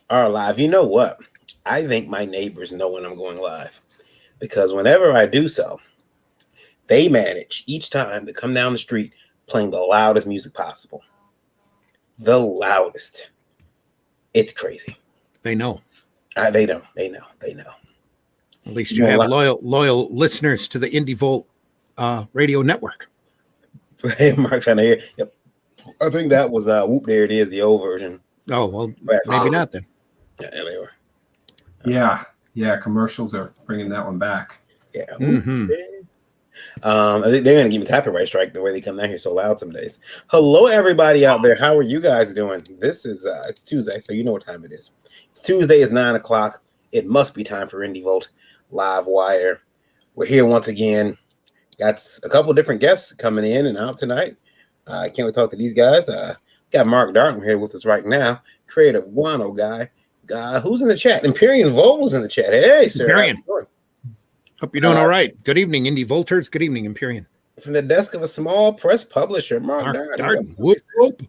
are live. You know what? I think my neighbors know when I'm going live because whenever I do so, they manage each time to come down the street playing the loudest music possible. The loudest. It's crazy. They know. They know. At least you have loyal listeners to the Indie Volt radio network. Mark trying to hear. Yep. I think that was Whoop. There it is, the old version. Oh well, maybe not then. Yeah, there they were. Yeah. Commercials are bringing that one back. Yeah. Mm-hmm. They're gonna give me copyright strike the way they come down here so loud some days. Hello, everybody out there. How are you guys doing? This is it's Tuesday, so you know what time it is. It's Tuesday. It's 9 o'clock. It must be time for Indie Volt Livewire. We're here once again. Got a couple different guests coming in and out tonight. I can't wait to talk to these guys. Got Mark Darton here with us right now. Creative Guano guy. Who's in the chat? Imperium Volt was in the chat. Hey, sir. Imperium. Hope you're doing all right. Good evening, Indie Volters. Good evening, Imperium. From the desk of a small press publisher, Mark Darton. Whoop.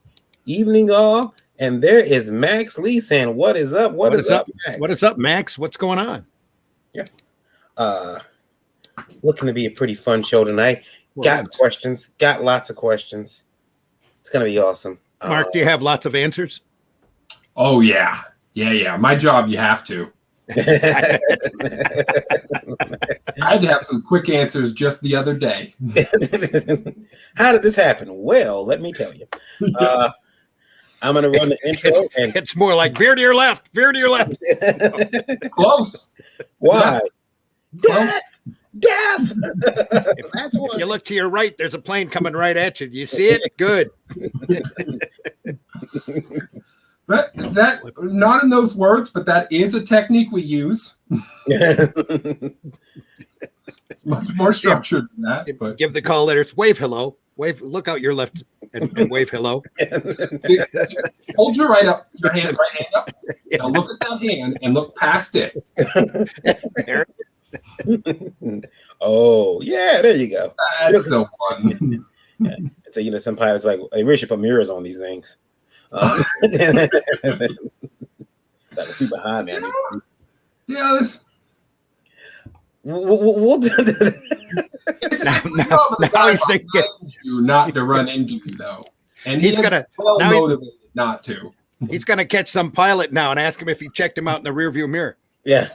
Evening, all. And there is Max Lee saying, "What is up? What is up, Max? What is up, Max? What's going on?" Yeah. Looking to be a pretty fun show tonight. Got questions. Got lots of questions. It's gonna be awesome. Mark, do you have lots of answers? Oh yeah. My job, you have to. I had to have some quick answers just the other day. How did this happen? Well, let me tell you. I'm going to run the intro. It's more like veer to your left. Close. Why? Death. If you look to your right, there's a plane coming right at you. Do you see it? Good. That not in those words, but that is a technique we use. It's much more structured than that. But give the call letters. Wave hello. Wave. Look out your left and wave hello. Hold your hand right hand up. Now look at that hand and look past it. Oh yeah, there you go. That's so fun. Yeah. So some pilots like they really should put mirrors on these things. Got the people behind me. Yeah, this. We'll do now he's thinking you not to run into you though, and he's gonna motivated not to. He's gonna catch some pilot now and ask him if he checked him out in the rearview mirror. Yeah.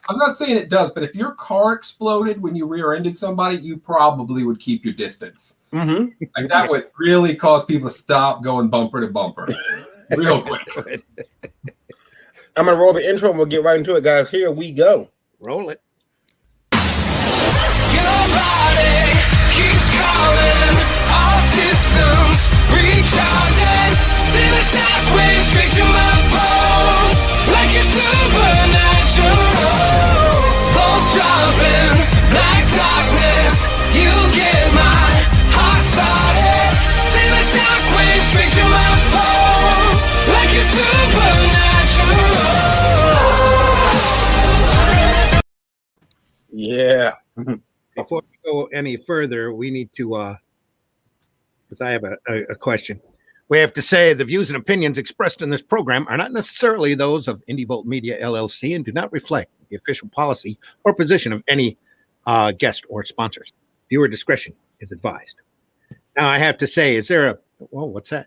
I'm not saying it does, but if your car exploded when you rear-ended somebody, you probably would keep your distance. Mm-hmm. Like that would really cause people to stop going bumper to bumper real quick. I'm going to roll the intro and we'll get right into it, guys. Here we go. Roll it. Your body keeps calling, all systems recharging, still a shockwave straight to my bones, like it's supernatural. Pulse dropping, black darkness, you get my heart started, still a shockwave straight to my bones, like it's supernatural. Yeah. Before we go any further, we need to, because I have a question. We have to say the views and opinions expressed in this program are not necessarily those of Indie Volt Media LLC and do not reflect the official policy or position of any guest or sponsors. Viewer discretion is advised. Now I have to say, what's that?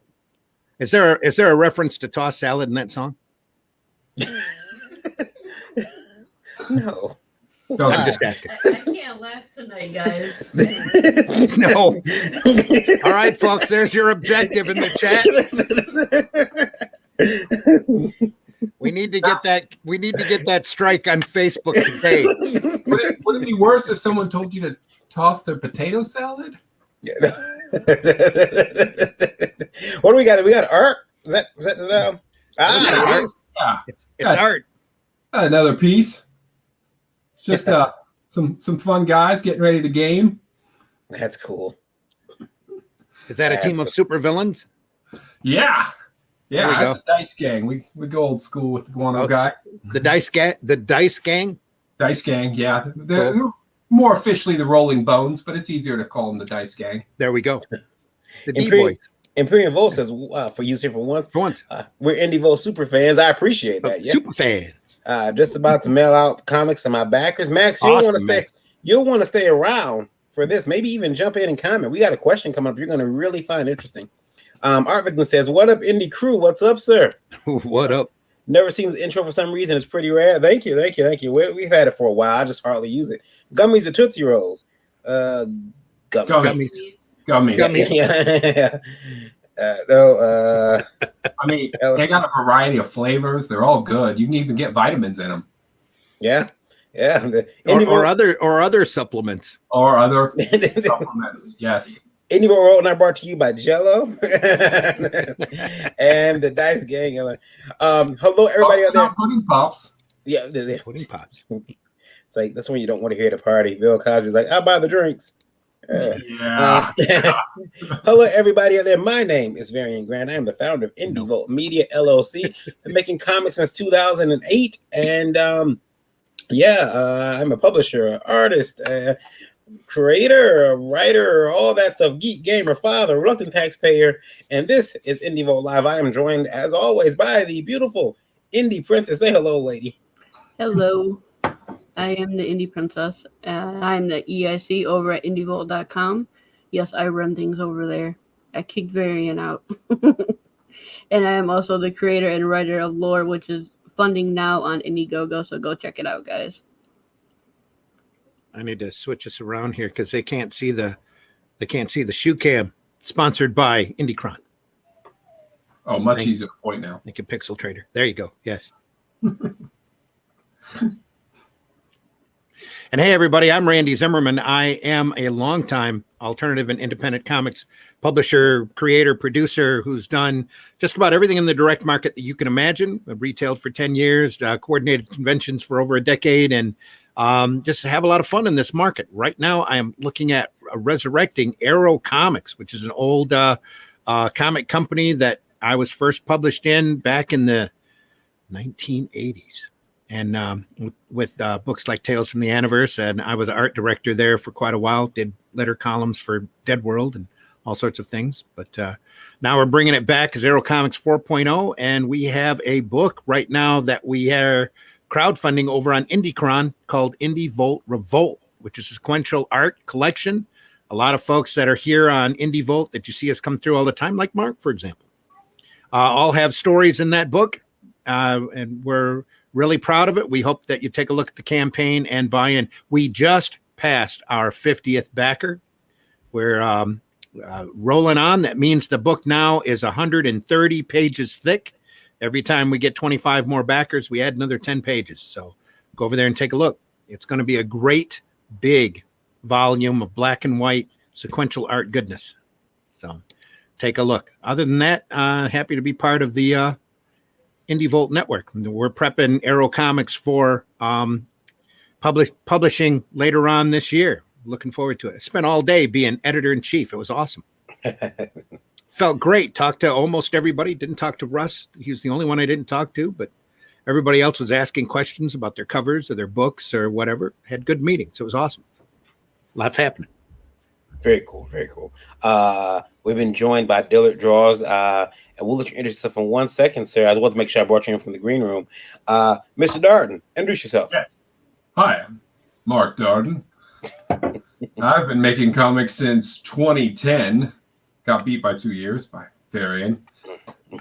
Is there a reference to tossed salad in that song? No. I'm just asking. I can't laugh tonight, guys. No. All right, folks, there's your objective in the chat. We need to get that strike on Facebook today. Would it be worse if someone told you to toss their potato salad? Yeah. What do we got? We got art. Is that art? Yeah. It's art. Another piece. Just some fun guys getting ready to game. That's cool. Is that a team of super villains? Yeah, that's a dice gang. We go old school with the Guano guy. The dice gang. Dice gang. Yeah, they're more officially the Rolling Bones, but it's easier to call them the Dice Gang. There we go. The D boys. Imperial Volt says, for use here for once. We're Indie Volt super fans. I appreciate that. Yeah. Super fans. Just about to mail out comics to my backers. Max, you'll want to stay. You'll want to stay around for this. Maybe even jump in and comment. We got a question coming up. You're going to really find interesting. Art Victim says, "What up, Indie crew? What's up, sir? What up? Never seen the intro for some reason. It's pretty rare. Thank you. We've had it for a while. I just hardly use it. Gummies or Tootsie Rolls? Gummies. Yeah. No. I mean, they got a variety of flavors. They're all good. You can even get vitamins in them. Yeah. Or other supplements. Or other supplements. Yes. Indie Volt World not brought to you by Jello and the Dice Gang. Hello, everybody out there. Pudding Pops. Yeah, Pudding Pops. It's like that's when you don't want to hear the party. Bill Cosby's like, "I'll buy the drinks." Yeah. Hello, everybody out there. My name is Varian Grant. I am the founder of Indie Volt Media LLC. Been making comics since 2008, and I'm a publisher, artist, creator, writer, all that stuff. Geek, gamer, father, reluctant taxpayer, and this is Indie Volt Live. I am joined, as always, by the beautiful Indie Princess. Say hello, lady. Hello. I am the Indie Princess, and I'm the EIC over at indievolt.com. Yes, I run things over there. I kicked Varian out. And I am also the creator and writer of Lore, which is funding now on Indiegogo, so go check it out, guys. I need to switch this around here because they can't see the shoe cam. Sponsored by Indiecron. Oh, much easier to point now. Like a Pixel Trader. There you go. Yes. And hey, everybody, I'm Randy Zimmerman. I am a longtime alternative and independent comics publisher, creator, producer who's done just about everything in the direct market that you can imagine. I've retailed for 10 years, coordinated conventions for over a decade, and just have a lot of fun in this market. Right now, I am looking at resurrecting Arrow Comics, which is an old comic company that I was first published in back in the 1980s. And with books like Tales from the Anniverse, and I was art director there for quite a while, did letter columns for Dead World and all sorts of things. But now we're bringing it back as Arrow Comics 4.0, and we have a book right now that we are crowdfunding over on Indiecron called Indie Volt Revolt, which is a sequential art collection. A lot of folks that are here on Indie Volt that you see us come through all the time, like Mark, for example, all have stories in that book, and we're really proud of it. We hope that you take a look at the campaign and buy in. We just passed our 50th backer. We're rolling on. That means the book now is 130 pages thick. Every time we get 25 more backers, we add another 10 pages. So go over there and take a look. It's going to be a great, big volume of black and white sequential art goodness. So take a look. Other than that, happy to be part of the Indie Volt Network. We're prepping Arrow Comics for publishing later on this year. Looking forward to it. I spent all day being editor-in-chief. It was awesome. Felt great. Talked to almost everybody. Didn't talk to Russ. He was the only one I didn't talk to, but everybody else was asking questions about their covers or their books or whatever. Had good meetings. It was awesome. Lots happening. Very cool. Very cool. We've been joined by Dillard Draws, and we'll let you introduce yourself in 1 second, sir. I was about to make sure I brought you in from the green room. Mr. Darden, introduce yourself. Yes. Hi, I'm Mark Darden. I've been making comics since 2010. Got beat by 2 years by Varian.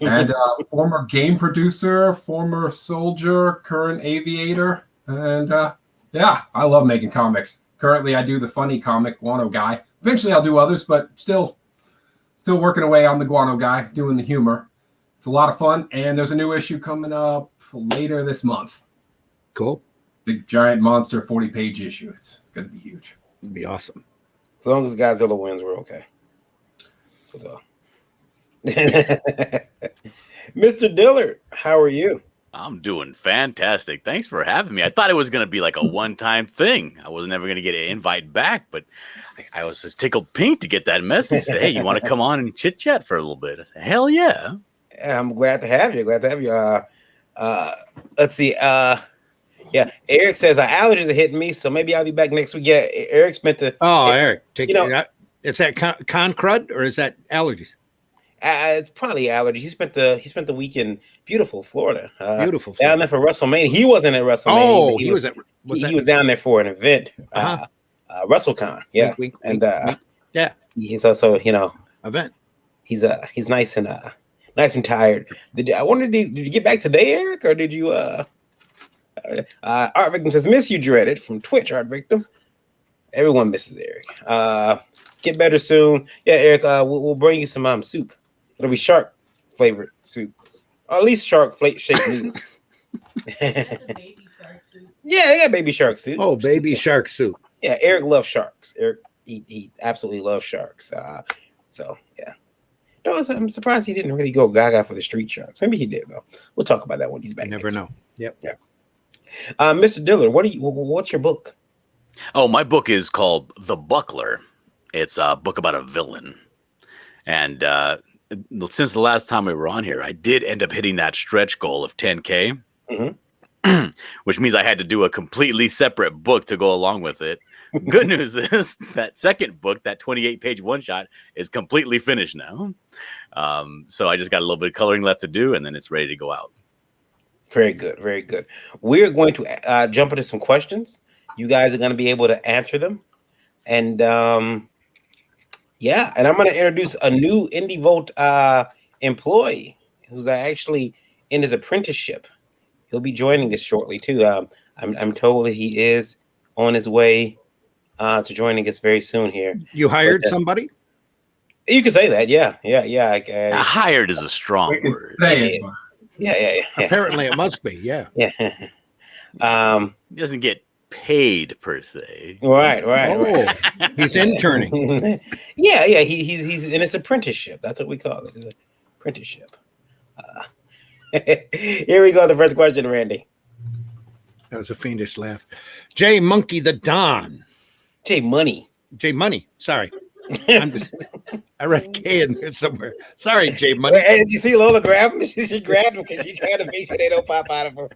And former game producer, former soldier, current aviator. And I love making comics. Currently, I do the funny comic, Guano Guy. Eventually, I'll do others, but still working away on the Guano Guy, doing the humor. It's a lot of fun, and there's a new issue coming up later this month. Cool. Big, giant monster 40-page issue. It's going to be huge. It'd be awesome. As long as Godzilla wins, we're okay. That's all. Mr. Dillard, how are you? I'm doing fantastic. Thanks for having me. I thought it was going to be like a one-time thing. I was never going to get an invite back, but I was just tickled pink to get that message. Say, hey, you want to come on and chit-chat for a little bit? I said, hell yeah. I'm glad to have you. Let's see. Yeah, Eric says allergies are hitting me, so maybe I'll be back next week. Yeah, Eric's meant to. Oh, Eric, take it's that con crud or is that allergies? It's probably allergies. He spent the week in beautiful Florida. Beautiful down there for WrestleMania. He wasn't at WrestleMania. Oh, he was at. He was down there for an event. WrestleCon. Yeah, Wink, and wink. Yeah, he's also event. He's nice and tired. Did you get back today, Eric, or did you? Art Victim says, "Miss you, dreaded," from Twitch. Art Victim. Everyone misses Eric. Get better soon. Yeah, Eric. We'll bring you some soup. It'll be shark flavored soup, or at least shark shaped noodles. Yeah, they got baby shark soup. Oh, baby shark soup. Yeah, Eric loves sharks. Eric, he absolutely loves sharks. So yeah. No, I'm surprised he didn't really go gaga for the street sharks. Maybe he did though. We'll talk about that when he's back. You never know. Yep. Yeah. Mr. Dillard, what's your book? Oh, my book is called The Buckler. It's a book about a villain. And since the last time we were on here, I did end up hitting that stretch goal of 10K, which means I had to do a completely separate book to go along with it. Good news is that second book, that 28-page one-shot, is completely finished now. So I just got a little bit of coloring left to do, and then it's ready to go out. Very good, very good. We're going to jump into some questions. You guys are going to be able to answer them. And yeah, and I'm going to introduce a new Indie Volt employee who's actually in his apprenticeship. He'll be joining us shortly too. I'm told that he is on his way to joining us very soon here. You hired somebody? You can say that, yeah. Hired is a strong word. Yeah. Apparently, it must be. Yeah. Yeah. He doesn't get paid per se. Right. Oh, he's interning. Yeah. He's in his apprenticeship. That's what we call it. His apprenticeship. Here we go. The first question, Randy. That was a fiendish laugh. J Monkey the Don. J Money. Sorry. I read K in there somewhere. Sorry, J Money. Hey, did you see Lola grab him? She grabbed him because she's trying to make sure they don't pop out of her.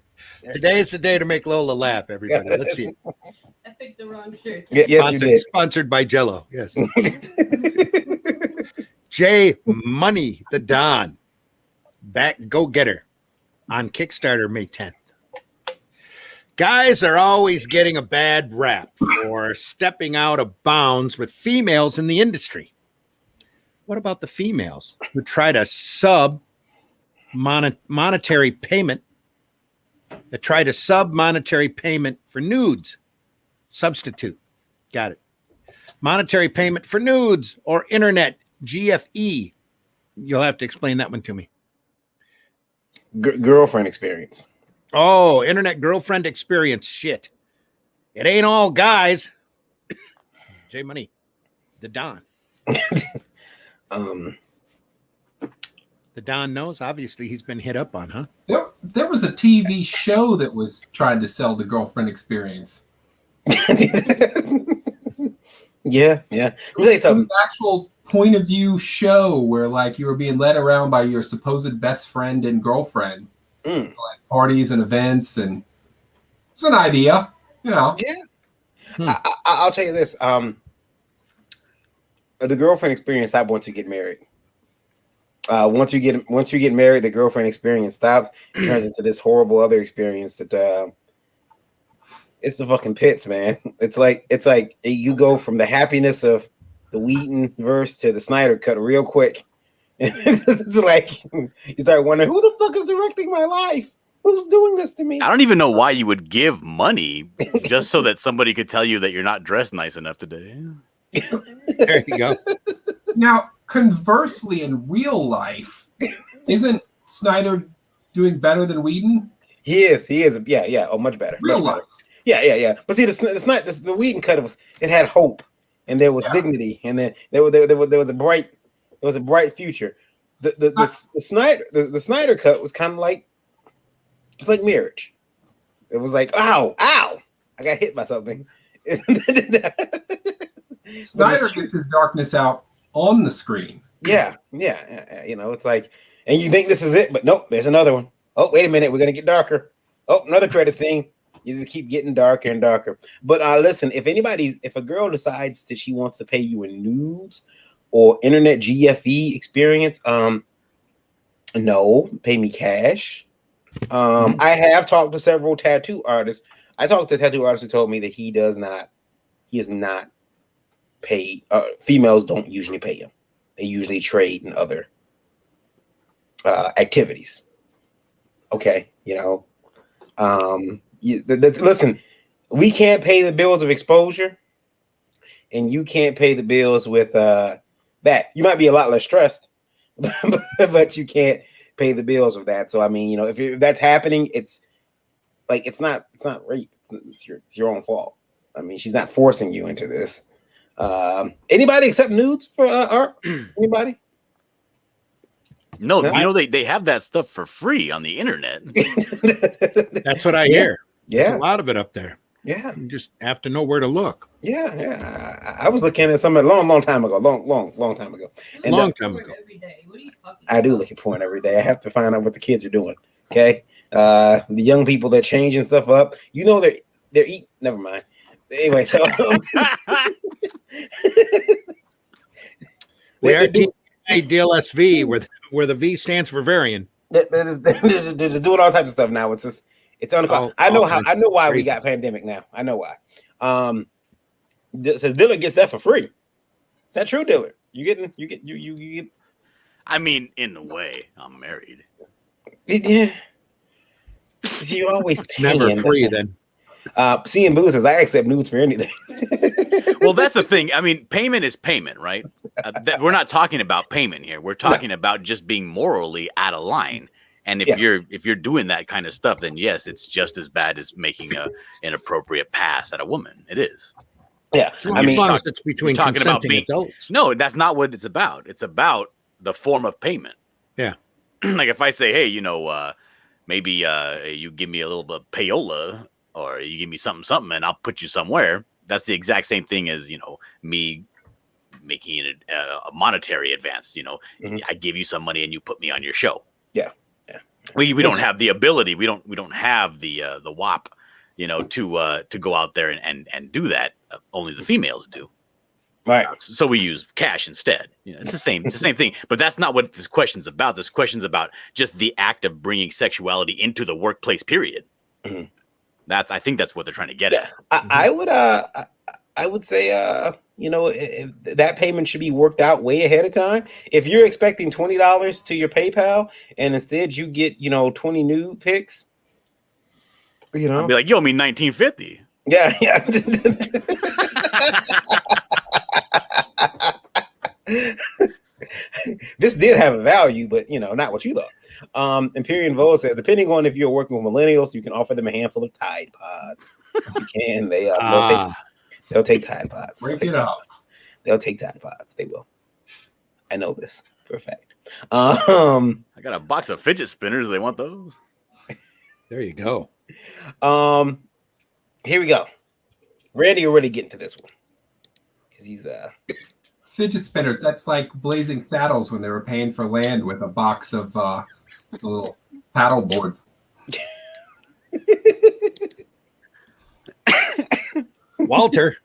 Today is the day to make Lola laugh, everybody. Let's see it. I picked the wrong shirt. Yes, you did. Sponsored by Jello. Yes. J Money the Don. Back Go Getter on Kickstarter May 10th. Guys are always getting a bad rap for stepping out of bounds with females in the industry. What about the females who try to sub monetary payment? That try to sub monetary payment for nudes. Substitute. Got it. Monetary payment for nudes or internet GFE. You'll have to explain that one to me. Girlfriend experience. Oh, internet girlfriend experience. Shit. It ain't all guys. J Money, the Don. The Don knows. Obviously, he's been hit up on, huh? There was a TV show that was trying to sell the girlfriend experience. Yeah. Let me tell you something. An actual point of view show where like you were being led around by your supposed best friend and girlfriend. Like parties and events, and it's an idea, Yeah. I'll tell you this. The girlfriend experience stopped once you get married. Once you get married, the girlfriend experience stops. It turns into this horrible other experience that it's the fucking pits, man. It's like you go from the happiness of the Wheaton verse to the Snyder cut real quick. It's like you start wondering, who the fuck is directing my life? Who's doing this to me? I don't even know why you would give money just so that somebody could tell you that you're not dressed nice enough today. There you go. Now, conversely, in real life, isn't Snyder doing better than Whedon? He is. Yeah. Oh, much better. Real much life. Better. Yeah. But see, the Whedon cut it had hope, and there was dignity, and then there was a bright future. The Snyder cut was kind of like it's like marriage. It was like ow, I got hit by something. Snyder gets his darkness out on the screen. Yeah. It's like, and you think this is it, but nope, there's another one. Oh, wait a minute, we're gonna get darker. Oh, another credit scene. You just keep getting darker and darker. But listen, if a girl decides that she wants to pay you in nudes, or internet GFE experience, no, pay me cash. I have talked to several tattoo artists. I talked to a tattoo artist who told me that he is not paid. Females don't usually pay him. They usually trade in other activities. Okay, listen, we can't pay the bills of exposure, and you can't pay the bills with that. You might be a lot less stressed, but you can't pay the bills with that. So I mean, if that's happening, it's not rape. It's your own fault. I mean, she's not forcing you into this. Anybody accept nudes for art? Anybody? No, they have that stuff for free on the internet. That's what I hear. Yeah, there's a lot of it up there. Yeah, you just have to know where to look. Yeah. I was looking at something long time ago. Long time ago. And long time ago. I do look at porn every day. I have to find out what the kids are doing. Okay, the young people that changing stuff up. They're eating. Never mind. Anyway, so they are DLSV, where the V stands for variant. They're just doing all types of stuff now. It's just I know why we got pandemic now. I know why. Says Dillard gets that for free. Is that true, Dillard? You get. I mean, in a way, I'm married. Yeah. You always never free then. Seeing Boo says I accept nudes for anything. Well, that's the thing. I mean, payment is payment, right? We're not talking about payment here. We're talking about just being morally out of line. And if you're doing that kind of stuff, then yes, it's just as bad as making an inappropriate pass at a woman. It is. Yeah, so I mean, it's between consenting adults. No, that's not what it's about. It's about the form of payment. Yeah, like if I say, hey, maybe you give me a little bit of payola, or you give me something, and I'll put you somewhere. That's the exact same thing as me making a monetary advance. I give you some money and you put me on your show. Yeah. We don't have the ability. We don't have the WAP, to go out there and do that. Only the females do. Right. So we use cash instead. It's the same thing. But that's not what this question's about. This question's about just the act of bringing sexuality into the workplace. Period. Mm-hmm. I think that's what they're trying to get at. I would say that payment should be worked out way ahead of time. If you're expecting $20 to your PayPal and instead you get 20 nude pics, I'll be like, you owe me $19.50. Yeah. This did have a value, but not what you thought. Imperial Vogue says, depending on if you're working with millennials, you can offer them a handful of Tide Pods. You can. They'll take Tide Pods. Break it up. They'll take Tide Pods. They will. I know this for a fact. I got a box of fidget spinners. They want those. There you go. Here we go. Randy already getting to this one because he's fidget spinners. That's like Blazing Saddles when they were paying for land with a box of little paddle boards. Walter,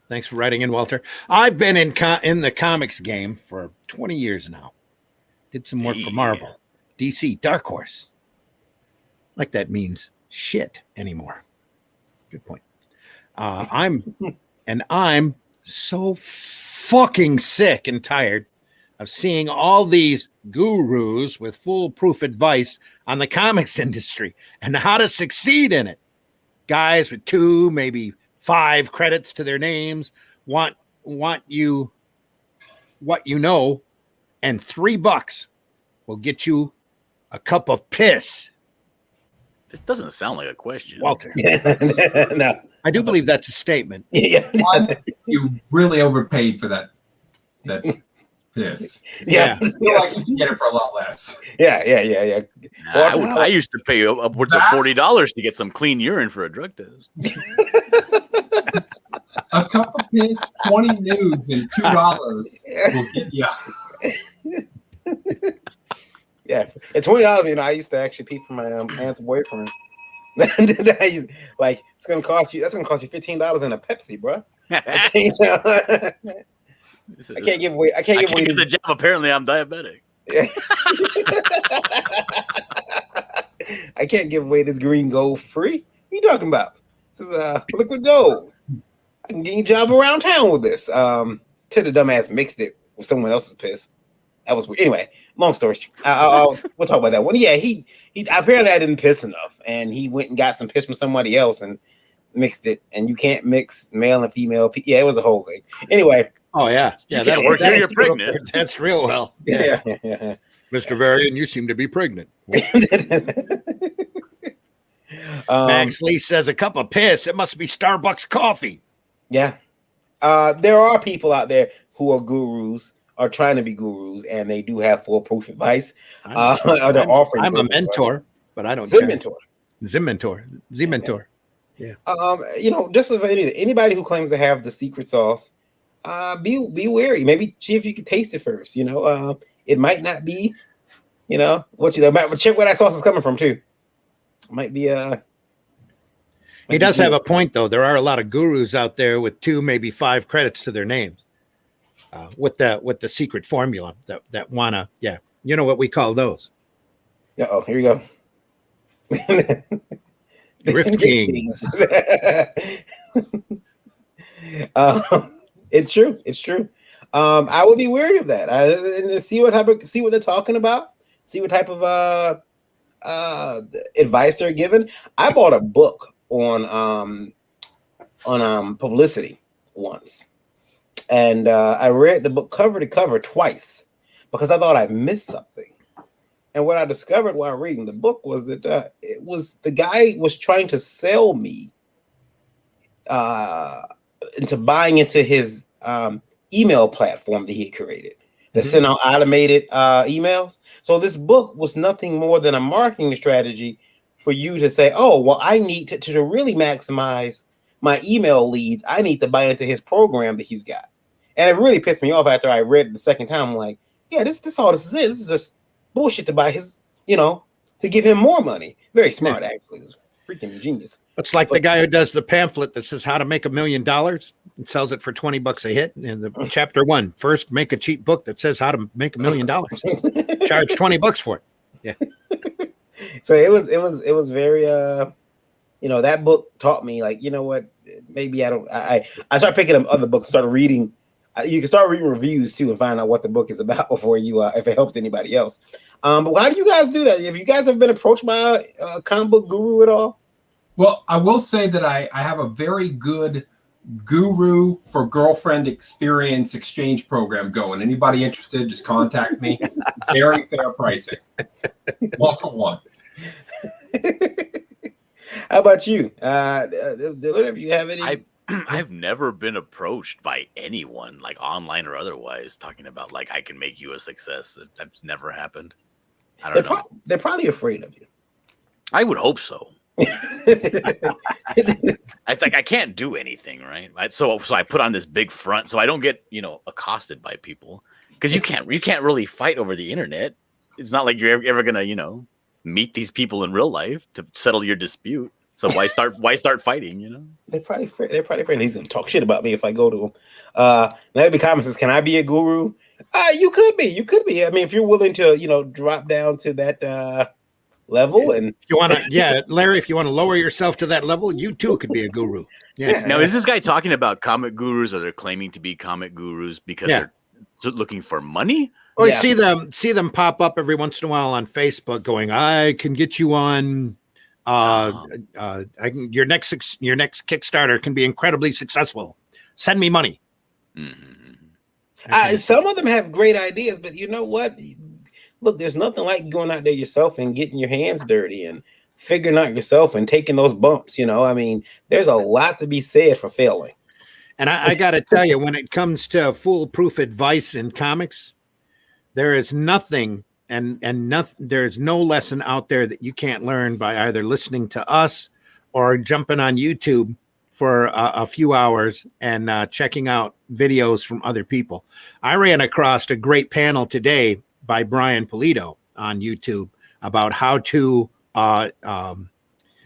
thanks for writing in, Walter. I've been in the comics game for 20 years now. Did some work for Marvel, DC, Dark Horse. Like that means shit anymore. Good point. I'm so fucking sick and tired of seeing all these gurus with foolproof advice on the comics industry and how to succeed in it. Guys with 2, maybe 5 credits to their names want you what you know, and $3 will get you a cup of piss. This doesn't sound like a question, Walter. No, I do believe that's a statement. Yeah. You really overpaid for that piss. Yeah. I feel like you can get it for a lot less. Yeah. I used to pay upwards of $40 to get some clean urine for a drug test. A cup of piss, 20 nudes, and $2 will get you. Yeah, at $20, I used to actually pee for my aunt's boyfriend. Like it's gonna cost you. That's gonna cost you $15 in a Pepsi, bro. I can't give away. I I can't give can't away get the this. job. Apparently, I'm diabetic. I can't give away this green gold free. What are you talking about? This is liquid gold. I can get you a job around town with this. Till the dumbass mixed it with someone else's piss. That was weird. Anyway, long story. We'll talk about that one. Yeah, he apparently I didn't piss enough, and he went and got some piss from somebody else and mixed it. And you can't mix male and female. Yeah, it was a whole thing. Anyway. Oh yeah, You can't work here. You're pregnant. That's real well. Yeah. Mr. Varian, you seem to be pregnant. Max Lee says a cup of piss. It must be Starbucks coffee. Yeah. There are people out there who are gurus, are trying to be gurus, and they do have foolproof advice. They're offering. I'm a mentor, but I don't. Mentor. Z-mentor. Yeah. Just as anybody who claims to have the secret sauce, be wary. Maybe see if you can taste it first. It might not be. What you check where that sauce is coming from too. Might be He does have a point, though. There are a lot of gurus out there with 2, maybe 5 credits to their names, with the secret formula that wanna, you know what we call those. Oh, here you go. Drift King. It's true. I would be wary of that. And see what they're talking about. See what type of advice they're given. I bought a book on publicity once, and I read the book cover to cover twice because I thought I missed something. And what I discovered while reading the book was that it was the guy was trying to sell me into buying into his email platform that he had created that sent out automated emails. So this book was nothing more than a marketing strategy for you to say, oh, well, I need to really maximize my email leads. I need to buy into his program that he's got. And it really pissed me off after I read it the second time. I'm like, yeah, this all this is. This is just bullshit to buy his, to give him more money. Very smart, actually. It was freaking genius. It's like the guy who does the pamphlet that says how to make $1 million and sells it for $20 a hit. And the chapter 1, first make a cheap book that says how to make $1 million. Charge $20 for it. Yeah. So it was very that book taught me, like, you know what, maybe I started picking up other books, started reading. You can start reading reviews too and find out what the book is about before you if it helped anybody else. But why do you guys do that? Have you guys ever been approached by a comic book guru at all? Well, I will say that I have a very good guru for girlfriend experience exchange program going. Anybody interested, just contact me. Very fair pricing. 1-for-1. How about you? Do you have any? I've never been approached by anyone, like online or otherwise, talking about like I can make you a success. That's never happened. I don't know. They're probably afraid of you. I would hope so. It's like I can't do anything, right? So I put on this big front so I don't get accosted by people, because you can't really fight over the internet. It's not like you're ever gonna meet these people in real life to settle your dispute. So why start fighting? They're probably afraid he's gonna talk shit about me if I go to him. Now the comment says, "Can I be a guru?" You could be. I mean, if you're willing to drop down to that level, and if you want to, Larry, if you want to lower yourself to that level, you too could be a guru. Yeah. Now, is this guy talking about comic gurus, or they're claiming to be comic gurus because they're looking for money? Oh, you see them pop up every once in a while on Facebook, going, "I can get you on." Your next Kickstarter can be incredibly successful. Send me money. Mm-hmm. Some of them have great ideas, but you know what? Look, there's nothing like going out there yourself and getting your hands dirty and figuring out yourself and taking those bumps. I mean, there's a lot to be said for failing. And I got to tell you, when it comes to foolproof advice in comics, there is nothing. And there's no lesson out there that you can't learn by either listening to us or jumping on YouTube for a few hours and checking out videos from other people. I ran across a great panel today by Brian Polito on YouTube about how to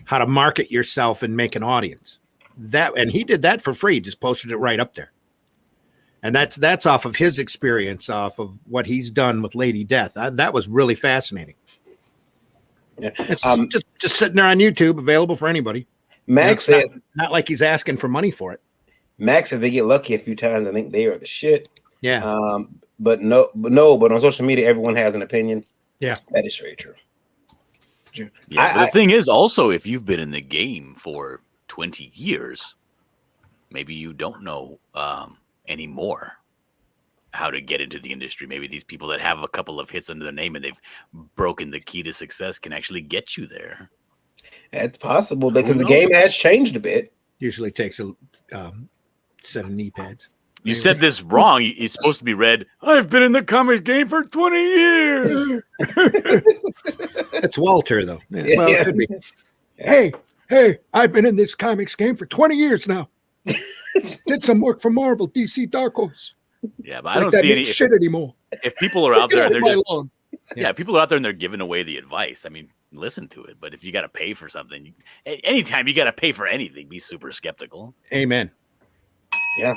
market yourself and make an audience. And he did that for free, just posted it right up there. And that's off of his experience, off of what he's done with Lady Death. That was really fascinating. Yeah. It's just sitting there on YouTube, available for anybody. Max says not like he's asking for money for it. Max says they get lucky a few times. I think they are the shit. Yeah. But on social media, everyone has an opinion. Yeah, that is very true. Yeah, but the thing is also, if you've been in the game for 20 years, maybe you don't know anymore how to get into the industry. Maybe these people that have a couple of hits under their name and they've broken the key to success can actually get you there. It's possible because the game has changed a bit. Usually takes a set of knee pads. You said this wrong. It's supposed to be read, I've been in the comics game for 20 years. It's Walter, though. Yeah, well, it could be. Hey, I've been in this comics game for 20 years now. Did some work for Marvel, DC, Dark Horse. Yeah, but I don't see any shit anymore. If people are out there, they're just yeah. People are out there and they're giving away the advice. I mean, listen to it. But if you got to pay for something, anytime you got to pay for anything, be super skeptical. Amen. Yeah.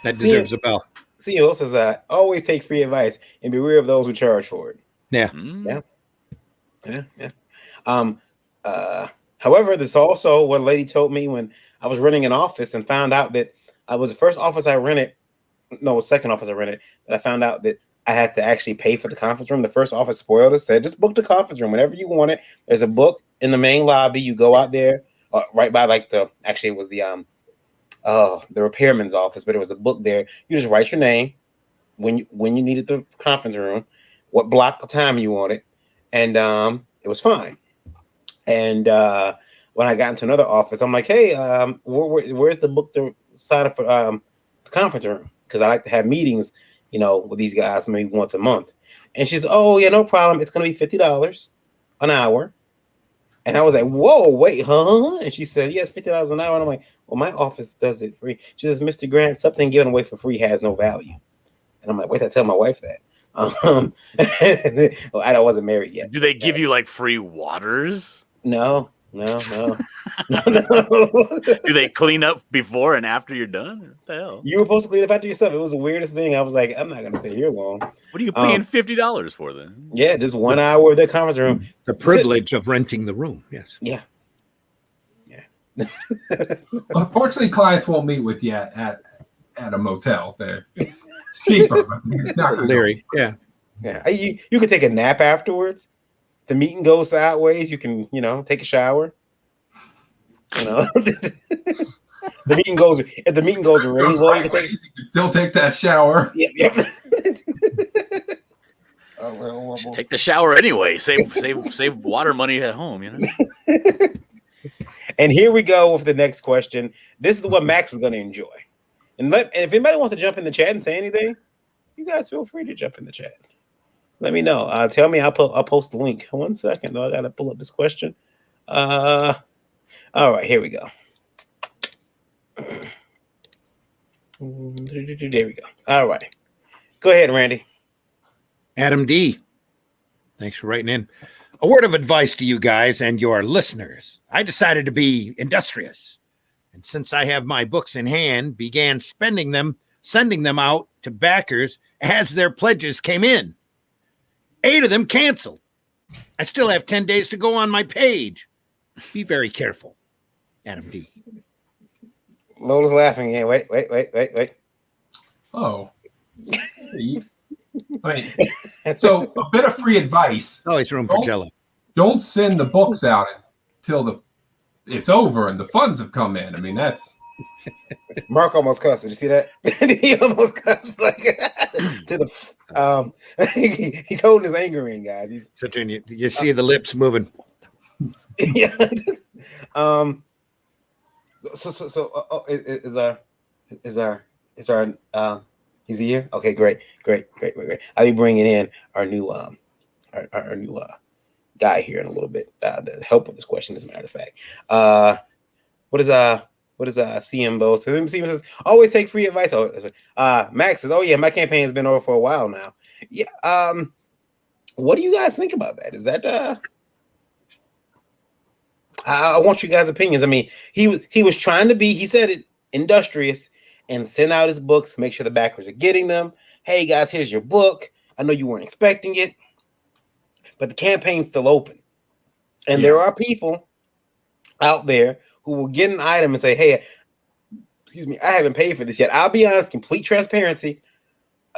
That deserves a bell. CEO says, always take free advice and beware of those who charge for it. Yeah. Yeah. However, this also what a lady told me when I was renting an office and found out that I was the first office I rented. No, second office I rented. That I found out that I had to actually pay for the conference room. The first office spoiled us. Said just book the conference room whenever you want it. There's a book in the main lobby. You go out there, right by it was the repairman's office, but it was a book there. You just write your name when you needed the conference room, what block of time you wanted, and it was fine. And when I got into another office, I'm like, hey, where's the book to sign up for the conference room? Because I like to have meetings, with these guys maybe once a month. And she said, oh yeah, no problem. It's gonna be $50 an hour. And I was like, whoa, wait, huh? And she said, yes, $50 an hour. And I'm like, well, my office does it free. She says, Mr. Grant, something given away for free has no value. And I'm like, wait, I tell my wife that. Well, I wasn't married yet. Do they give you like free waters? No. No. Do they clean up before and after you're done? What the hell? You were supposed to clean up after yourself. It was the weirdest thing. I was like, I'm not going to stay here long. What are you paying $50 for then? Yeah, just 1 hour of the conference room. The privilege of renting the room. Yes. Yeah. Unfortunately, clients won't meet with you at a motel. It's cheaper. But it's not gonna Larry. Yeah. Yeah. You can take a nap afterwards. The meeting goes sideways. You can, take a shower. The meeting goes. If the meeting goes really well, you can still take that shower. Yep. Take the shower anyway. Save water money at home. And here we go with the next question. This is what Max is going to enjoy. And if anybody wants to jump in the chat and say anything, you guys feel free to jump in the chat. Let me know. Tell me. I'll post the link. 1 second, though. I got to pull up this question. All right, here we go. There we go. All right. Go ahead, Randy. Adam D. Thanks for writing in. A word of advice to you guys and your listeners. I decided to be industrious. And since I have my books in hand, began spending them, sending them out to backers as their pledges came in. 8 of them canceled. I still have 10 days to go on my page. Be very careful. Adam D. Lola's laughing again. Wait. Oh. Wait. So a bit of free advice. Always room for Jello. Don't send the books out until it's over and the funds have come in. I mean, that's Mark almost cussed. Did you see that? He almost cussed to the he's holding his anger in, guys. You see the lips moving. Yeah. He's here. Okay, great. I'll be bringing in our new guy here in a little bit. To help with this question, as a matter of fact. What is CM Bo says? CM says, always take free advice. Max says, oh yeah, my campaign has been over for a while now. Yeah. What do you guys think about that? Is that I want you guys' opinions. I mean, he was trying to be, he said it, industrious, and send out his books, make sure the backers are getting them. Hey guys, here's your book. I know you weren't expecting it, but the campaign's still open. And there are people out there who will get an item and say, hey, excuse me, I haven't paid for this yet. I'll be honest, complete transparency.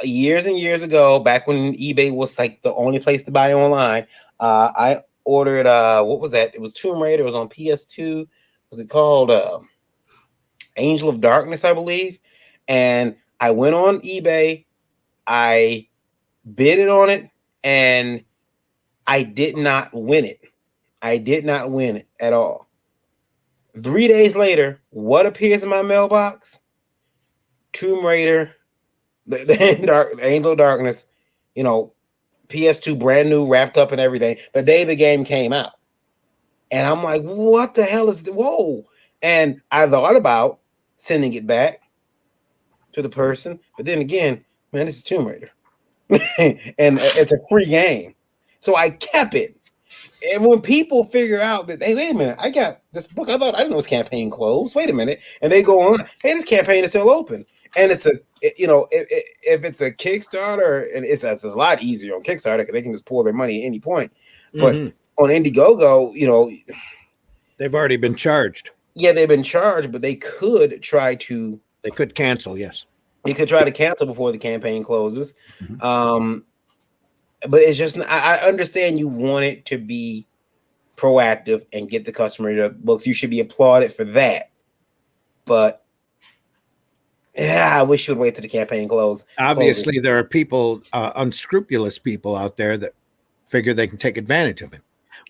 Years and years ago, back when eBay was like the only place to buy online, I ordered what was that? It was Tomb Raider. It was on PS2. Was it called Angel of Darkness, I believe? And I went on eBay, I bidded on it, and I did not win it. I did not win it at all. 3 days later, what appears in my mailbox? Tomb Raider, the Angel of Darkness, you know, PS2, brand new, wrapped up and everything. The day the game came out. And I'm like, what the hell is this? Whoa. And I thought about sending it back to the person. But then again, man, this is Tomb Raider. And it's a free game. So I kept it. And when people figure out that, hey, wait a minute, I got this book. I didn't know this campaign closed. Wait a minute. And they go on, hey, this campaign is still open. And it's if it's a Kickstarter, and it's a lot easier on Kickstarter because they can just pull their money at any point. But on Indiegogo, they've already been charged. Yeah, they've been charged, but they could try to. They could cancel. Yes, they could try to cancel before the campaign closes. But it's just, I understand you want it to be proactive and get the customer the books. You should be applauded for that. But yeah, I wish you would wait till the campaign closes. Obviously, there are people, unscrupulous people out there that figure they can take advantage of it.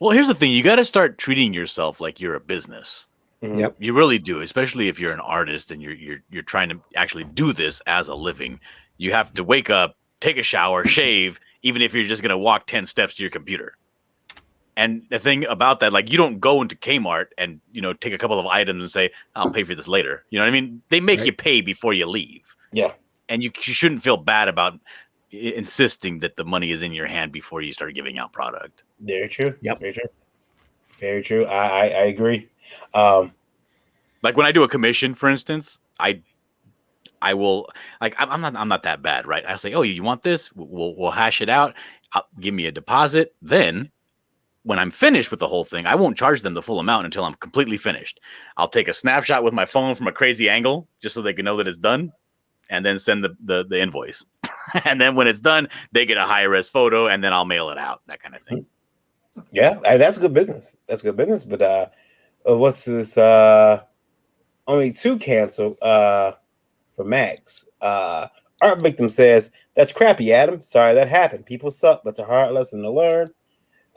Well, here's the thing. You got to start treating yourself like you're a business. Yep. You really do, especially if you're an artist and you're trying to actually do this as a living. You have to wake up, take a shower, shave, even if you're just going to walk 10 steps to your computer. And the thing about that, like, you don't go into Kmart and, take a couple of items and say, I'll pay for this later. You know what I mean? They make you pay before you leave. Yeah. And you shouldn't feel bad about insisting that the money is in your hand before you start giving out product. Very true. Yep. Very true. Very true. I agree. Like when I do a commission, for instance, I will, like, I'm not that bad, right? I say, oh, you want this? We'll hash it out. Give me a deposit. Then when I'm finished with the whole thing, I won't charge them the full amount until I'm completely finished. I'll take a snapshot with my phone from a crazy angle just so they can know that it's done, and then send the invoice. And then when it's done, they get a high-res photo, and then I'll mail it out, that kind of thing. Yeah, that's good business. That's good business. But what's this? Only 2 cancel for Max. Art Victim says, that's crappy, Adam. Sorry that happened. People suck. That's a hard lesson to learn.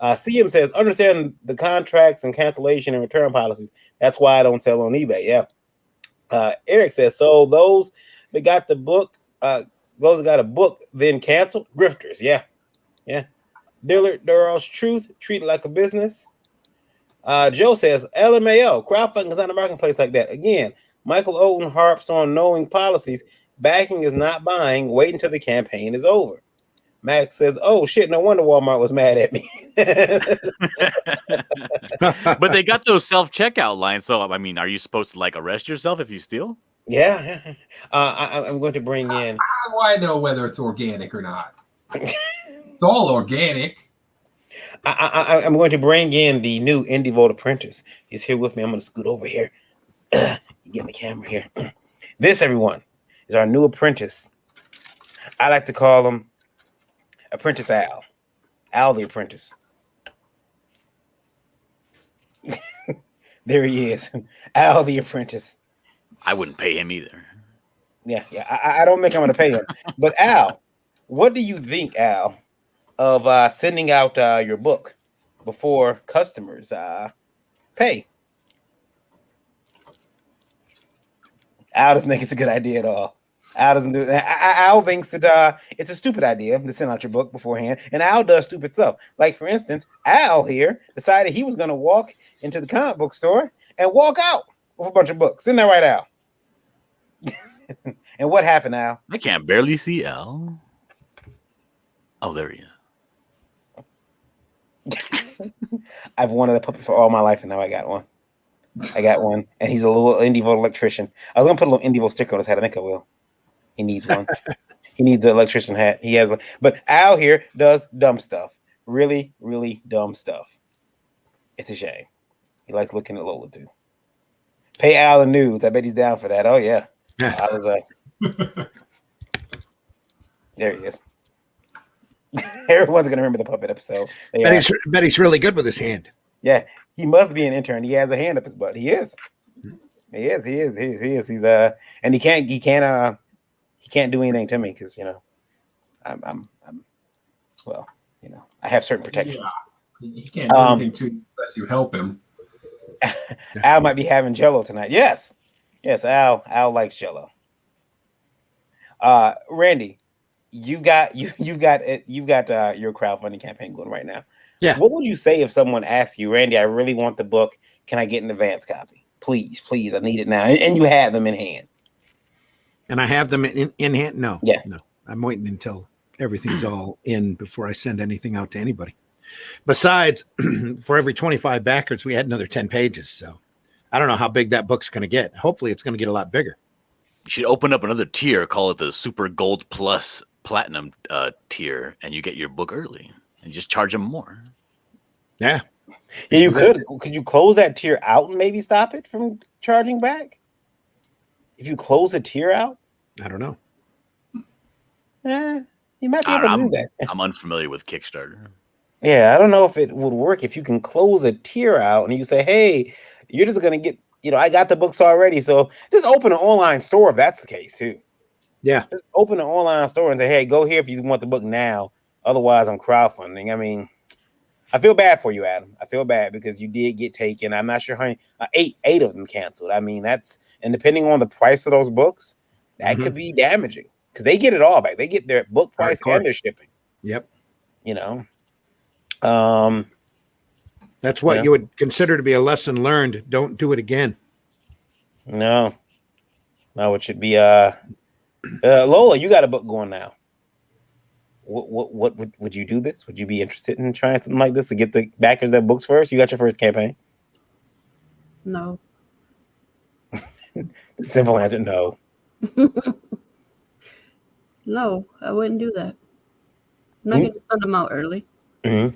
CM says, understand the contracts and cancellation and return policies. That's why I don't sell on eBay. Yeah. Eric says, so those that got the book, those that got a book, then canceled? Grifters. Yeah. Yeah. Darrell's Truth, treat it like a business. Joe says, LMAO, crowdfunding is not a marketplace like that. Again, Michael Oden harps on knowing policies. Backing is not buying. Wait until the campaign is over. Max says, oh, shit, no wonder Walmart was mad at me. But they got those self-checkout lines. So, I mean, are you supposed to, like, arrest yourself if you steal? Yeah. I'm going to bring in. How do I know whether it's organic or not? It's all organic. I'm going to bring in the new Indie Volt apprentice. He's here with me. I'm going to scoot over here. Get the camera here. This, everyone, is our new apprentice. I like to call him Apprentice Al. Al the apprentice. There he is. Al the apprentice. I wouldn't pay him either. Yeah. I don't think I'm going to pay him. But Al, what do you think, Al, of sending out your book before customers pay? Al doesn't think it's a good idea at all. Al doesn't do that. Al thinks that it's a stupid idea to send out your book beforehand, and Al does stupid stuff. Like, for instance, Al here decided he was going to walk into the comic book store and walk out with a bunch of books. Isn't that right, Al? And what happened, Al? I can't barely see Al. Oh, there he is. I've wanted a puppet for all my life, and now I got one. I got one, and he's a little Indie Volt electrician. I was gonna put a little Indie Volt sticker on his head. I think I will. He needs one. He needs an electrician hat. He has one. But Al here does dumb stuff. Really, really dumb stuff. It's a shame. He likes looking at Lola too. Pay Al the nudes. I bet he's down for that. Oh yeah. I was there he is. Everyone's gonna remember the puppet episode. Bet he's really good with his hand. Yeah, he must be an intern. He has a hand up his butt. He is. He is. He's and he can't do anything to me because I'm well, I have certain protections. Yeah. He can't do anything to you unless you help him. Al might be having Jello tonight. Yes, Al likes Jello. Randy, you've got your crowdfunding campaign going right now. Yeah. What would you say if someone asked you, Randy, I really want the book. Can I get an advance copy? Please, I need it now. And you have them in hand. And I have them in hand? No. Yeah. No. I'm waiting until everything's all in before I send anything out to anybody. Besides, for every 25 backers, we had another 10 pages. So I don't know how big that book's going to get. Hopefully it's going to get a lot bigger. You should open up another tier, call it the Super Gold Plus Platinum tier, and you get your book early and just charge them more. Yeah. Yeah, you could. Could you close that tier out and maybe stop it from charging back? If you close a tier out? I don't know. You might be able to do that. I'm unfamiliar with Kickstarter. Yeah, I don't know if it would work if you can close a tier out and you say, hey, you're just going to get, I got the books already. So just open an online store if that's the case too. Yeah. Just open an online store and say, hey, go here if you want the book now. Otherwise, I'm crowdfunding. I mean, I feel bad for you, Adam. I feel bad because you did get taken. I'm not sure how many, eight of them canceled. I mean, and depending on the price of those books, that could be damaging because they get it all back. They get their book price and their shipping. Yep. That's what you would consider to be a lesson learned. Don't do it again. No, it should be Lola, you got a book going now. What would you do this? Would you be interested in trying something like this to get the backers their books first? You got your first campaign? No. Simple answer, no. No, I wouldn't do that. I'm not going to send them out early. I'm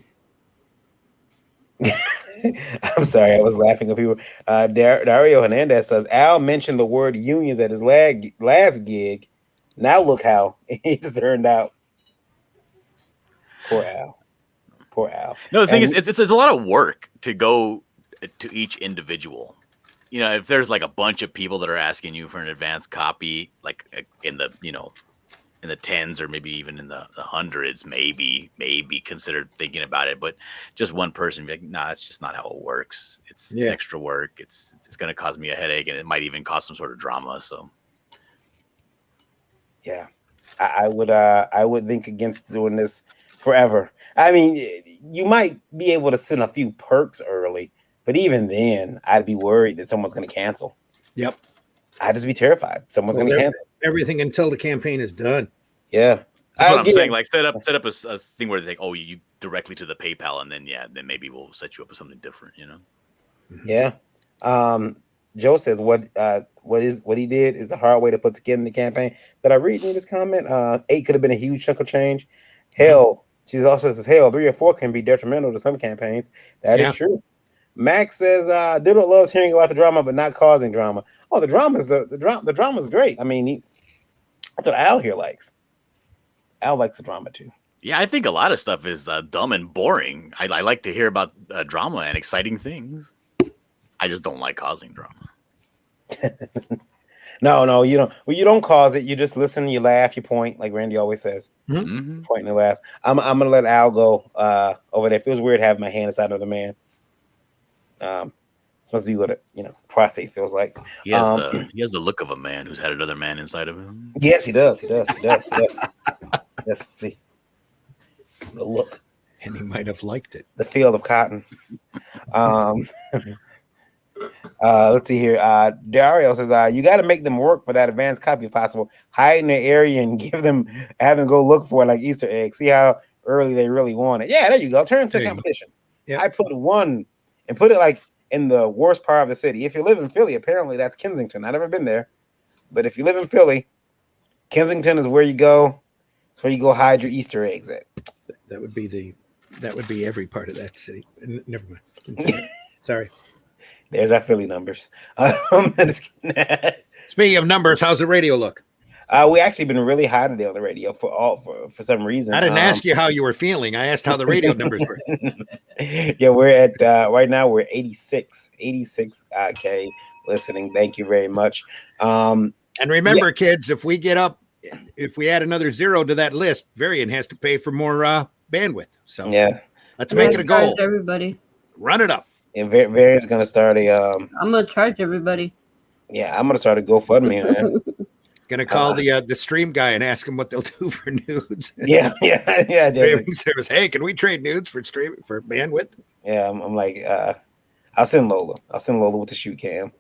sorry, I was laughing at people. Dario Hernandez says Al mentioned the word unions at his last gig. Now look how it turned out. Poor Al. No, the thing is, it's a lot of work to go to each individual. If there's like a bunch of people that are asking you for an advanced copy, like in the in the tens or maybe even in the hundreds, maybe consider thinking about it. But just one person be like, nah, that's just not how it works. It's extra work. It's going to cause me a headache, and it might even cause some sort of drama. So, yeah, I would think against doing this forever. I mean, you might be able to send a few perks early, but even then, I'd be worried that someone's going to cancel. Yep. I'd just be terrified. Someone's going to cancel everything until the campaign is done. Yeah. That's what I'm saying. Like set up a thing where they think, oh, you directly to the PayPal, and then then maybe we'll set you up with something different, Yeah. Joe says what he did is the hard way to put together the campaign. Did I read in this comment? 8 could have been a huge chunk of change. Hell, she also says 3 or 4 can be detrimental to some campaigns. That is true. Max says Diddle loves hearing about the drama but not causing drama. Oh, the drama's great. I mean, that's what Al here likes. Al likes the drama too. Yeah, I think a lot of stuff is dumb and boring. I like to hear about drama and exciting things. I just don't like causing drama. No, you don't. Well, you don't cause it. You just listen, you laugh, you point, like Randy always says. Mm-hmm. Point and laugh. I'm gonna let Al go over there. It feels weird having my hand inside another man. Must be what a prostate feels like. He has the look of a man who's had another man inside of him. Yes, he does. Yes, the look. And he might have liked it. The feel of cotton. Let's see here. Dario says, you got to make them work for that advanced copy if possible. Hide in their area and have them go look for it like Easter eggs. See how early they really want it. Yeah, there you go. Turn it into competition. Yeah. I put one and put it like in the worst part of the city. If you live in Philly, apparently that's Kensington. I've never been there, but if you live in Philly, Kensington is where you go. It's where you go hide your Easter eggs at. That would be every part of that city. Never mind. Sorry. There's our Philly numbers. Speaking of numbers, how's the radio look? We actually been really high today on the radio for some reason. I didn't ask you how you were feeling. I asked how the radio numbers were. Yeah, we're at right now we're 86 K listening. Thank you very much. And remember, kids, if we add another 0 to that list, Varian has to pay for more bandwidth. So yeah, let's make it a goal. Charge everybody. Run it up. And Varian's gonna start a I'm gonna charge everybody. yeah, I'm gonna start a GoFundMe, man. Gonna call the stream guy and ask him what they'll do for nudes. yeah. Streaming service. Hey, can we trade nudes for bandwidth? Yeah, I'm like, I'll send Lola. I'll send Lola with the shoot cam.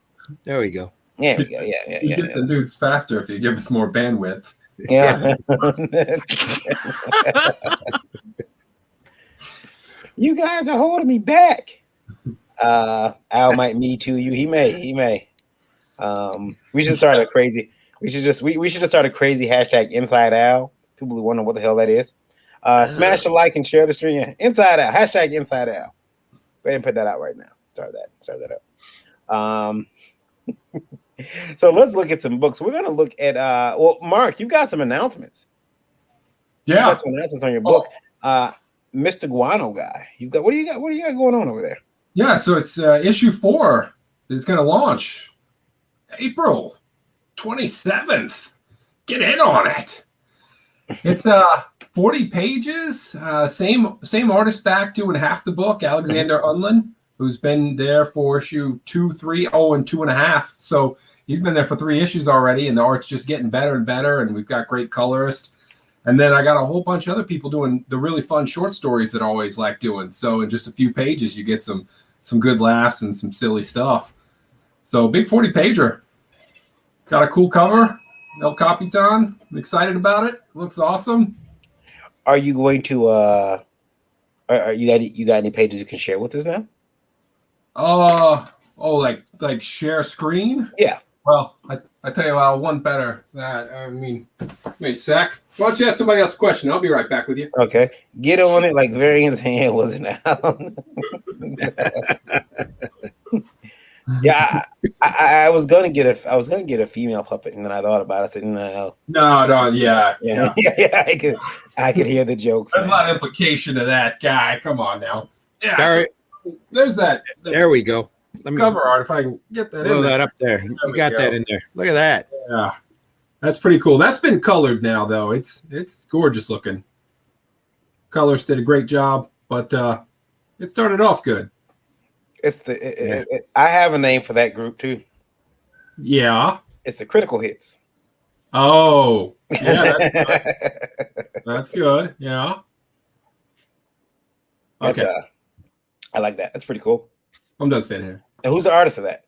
There we go. Yeah, we go. Yeah. You get the nudes faster if you give us more bandwidth. Yeah. You guys are holding me back. Al might me too. He may. We should start a crazy. We should just start a crazy hashtag Inside Al. People who wonder what the hell that is. Smash the like and share the stream. Inside Al. Hashtag Inside Al. Go ahead and put that out right now. Start that up. So let's look at some books. We're gonna look at well, Mark, you've got some announcements. Yeah. You got some announcements on your book. Mr. Guano guy. What do you got going on over there? Yeah, so it's issue 4 is going to launch April 27th. Get in on it. It's 40 pages. Same artist back doing half the book, Alexander Unlin, who's been there for issue 2, 3, and 2.5. So he's been there for 3 issues already, and the art's just getting better and better, and we've got great colorists. And then I got a whole bunch of other people doing the really fun short stories that I always like doing. So in just a few pages, you get some good laughs and some silly stuff. So big 40-pager. Got a cool cover. El Capitan. I'm excited about it. Looks awesome. Are you going to you got any pages you can share with us now? Like share screen? Yeah. Well, I tell you what, one better. Wait a sec. Why don't you ask somebody else a question? I'll be right back with you. Okay. Get on it like Varian's hand wasn't out. Yeah, I was gonna get a female puppet, and then I thought about it. I said, no. No, yeah. I could hear the jokes. There's a lot of implication to that guy. Come on now. Yeah. Barry, there's that. There we go. Let me cover art if I can get that blow in there. that up there. You got that in there. Look at that. Yeah. That's pretty cool. That's been colored now, though. It's gorgeous looking. Colors did a great job, but it started off good. It's I have a name for that group too. Yeah. It's the Critical Hits. Oh, yeah. That's good. Yeah. Okay. I like that. That's pretty cool. I'm done sitting here. And who's the artist of that?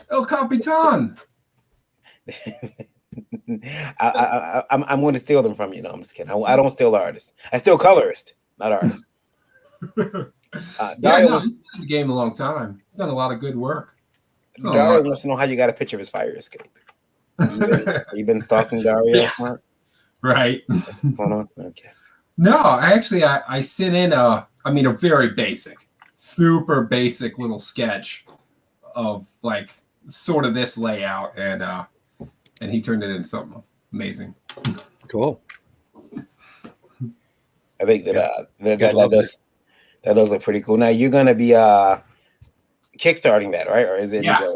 El Capitan. I'm going to steal them from you. No, I'm just kidding. I don't steal artists. I steal colorist, not artist. He's been in the game a long time. He's done a lot of good work. Dario wants to know how you got a picture of his fire escape. You been stalking Dario? Yeah. Right. What's going on? Okay. No, I sent in a very basic, super basic little sketch of like sort of this layout, and he turned it into something amazing. Cool. I think that does look pretty cool. Now you're gonna be kickstarting that, right? Or is it? Yeah.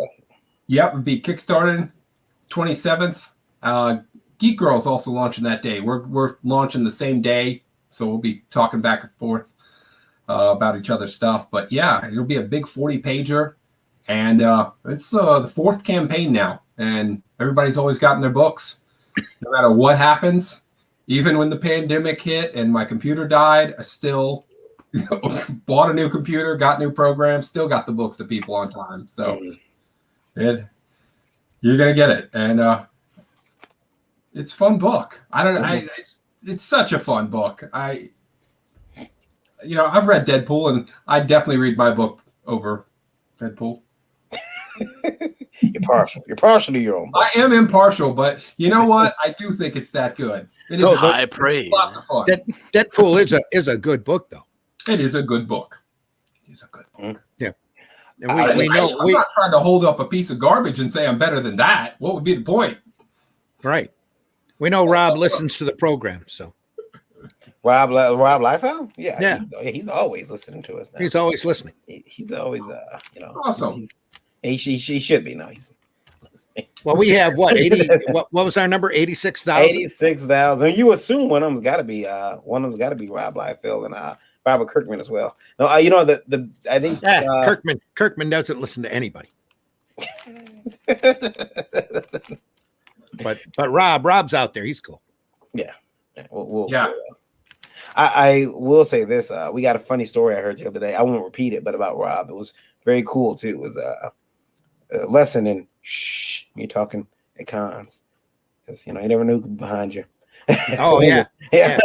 Yep, it'll be kickstarting 27th. Geek Girl's also launching that day. We're launching the same day, so we'll be talking back and forth about each other's stuff. But yeah, it'll be a big 40-pager, and it's the 4th campaign now, and everybody's always gotten their books, no matter what happens. Even when the pandemic hit and my computer died, I still bought a new computer, got new programs, still got the books to people on time. So you're gonna get it, and it's a fun book. I don't know. It's such a fun book. I've read Deadpool, and I definitely read my book over Deadpool. You're partial. You're partial to your own book. I am impartial, but you know what? I do think it's that good. It is High praise. lots of fun. Deadpool is a good book, though. It is a good book. It is a good book. Yeah. And I'm not trying to hold up a piece of garbage and say I'm better than that. What would be the point? Right. We know Rob listens to the program, so. Rob Liefeld? Yeah. He's always listening to us now. He's always listening. He's always Awesome. He should be. No, he's listening. Well, we have what 80 what was our number? 86,000. 86,000. You assume one of them's gotta be Rob Liefeld and Robert Kirkman as well. No, I think Kirkman doesn't listen to anybody. But Rob's out there. He's cool. Yeah. Yeah. I will say this. We got a funny story I heard the other day. I won't repeat it, but about Rob. It was very cool too. It was a lesson in you're talking at cons. Because you never knew behind you. Oh yeah. Yeah.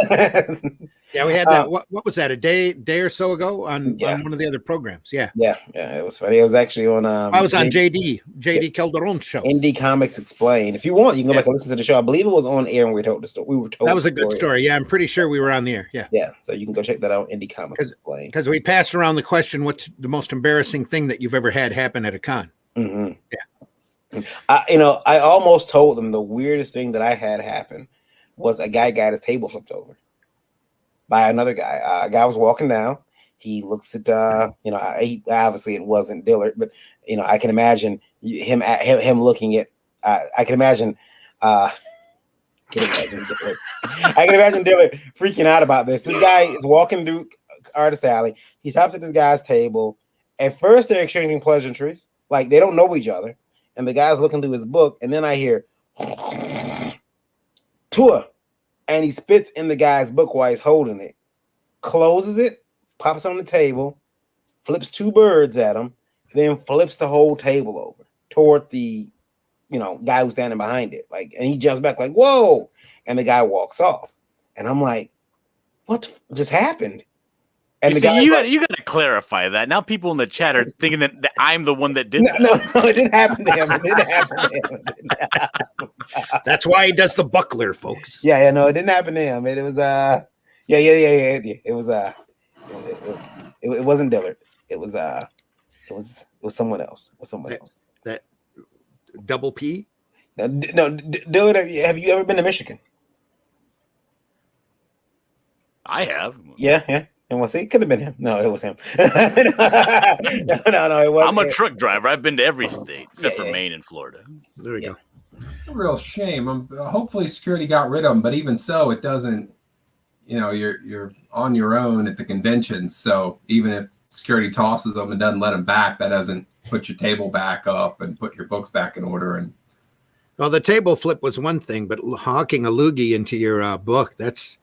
Yeah, we had that. What was that? A day or so ago on one of the other programs. Yeah. Yeah. It was funny. It was actually on I was on JD Calderon's show. Indie Comics Explained. If you want, you can go back and listen to the show. I believe it was on air when we told the story. We were told that was a good story. Yeah, I'm pretty sure we were on the air. Yeah. Yeah. So you can go check that out. Indie Comics Explained. Because we passed around the question, what's the most embarrassing thing that you've ever had happen at a con? Mm-hmm. Yeah. I almost told them the weirdest thing that I had happen was a guy got his table flipped over by another guy. A guy was walking down. He looks at, obviously it wasn't Dillard, but I can imagine him looking at. I can imagine Dillard. I can imagine Dillard freaking out about this. This guy is walking through Artist Alley. He stops at this guy's table. At first, they're exchanging pleasantries, like they don't know each other, and the guy's looking through his book. And then I hear tour. And he spits in the guy's book while he's holding it, closes it, pops it on the table, flips two birds at him, then flips the whole table over toward the, guy who's standing behind it. And he jumps back like, whoa. And the guy walks off. And I'm like, what just happened? And you got to clarify that. Now people in the chat are thinking that I'm the one that did that. No, it didn't happen to him. It didn't happen to him. That's why he does the buckler, folks. Yeah, no, it didn't happen to him. It was It wasn't Dillard. It was someone else. It was someone else. That double P? No, Dillard, have you ever been to Michigan? I have. Yeah. And we'll see. It could have been him. No, it was him. No, it wasn't. I'm a truck driver. I've been to every state except for Maine and Florida. There we go. It's a real shame. Hopefully security got rid of them, but even so, it doesn't. You're on your own at the convention, so even if security tosses them and doesn't let them back, that doesn't put your table back up and put your books back in order. And well, the table flip was one thing, but hawking a loogie into your book, that's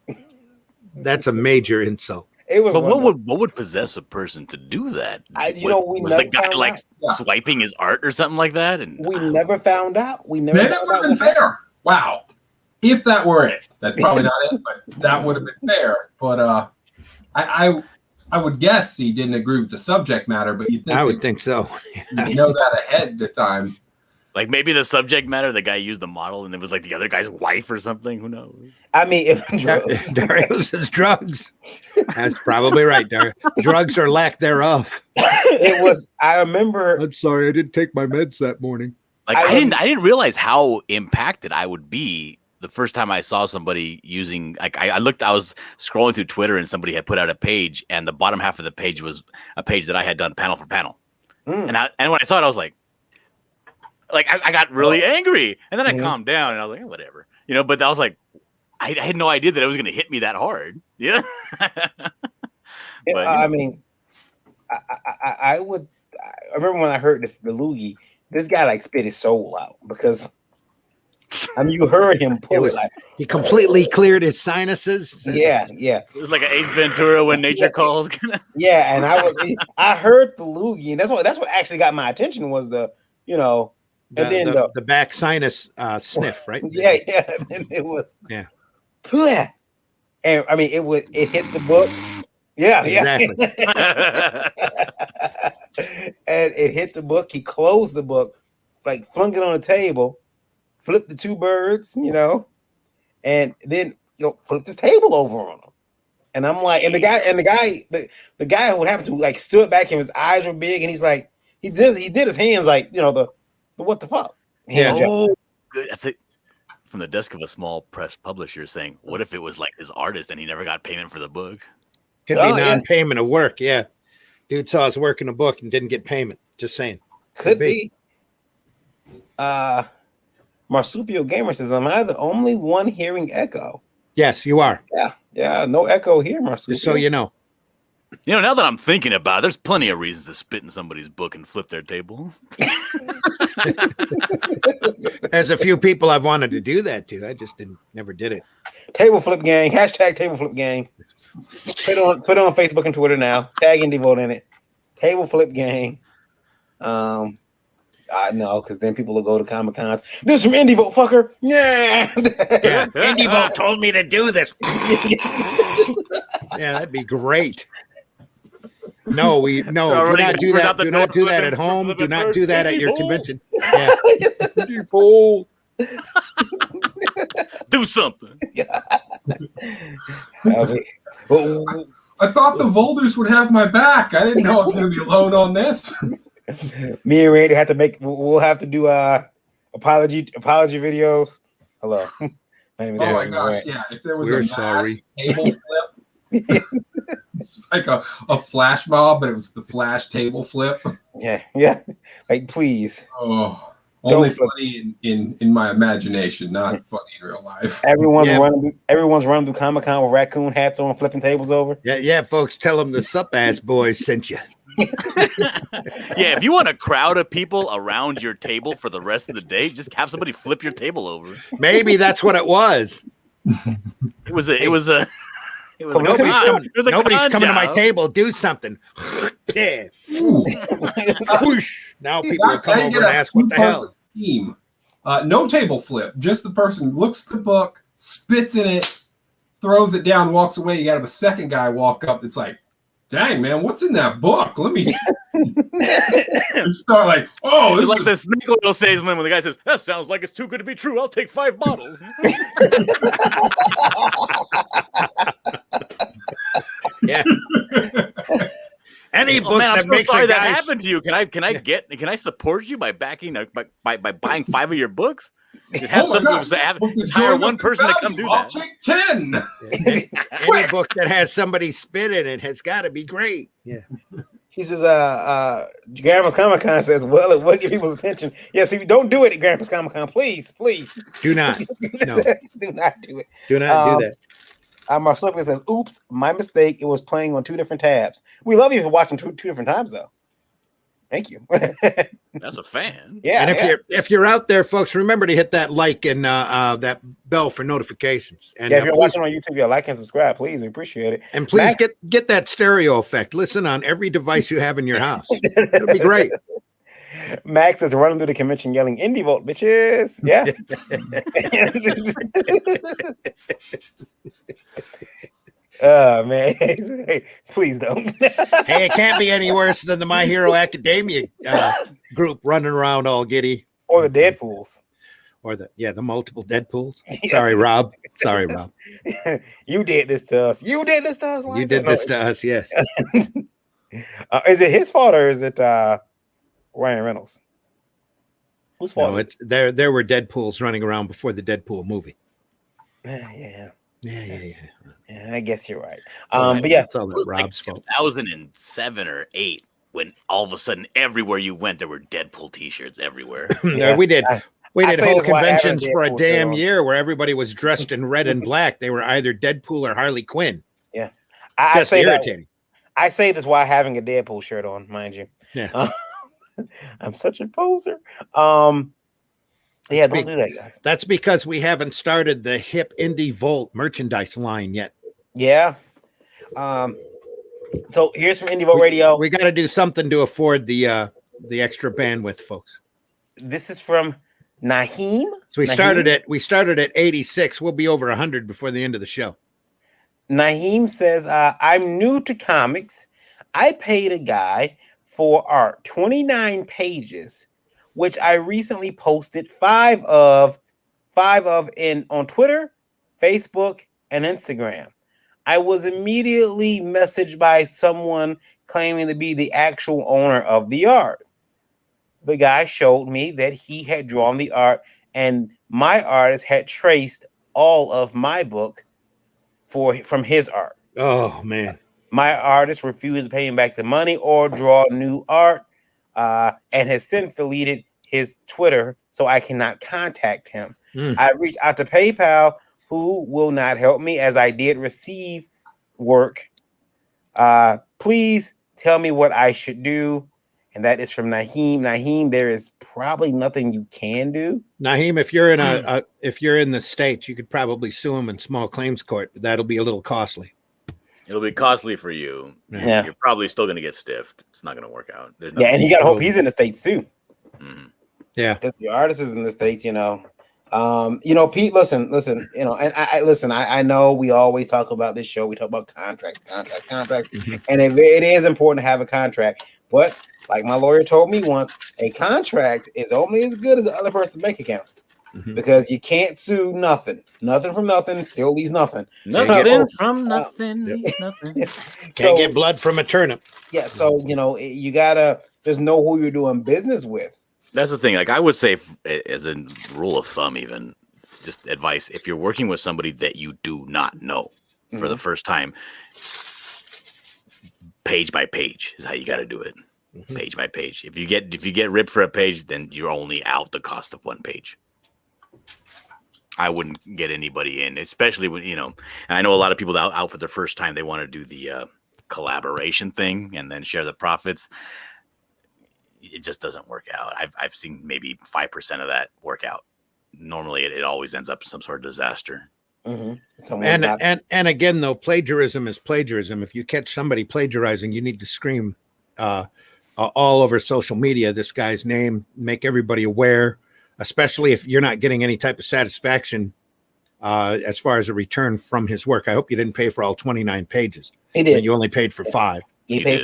a major insult. But what would possess a person to do that? Was the guy swiping his art or something like that? And we never found out. Maybe it would have been fair. Wow. If that were it, that's probably not it, but that would have been fair. But I would guess he didn't agree with the subject matter, but I would think so. You know that ahead of time. Like maybe the subject matter, the guy used the model and it was like the other guy's wife or something. Who knows? I mean, if Dario says drugs, that's probably right, Dario. Drugs or lack thereof. It was. I remember. I'm sorry, I didn't take my meds that morning. Like I didn't realize how impacted I would be the first time I saw somebody using. Like I was scrolling through Twitter and somebody had put out a page, and the bottom half of the page was a page that I had done panel for panel, and when I saw it, I was like I got really angry, and then I calmed down, and I was like, whatever, But I was like, I had no idea that it was going to hit me that hard. Yeah. But, I mean, I remember when I heard the loogie. This guy spit his soul out because. I mean, you heard him pull it. He completely cleared his sinuses. Yeah. It was like an Ace Ventura when nature calls. Yeah, and I heard the loogie, and that's what actually got my attention was the the back sinus sniff, right? Yeah. And it was and I mean it hit the book, Yeah, Exactly. yeah. And it hit the book. He closed the book, like flung it on the table, flipped the two birds, and then flipped his table over on him. And I'm like, and the guy who happened to like stood back and his eyes were big, and he's like, he did his hands like the what the fuck? Yeah. Oh, good. That's it. From the desk of a small press publisher saying, what if it was like his artist and he never got payment for the book? Could be non-payment of work. Yeah. Dude saw his work in a book and didn't get payment. Just saying. Could be. Marsupio Gamer says, am I the only one hearing echo? Yes, you are. Yeah, no echo here, Marsupio. Just so you know. Now that I'm thinking about it, there's plenty of reasons to spit in somebody's book and flip their table. There's a few people I've wanted to do that to. I just never did it. Table flip gang, hashtag table flip gang. Put it on Facebook and Twitter now. Tag Indie Volt in it. Table flip gang. I know, because then people will go to Comic Cons. This from Indie Volt, fucker. Yeah. Indie Volt told me to do this. Yeah, that'd be great. No, do not do that. Do not do that at home. Do not do that at your convention. Yeah. Do something. I thought the Volders would have my back. I didn't know I was going to be alone on this. Me and Randy we'll have to do apology videos. Hello. Oh my gosh, yeah. If there was We're a sorry. table flip, it's like a flash mob, but it was the flash table flip. Yeah. Like, please. Oh, only funny in my imagination, not funny in real life. Everyone's running through Comic Con with raccoon hats on, flipping tables over. Yeah, folks, tell them the sup ass boys sent you. Yeah, if you want a crowd of people around your table for the rest of the day, just have somebody flip your table over. Maybe that's what it was. It was a Nobody's coming to my job. table. Do something. Yeah. Whoosh. Now people will come over and ask, what the hell? Team. No table flip. Just the person looks at the book, spits in it, throws it down, walks away. You got to have a second guy walk up. It's like, dang, man, what's in that book? Let me see. And start like, oh, this it's like is the snake oil salesman when the guy says, that sounds like it's too good to be true. I'll take 5 bottles. Yeah. Any book I'm that so makes sorry a that guy happened to you. Can I support you by backing by buying 5 of your books? Just have just hire one person to come do I'll that. take 10. Any book that has somebody spit in it has got to be great. Yeah. He says, Grandma's Comic Con says, well, it will get people's attention. Yes, if you don't do it at Grandma's Comic Con, please. Do not. No. Do not do it. Do not do that. Marcello says, oops, my mistake. It was playing on 2 different tabs. We love you for watching two different times, though. Thank you. That's a fan. Yeah. And if you're out there, folks, remember to hit that like and that bell for notifications. And if you're watching on YouTube, like and subscribe, please. We appreciate it. And please get that stereo effect. Listen on every device you have in your house. It'll be great. Max is running through the convention yelling, Indie Volt, bitches. Yeah. Oh, man. Hey, please don't. Hey, it can't be any worse than the My Hero Academia group running around all giddy. Or the Deadpools. Or the multiple Deadpools. Sorry, Rob. You did this to us. You did this to us. You did this to us, yes. Is it his fault or is it Ryan Reynolds? Whose fault? No, there were Deadpools running around before the Deadpool movie. Yeah, Yeah. I guess you're right. But yeah, it's all that Rob's fault. 2007 or 8 when all of a sudden everywhere you went there were Deadpool t-shirts everywhere. Yeah, we did. We did whole conventions for a Deadpool damn year where everybody was dressed in red and black. They were either Deadpool or Harley Quinn. Yeah, I say irritating. I say this while having a Deadpool shirt on, mind you. Yeah, I'm such a poser. Yeah, don't do that, guys. That's because we haven't started the hip Indie Volt merchandise line yet. Yeah. So here's from Indie Volt Radio. We got to do something to afford the extra bandwidth, folks. This is from Naheem. So we started at 86. We'll be over 100 before the end of the show. Naheem says, I'm new to comics. I paid a guy for art, 29 pages, which I recently posted five of on Twitter, Facebook, and Instagram. I was immediately messaged by someone claiming to be the actual owner of the art. The guy showed me that he had drawn the art, and my artist had traced all of my book from his art. Oh man. My artist refused to pay him back the money or draw new art, and has since deleted his Twitter, so I cannot contact him. I reached out to PayPal, who will not help me, as I did receive work. Please tell me what I should do. And that is from Naheem. Naheem, there is probably nothing you can do. Naheem, if you're in if you're in the States, you could probably sue him in small claims court, but that'll be a little costly. It'll be costly for you. Yeah. You're probably still going to get stiffed. It's not going to work out. Yeah, and you got to hope he's in the States too. Mhm. Yeah, because the artist is in the States, you know. Pete, listen, you know, and I know we always talk about this show. We talk about contracts, and it is important to have a contract. But like my lawyer told me once, a contract is only as good as the other person's bank account. Because you can't sue nothing from nothing, still leaves nothing. Nothing from nothing, leaves nothing. Can't get blood from a turnip. Yeah, so you know you gotta just know who you're doing business with. That's the thing. Like I would say, as a rule of thumb, even just advice: if you're working with somebody that you do not know for the first time, page by page is how you got to do it. Page by page. If you get ripped for a page, then you're only out the cost of one page. I wouldn't get anybody in, especially when, you know, and I know a lot of people that out for their first time, they want to do the collaboration thing and then share the profits. It just doesn't work out. I've seen maybe 5% of that work out. Normally it always ends up some sort of disaster. And again, though, plagiarism is plagiarism. If you catch somebody plagiarizing, you need to scream all over social media this guy's name, make everybody aware, especially if you're not getting any type of satisfaction as far as a return from his work. I hope you didn't pay for all 29 pages. He did. You only paid for 5. He paid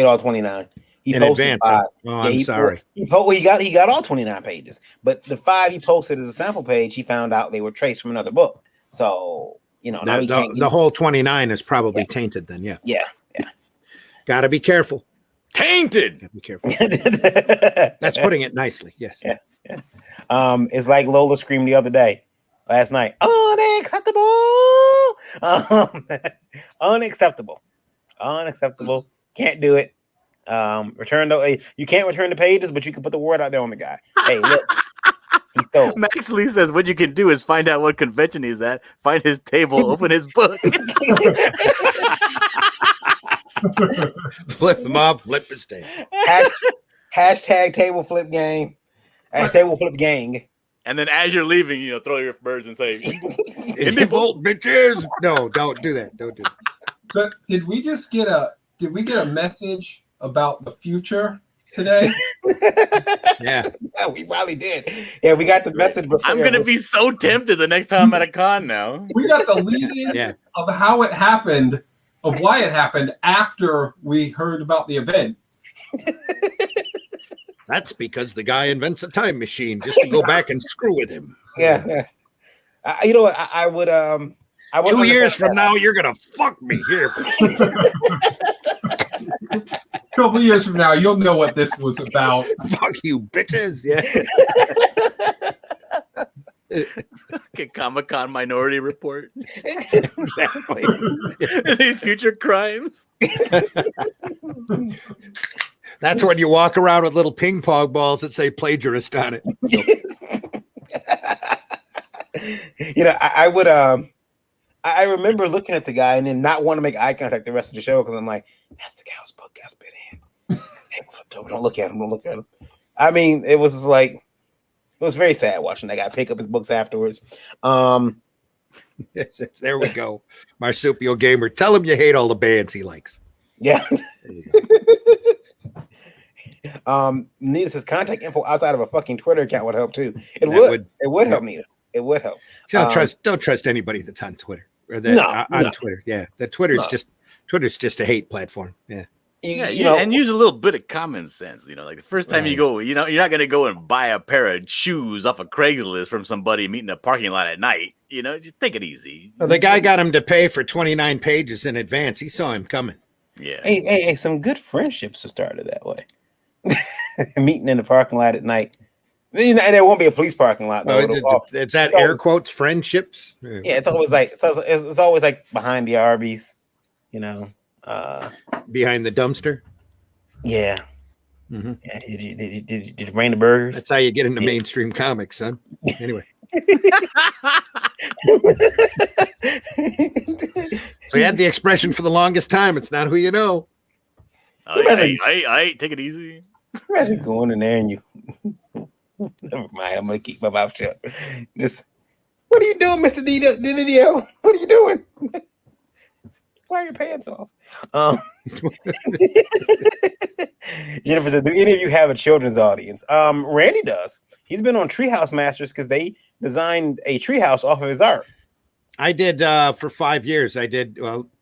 all 29. He in advance. 5. Oh, I'm sorry. He got all 29 pages, but the 5 he posted as a sample page, he found out they were traced from another book. So you know, the whole 29 is probably tainted. Then, yeah. Got to be careful. Tainted. Be careful. That's putting it nicely. Yes. Yeah. It's like Lola screamed the other day, last night. Unacceptable. Unacceptable. Can't do it. You can't return the pages, but you can put the word out there on the guy. Hey, look, he stole. Max Lee says what you can do is find out what convention he's at, find his table, open his book. Flip him off, flip his table. Hashtag table flip game. Table flip gang. And then as you're leaving, you know, throw your birds and say, Indie Volt bitches. No, don't do that. Don't do that. But did we get a message about the future today? Yeah, we probably did. Yeah, we got the message before. I'm gonna be so tempted the next time I'm at a con now. We got the lead-in of how it happened, of why it happened after we heard about the event. That's because the guy invents a time machine just to go back and screw with him. Yeah. You know what? I would 2 years from now, you're gonna fuck me here. A couple of years from now, you'll know what this was about. Fuck you, bitches. Yeah. Comic-Con Minority Report. Exactly. Future crimes. That's when you walk around with little ping pong balls that say plagiarist on it. You know, I would I remember looking at the guy and then not want to make eye contact the rest of the show because I'm like, that's the guy whose book got spit in. Don't look at him. I mean, it was like, it was very sad watching that guy pick up his books afterwards. There we go. Marsupial Gamer. Tell him you hate all the bands he likes. Yeah. Nita says contact info outside of a fucking Twitter account would help too. It would help, Nita. It would help. Don't trust anybody that's on Twitter. or that No, on no. Twitter. Yeah, the Twitter's No. just a hate platform. Yeah. You know, and use a little bit of common sense. Like the first time you Right. go, you're not going to go and buy a pair of shoes off of Craigslist from somebody meeting in a parking lot at night. Just take it easy. Well, the guy got him to pay for 29 pages in advance. He saw him coming. Yeah. hey, some good friendships are started that way. Meeting in the parking lot at night. There won't be a police parking lot though. It's that air quotes friendships. Yeah, it's always like it's always like behind the Arby's, Behind the dumpster. Yeah. Mhm. Yeah. Did you bring the burgers? That's how you get into mainstream comics, son. Anyway. So you had the expression for the longest time. It's not who you know. I take it easy. Imagine going in there and you. Never mind. I'm gonna keep my mouth shut. Just, what are you doing, Mr. DDO? What are you doing? Why are your pants off? Jennifer said, "Do any of you have a children's audience?" Randy does. He's been on Treehouse Masters because they designed a treehouse off of his art. I did for 5 years.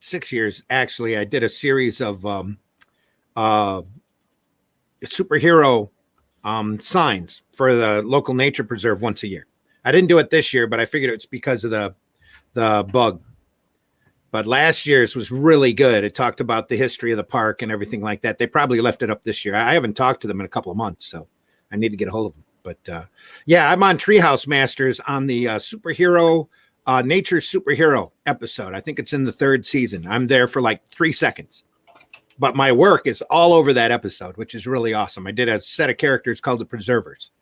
6 years actually. I did a series of superhero signs for the local nature preserve once a year. I didn't do it this year, but I figured it's because of the bug. But last year's was really good. It talked about the history of the park and everything like that. They probably left it up this year. I haven't talked to them in a couple of months, so I need to get a hold of them. But yeah, I'm on Treehouse Masters on the superhero, nature superhero episode. I think it's in the 3rd season. I'm there for like 3 seconds. But my work is all over that episode, which is really awesome. I did a set of characters called the Preservers.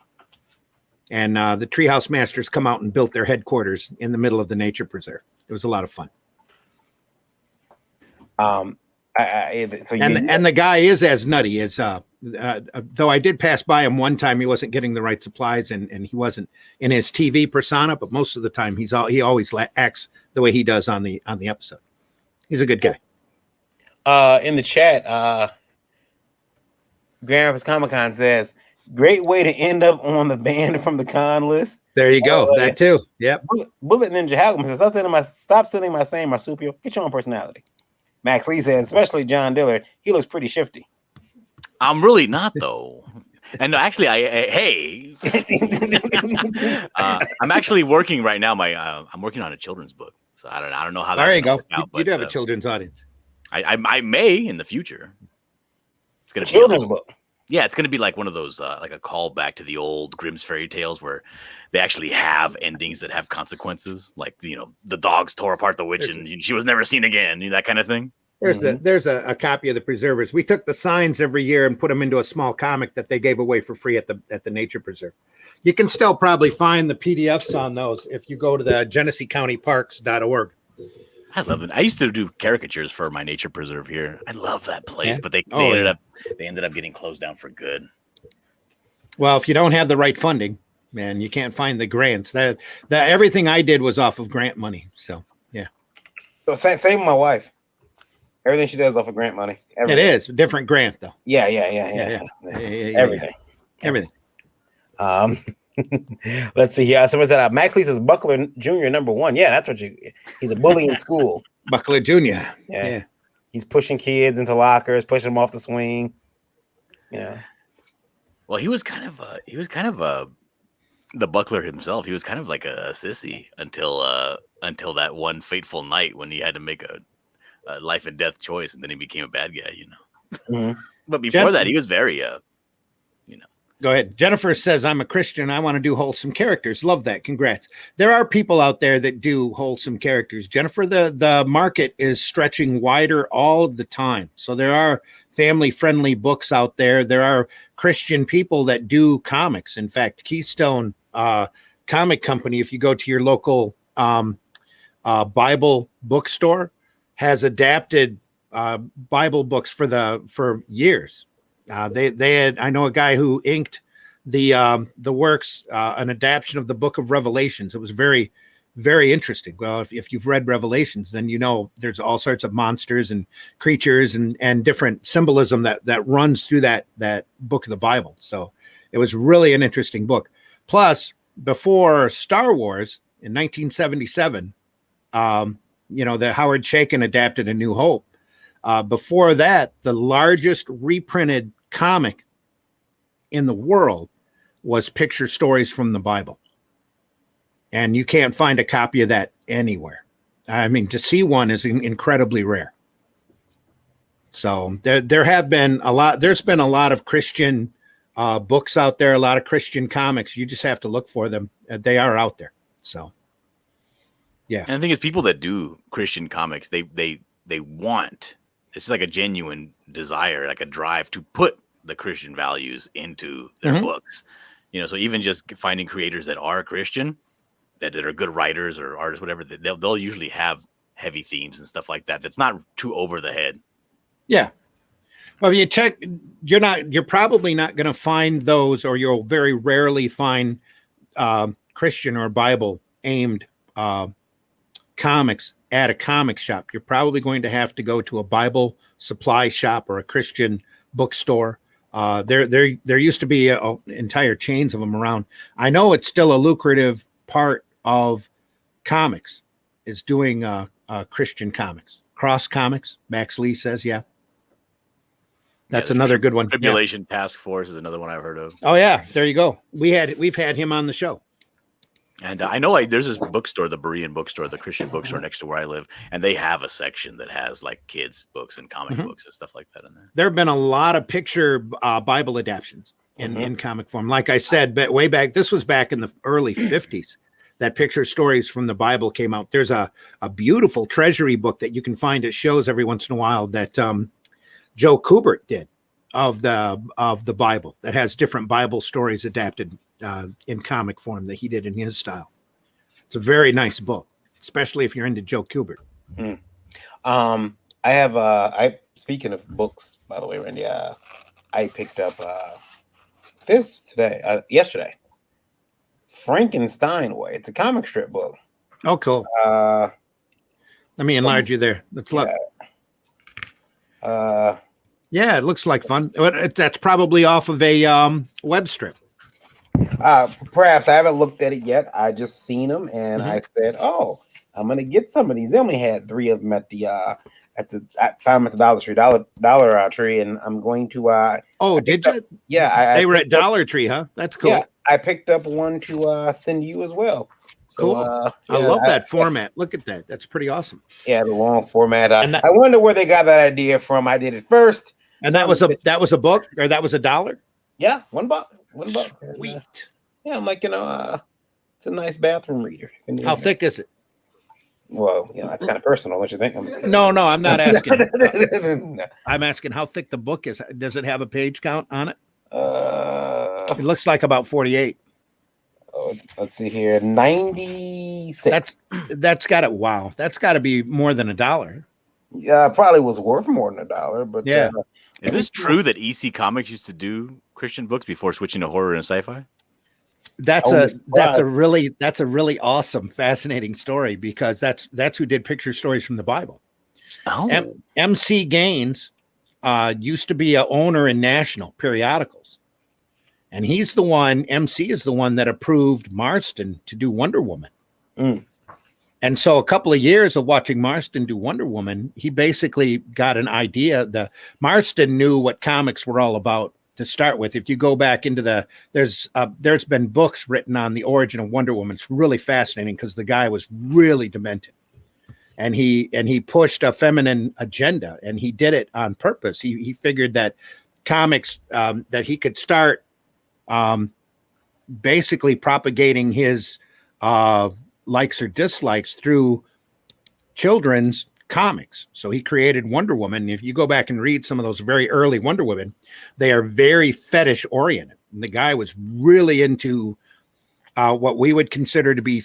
And the Treehouse Masters come out and built their headquarters in the middle of the nature preserve. It was a lot of fun. And the guy is as nutty as though I did pass by him one time. He wasn't getting the right supplies and he wasn't in his TV persona, but most of the time he always acts the way he does on the episode. He's a good guy. In the chat, Grand Rapids Comic Con says, "Great way to end up on the banned from the con list." There you go. That too. Yep. Bullet Ninja Halcom says, "Stop sending my same marsupial. Get your own personality." Max Lee says, "Especially John Dillard. He looks pretty shifty." I'm really not though. And actually, I'm actually working right now. I'm working on a children's book, so I don't know how. There you go. Out, you do have a children's audience. I may in the future. It's gonna be children's book. Yeah, it's gonna be like one of those like a callback to the old Grimm's fairy tales where they actually have endings that have consequences, like the dogs tore apart the witch and she was never seen again, that kind of thing. There's a copy of the Preservers. We took the signs every year and put them into a small comic that they gave away for free at the nature preserve. You can still probably find the PDFs on those if you go to the GeneseeCountyParks.org. I love it. I used to do caricatures for my nature preserve here. I love that place, Yeah. but they ended up getting closed down for good. Well, if you don't have the right funding, man, you can't find the grants. That everything I did was off of grant money. So yeah. So same with my wife. Everything she does off of grant money. Everything. It is a different grant though. Yeah. Everything. Everything. Let's see here. Someone said Max Lee says Buckler Jr. #1. Yeah, that's what he's a bully in school. Buckler Jr. Yeah. He's pushing kids into lockers, pushing them off the swing. Well, he was kind of the Buckler himself. He was kind of like a sissy until that one fateful night when he had to make a life and death choice, and then he became a bad guy, Mm-hmm. But before that, he was very Go ahead. Jennifer says, "I'm a Christian. I want to do wholesome characters." Love that. Congrats. There are people out there that do wholesome characters. Jennifer, the market is stretching wider all the time. So there are family-friendly books out there. There are Christian people that do comics. In fact, Keystone Comic Company, if you go to your local Bible bookstore, has adapted Bible books for years. They had, I know a guy who inked the works, an adaptation of the Book of Revelations. It was very, very interesting. Well, if you've read Revelations, then there's all sorts of monsters and creatures and different symbolism that runs through that book of the Bible. So it was really an interesting book. Plus, before Star Wars in 1977, the Howard Chaykin adapted A New Hope. Before that, the largest reprinted comic in the world was Picture Stories from the Bible. And you can't find a copy of that anywhere. I mean, to see one is incredibly rare. So there's been a lot of Christian books out there, a lot of Christian comics. You just have to look for them. They are out there. So, yeah. And the thing is, people that do Christian comics, they want, it's just like a genuine desire, like a drive to put the Christian values into their books. So even just finding creators that are Christian, that are good writers or artists, whatever, they'll usually have heavy themes and stuff like that. That's not too over the head. Yeah. Well, if you check, you're probably not going to find those, or you'll very rarely find Christian or Bible aimed comics at a comic shop. You're probably going to have to go to a Bible supply shop or a Christian bookstore. There used to be entire chains of them around. I know it's still a lucrative part of comics is doing Christian comics. Cross Comics, Max Lee says, yeah. That's another good one. Tribulation Task Force is another one I've heard of. Oh yeah, there you go. We've had him on the show. And I know there's this bookstore, the Berean bookstore, the Christian bookstore next to where I live, and they have a section that has like kids books and comic books and stuff like that in there. There have been a lot of picture Bible adaptions in comic form. Like I said, but way back, this was back in the early 50s, that Picture Stories from the Bible came out. There's a beautiful treasury book that you can find at shows every once in a while that Joe Kubert did of the Bible, that has different Bible stories adapted in comic form that he did in his style. It's a very nice book, especially if you're into Joe Kubert. I have speaking of books, by the way, Randy, I picked up this yesterday. Frankenstein Way. It's a comic strip book. Oh, cool. Let me enlarge you there. Let's look. Yeah, it looks like fun. That's probably off of a web strip. Perhaps I haven't looked at it yet. I just seen them and I said, "Oh, I'm gonna get some of these." They only had 3 of them at the I found them at the Dollar Tree, and I'm going to. Did you? Yeah, they were at Dollar Tree, huh? That's cool. Yeah, I picked up one to send you as well. So, cool. I love that format. Look at that. That's pretty awesome. Yeah, the long format. I wonder where they got that idea from. I did it first. And that was a book, or that was $1? Yeah, $1. Sweet. Yeah, I'm like, it's a nice bathroom reader. How thick is it? Well, that's kind of personal. What you think? No, I'm not asking. I'm asking how thick the book is. Does it have a page count on it? It looks like about 48. Oh, let's see here, 96. That's got it. Wow, that's got to be more than $1. Yeah, probably was worth more than $1, but yeah. Is this true that EC Comics used to do Christian books before switching to horror and sci-fi? That's a really awesome, fascinating story, because that's who did Picture Stories from the Bible. Oh, MC Gaines used to be a owner in National periodicals, and MC is the one that approved Marston to do Wonder Woman. And so a couple of years of watching Marston do Wonder Woman, he basically got an idea. Marston knew what comics were all about to start with. If you go back into there's been books written on the origin of Wonder Woman. It's really fascinating because the guy was really demented, and he pushed a feminine agenda, and he did it on purpose. He figured that comics that he could start basically propagating his likes or dislikes through children's comics. So he created Wonder Woman. If you go back and read some of those very early Wonder Women, they are very fetish oriented. And the guy was really into what we would consider to be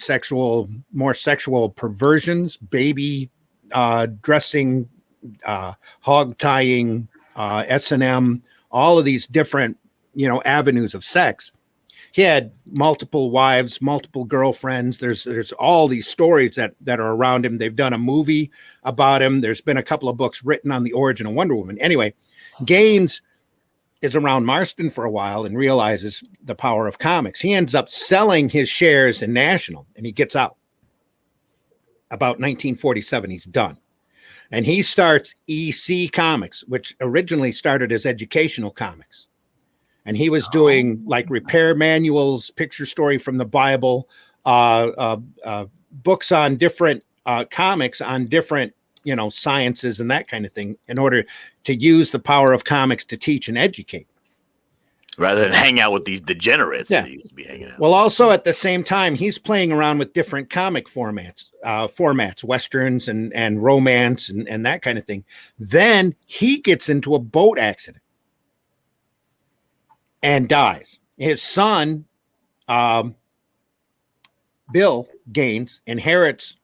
more sexual perversions, baby dressing, hog tying, S&M, all of these different, avenues of sex. He had multiple wives, multiple girlfriends. There's all these stories that are around him. They've done a movie about him. There's been a couple of books written on the origin of Wonder Woman. Anyway, Gaines is around Marston for a while and realizes the power of comics. He ends up selling his shares in National, and he gets out. about 1947. He's done. And he starts EC Comics, which originally started as educational comics. And he was doing like repair manuals, picture story from the Bible, books on different comics on different, sciences and that kind of thing in order to use the power of comics to teach and educate. Rather than hang out with these degenerates Yeah. that he used to be hanging out. Well, also at the same time, he's playing around with different comic formats, Westerns and romance and that kind of thing. Then he gets into a boat accident and dies. His son, Bill Gaines, inherits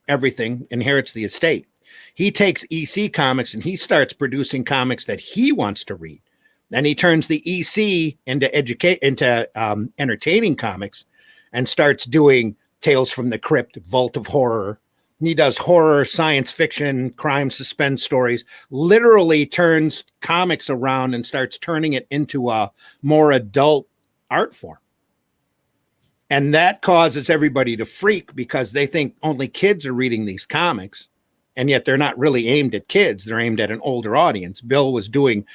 everything, inherits the estate. He takes EC Comics and he starts producing comics that he wants to read. Then he turns the EC into entertaining comics and starts doing Tales from the Crypt, Vault of Horror. He does horror, science fiction, crime, suspense stories, literally turns comics around and starts turning it into a more adult art form. And that causes everybody to freak because they think only kids are reading these comics. And yet they're not really aimed at kids. They're aimed at an older audience. Bill was doing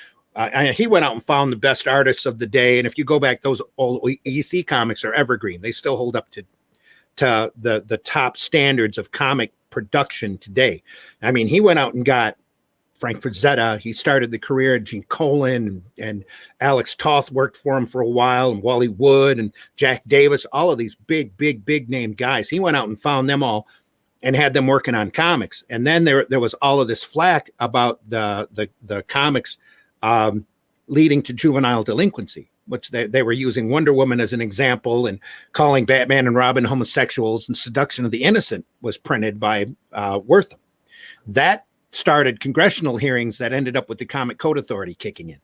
he went out and found the best artists of the day. And if you go back, those old EC comics are evergreen. They still hold up to the top standards of comic production today. I mean, he went out and got Frank Frazetta. He started the career of Gene Colan and Alex Toth worked for him for a while, and Wally Wood and Jack Davis, all of these big name guys. He went out and found them all and had them working on comics. And then there was all of this flack about the comics leading to juvenile delinquency, which they were using Wonder Woman as an example and calling Batman and Robin homosexuals, and Seduction of the Innocent was printed by Wortham. That started congressional hearings that ended up with the Comic Code Authority kicking in.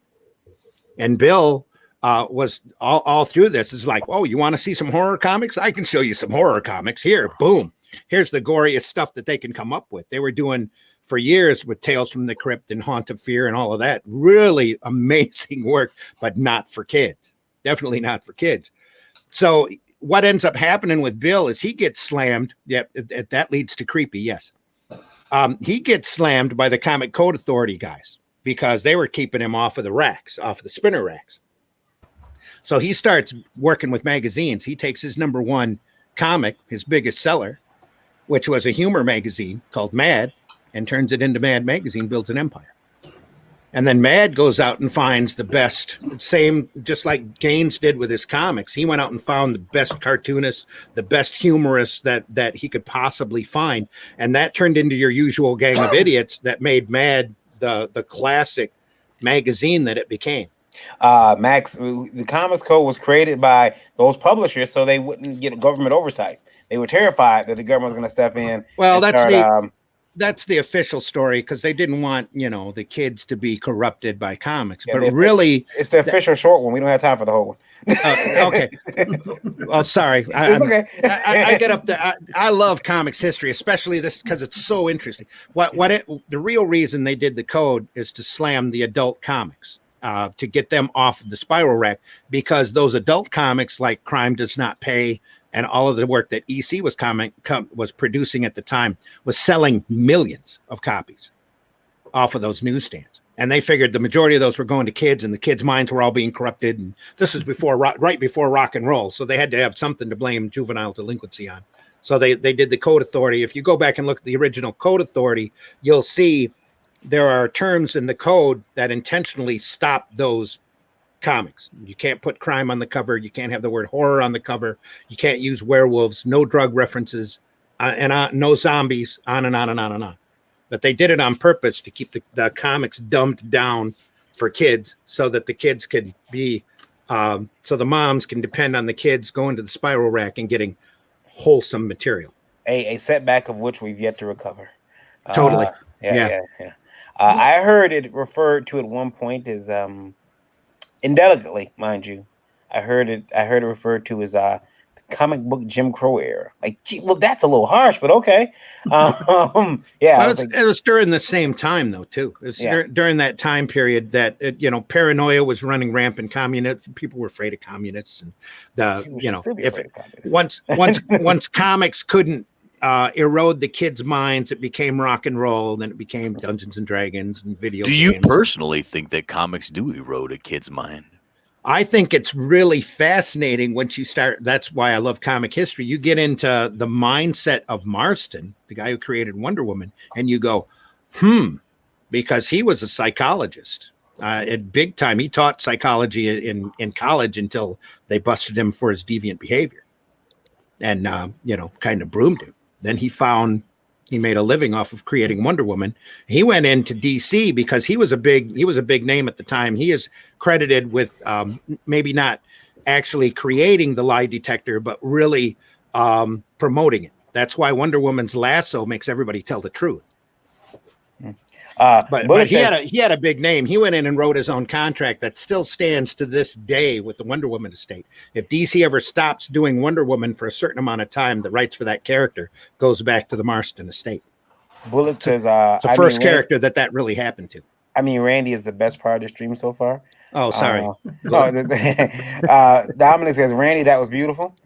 And Bill was all through this is like, oh, you want to see some horror comics? I can show you some horror comics. Here, boom. Here's the goriest stuff that they can come up with. They were doing for years with Tales from the Crypt and Haunt of Fear and all of that. Really amazing work, but not for kids. Definitely not for kids. So what ends up happening with Bill is he gets slammed. Yeah, that leads to creepy, yes. He gets slammed by the Comic Code Authority guys because they were keeping him off of the racks, off of the spinner racks. So he starts working with magazines. He takes his number one comic, his biggest seller, which was a humor magazine called Mad, and turns it into Mad Magazine, builds an empire. And then Mad goes out and finds the best, same, just like Gaines did with his comics. He went out and found the best cartoonists, the best humorists that he could possibly find. And that turned into your usual gang of idiots that made Mad the classic magazine that it became. Max, the Comics Code was created by those publishers so they wouldn't get government oversight. They were terrified that the government was going to step in. Well, that's the official story because they didn't want, the kids to be corrupted by comics. Yeah, but really, it's the official short one. We don't have time for the whole one. Okay. Oh, sorry. Okay. I get up there. I love comics history, especially this because it's so interesting. The real reason they did the code is to slam the adult comics, to get them off of the spiral rack, because those adult comics like Crime Does Not Pay and all of the work that EC was producing at the time was selling millions of copies off of those newsstands. And they figured the majority of those were going to kids, and the kids' minds were all being corrupted. And this is right before rock and roll. So they had to have something to blame juvenile delinquency on. So they did the Code Authority. If you go back and look at the original Code Authority, you'll see there are terms in the code that intentionally stop those comics. You can't put crime on the cover. You can't have the word horror on the cover. You can't use werewolves, no drug references, no zombies, on and on and on and on. But they did it on purpose to keep the comics dumbed down for kids so that the kids could be, so the moms can depend on the kids going to the spiral rack and getting wholesome material. A setback of which we've yet to recover. Totally. Yeah. I heard it referred to at one point as indelicately, mind you. I heard it referred to as the comic book Jim Crow era. Like, gee, well, that's a little harsh, but okay. It was during the same time though too. It's during that time period that paranoia was running rampant. People were afraid of communists, and once comics couldn't erode the kids' minds. It became rock and roll, then it became Dungeons and Dragons and video Do games. you personally think that comics do erode a kid's mind? I think it's really fascinating once you start. That's why I love comic history. You get into the mindset of Marston, the guy who created Wonder Woman, and you go, because he was a psychologist at big time. He taught psychology in college until they busted him for his deviant behavior and, kind of broomed him. Then he made a living off of creating Wonder Woman. He went into DC because he was a big name at the time. He is credited with maybe not actually creating the lie detector, but really promoting it. That's why Wonder Woman's lasso makes everybody tell the truth. But he had a big name. He went in and wrote his own contract that still stands to this day with the Wonder Woman estate. If DC ever stops doing Wonder Woman for a certain amount of time, the rights for that character goes back to the Marston estate. Bullet says, it's the first character that really happened to. I mean, Randy is the best part of the stream so far. Oh, sorry. Dominic says, Randy, that was beautiful.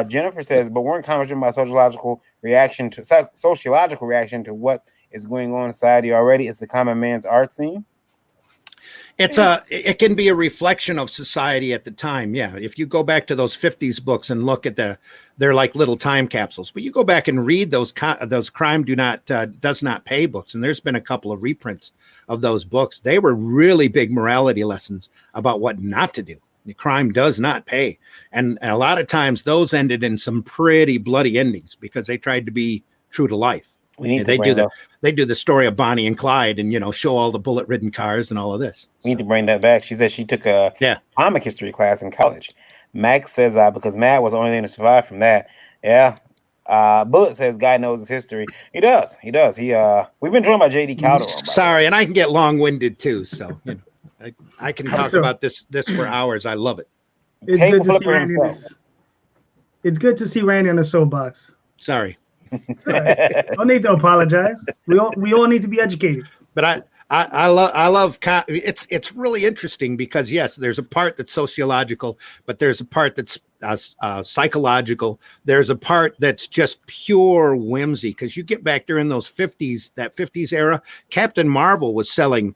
Jennifer says, but weren't comics driven by sociological reaction to what is going on in society already? It's the common man's art scene. It can be a reflection of society at the time. Yeah. If you go back to those 50s books and look at they're like little time capsules, but you go back and read those crime does not pay books. And there's been a couple of reprints of those books. They were really big morality lessons about what not to do. The crime does not pay. And a lot of times those ended in some pretty bloody endings because they tried to be true to life. They do the story of Bonnie and Clyde and, show all the bullet-ridden cars and all of this. We need to bring that back. She said she took a comic history class in college. Max says, because Matt was the only thing to survive from that. Yeah. Bullet says, guy knows his history. He does. We've been joined by JD Calderon. Sorry, and I can get long-winded too. So, I can talk about this for hours. I love it. It's good to see Randy on the soapbox. Sorry. Don't need to apologize. We all need to be educated. But I love it's really interesting because yes, there's a part that's sociological, but there's a part that's psychological. There's a part that's just pure whimsy because you get back during those 50s, that 50s era, Captain Marvel was selling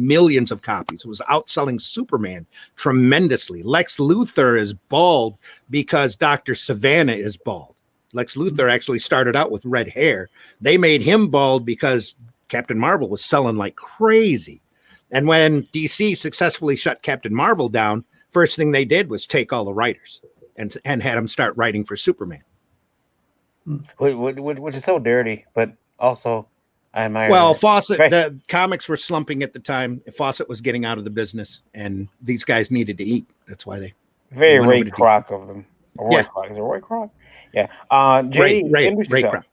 millions of copies. It was outselling Superman tremendously. Lex Luthor is bald because Dr. Savannah is bald. Lex Luthor actually started out with red hair. They made him bald because Captain Marvel was selling like crazy. And when DC successfully shut Captain Marvel down, first thing they did was take all the writers and had them start writing for Superman. Which is so dirty, but also I admire. Well, Fawcett, the comics were slumping at the time. Fawcett was getting out of the business, and these guys needed to eat. That's why they Ray Kroc of them. Roy Kroc. Is it Roy Kroc? Yeah. JD, Ray Kroc.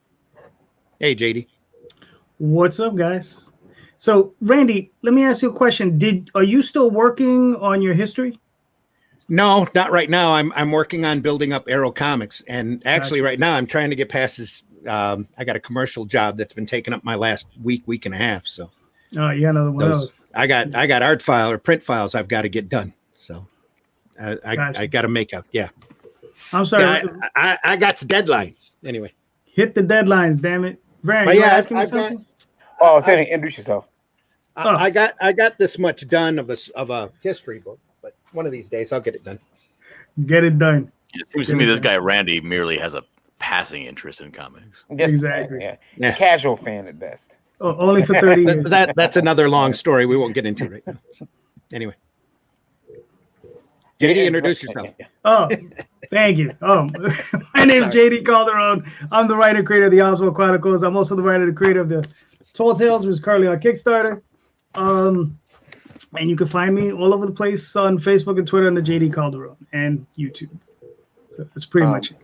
Hey, JD. What's up, guys? So, Randy, let me ask you a question. Are you still working on your history? No, not right now. I'm working on building up Arrow Comics, and actually, right now, I'm trying to get past this. I got a commercial job that's been taking up my last week and a half. So, you got another one of those. I got print files I've got to get done. So, I got to make up. Yeah. I'm sorry. Yeah, I got deadlines. Anyway, hit the deadlines, damn it. Brian, you asking me something? Introduce yourself. I got this much done of a history book, but one of these days I'll get it done. Get it done. It seems to me this guy Randy merely has a passing interest in comics. Exactly. Yeah. Casual fan at best. Oh, only for 30 years. That's another long story we won't get into right now. So, anyway. JD, introduce yourself. Oh, thank you. My name is JD Calderon. I'm the writer creator of the Oswald Chronicles. I'm also the writer and creator of the Tall Tales, which is currently on Kickstarter. And you can find me all over the place on Facebook and Twitter under JD Calderon and YouTube. So that's pretty much it.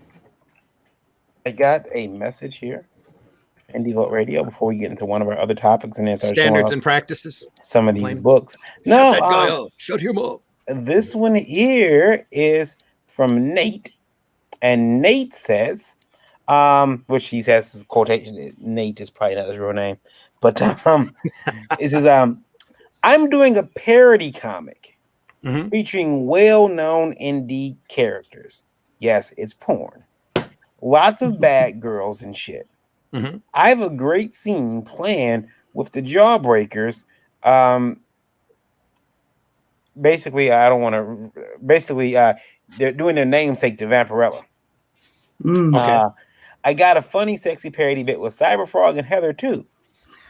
I got a message here. Indie Volt Radio before we get into one of our other topics and answer standards and practices. Some of these books. No, shut him up. This one here is from Nate, and Nate says, which he says his quotation. Nate is probably not his real name, but it says, "I'm doing a parody comic featuring well-known indie characters. Yes, it's porn. lots of bad girls and shit. Mhm. I have a great scene planned with the Jawbreakers. Basically, I don't want to. Basically, they're doing their namesake to Vampirella. Okay. I got a funny, sexy parody bit with Cyberfrog and Heather too,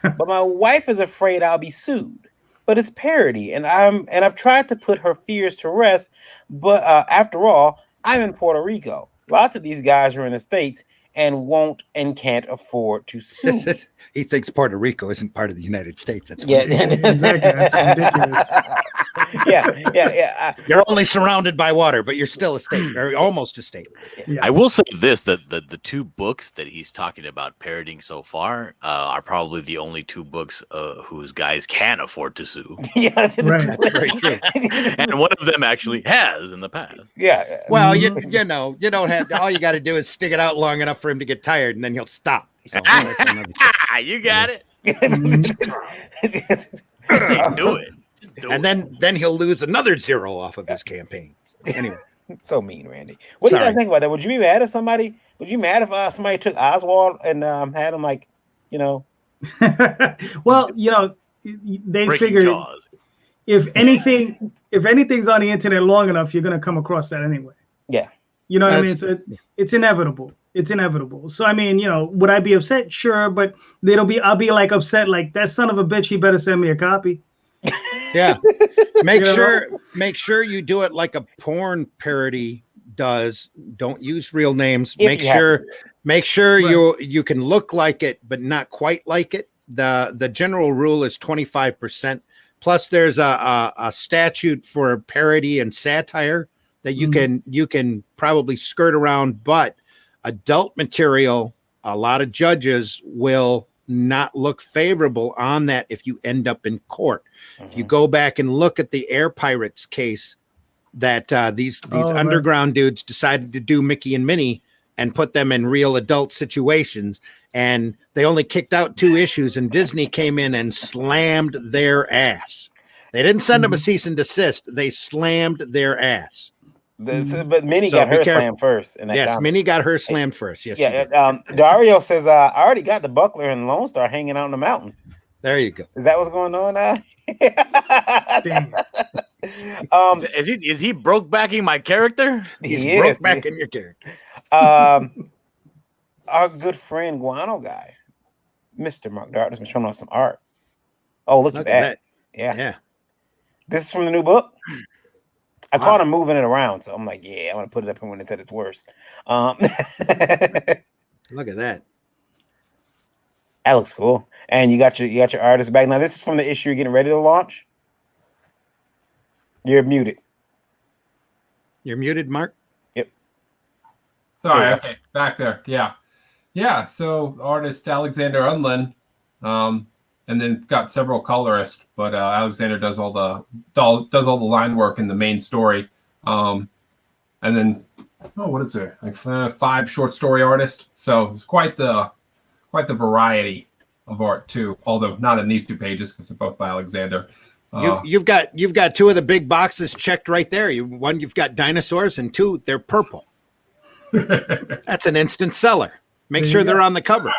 but my wife is afraid I'll be sued. But it's parody, and I've tried to put her fears to rest. But after all, I'm in Puerto Rico. Lots of these guys are in the States and won't and can't afford to sue. He thinks Puerto Rico isn't part of the United States. That's Yeah, Exactly. That's ridiculous. yeah. You're only surrounded by water, but you're still a state, or almost a state. Yeah. I will say this: that the two books that he's talking about parodying so far are probably the only two books whose guys can afford to sue, Yeah, Right. That's very true. and one of them actually has in the past. Yeah. Well, you know, you don't have all you got to do is stick it out long enough for him to get tired, and then he'll stop. So, that's another thing. You got it. Just do it. Just do And it. then he'll lose another 0 off of his campaign. Anyway, So mean, Randy. What do you guys Sorry. think about that? Would you be mad if somebody? Would you be mad if somebody took Oswald and had him like, you know? Well, you know, they Breaking figured Jaws. if anything's on the internet long enough, you're gonna come across that anyway. Yeah. You know what I mean? That's- So it's inevitable. It's inevitable. So I mean, you know, would I be upset? Sure, but I'll be like upset, like that son of a bitch. He better send me a copy. yeah. Make You know? sure you do it like a porn parody does. Don't use real names. If Make you have sure to. make sure Right. you can look like it, but not quite like it. The general rule is 25%. Plus, there's a statute for parody and satire that you can probably skirt around, but adult material, a lot of judges will not look favorable on that if you end up in court. If you go back and look at the Air Pirates case that these right. underground dudes decided to do Mickey and Minnie and put them in real adult situations, and they only kicked out 2 issues, and Disney came in and slammed their ass. They didn't send them a cease and desist. They slammed their ass. But Minnie So got be her careful. slam first. In that Yes, comic. Minnie got her slammed first. Yes, she Yeah. did. Dario says, I already got the Buckler and Lone Star hanging out in the mountain. There you go. Is that what's going on now? Damn. Is he broke backing my character? He's He broke is. back in your character. Our good friend Guano guy, Mr. Mark Darkness, been showing us some art. Oh, look at that. Yeah. Yeah. This is from the new book. I caught him moving it around, so I'm like, yeah, I'm gonna put it up when it's at its worst. Look at that. That looks cool. And you got your artist back. Now, this is from the issue you're getting ready to launch. You're muted. You're muted, Mark. Sorry, Yeah. okay, back there. Yeah. So artist Alexander Unlin, and then got several colorists, but Alexander does all the line work in the main story, and then what is it? Like 5 short story artists. So it's quite the variety of art too. Although not in these 2 pages because they're both by Alexander. You've got 2 of the big boxes checked right there. One, you've got dinosaurs, and 2, they're purple. That's an instant seller. Make sure they're on the cover.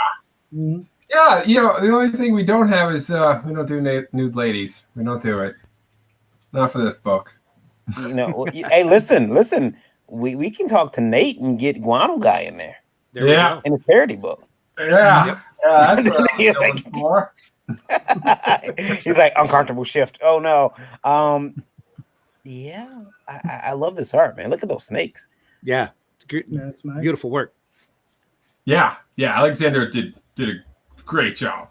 Yeah, the only thing we don't have is we don't do nude ladies. We don't do it. Not for this book. Hey, listen. We can talk to Nate and get Guano guy in there There we go. in his parody book. Yeah, that's what I'm going for. He's like, uncomfortable shift. Oh no. Yeah, I love this art, man. Look at those snakes. Yeah. That's nice. Beautiful work. Yeah. Alexander did a great job,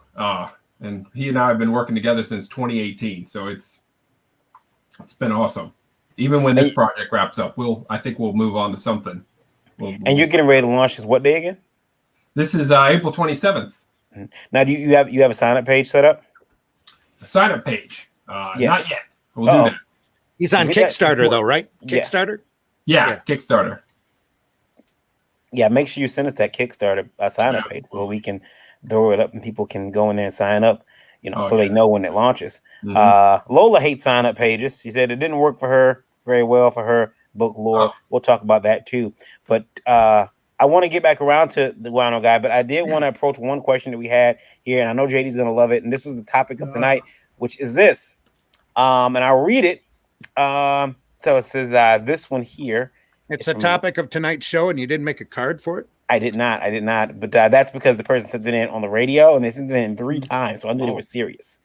and he and I have been working together since 2018. So it's been awesome. Even when this project wraps up, I think we'll move on to something. And you're getting ready to launch this what day again? This is April 27th. Now, do you have a sign up page set up? The sign up page. Not yet. We'll do that. He's on We got- Kickstarter, though, right? Yeah. Kickstarter? Yeah, Kickstarter. Yeah, make sure you send us that Kickstarter sign up page so we can throw it up and people can go in there and sign up, they know when it launches. Lola hates sign up pages. She said it didn't work for her very well for her book lore. We'll talk about that too. But I want to get back around to the Guano guy, but I did want to approach one question that we had here, and I know JD's going to love it. And this was the topic of tonight, which is this. And I'll read it. So it says this one here. It's a topic of tonight's show, and you didn't make a card for it? I did not. But that's because the person sent it in on the radio, and they sent it in 3 times, so I knew they were serious.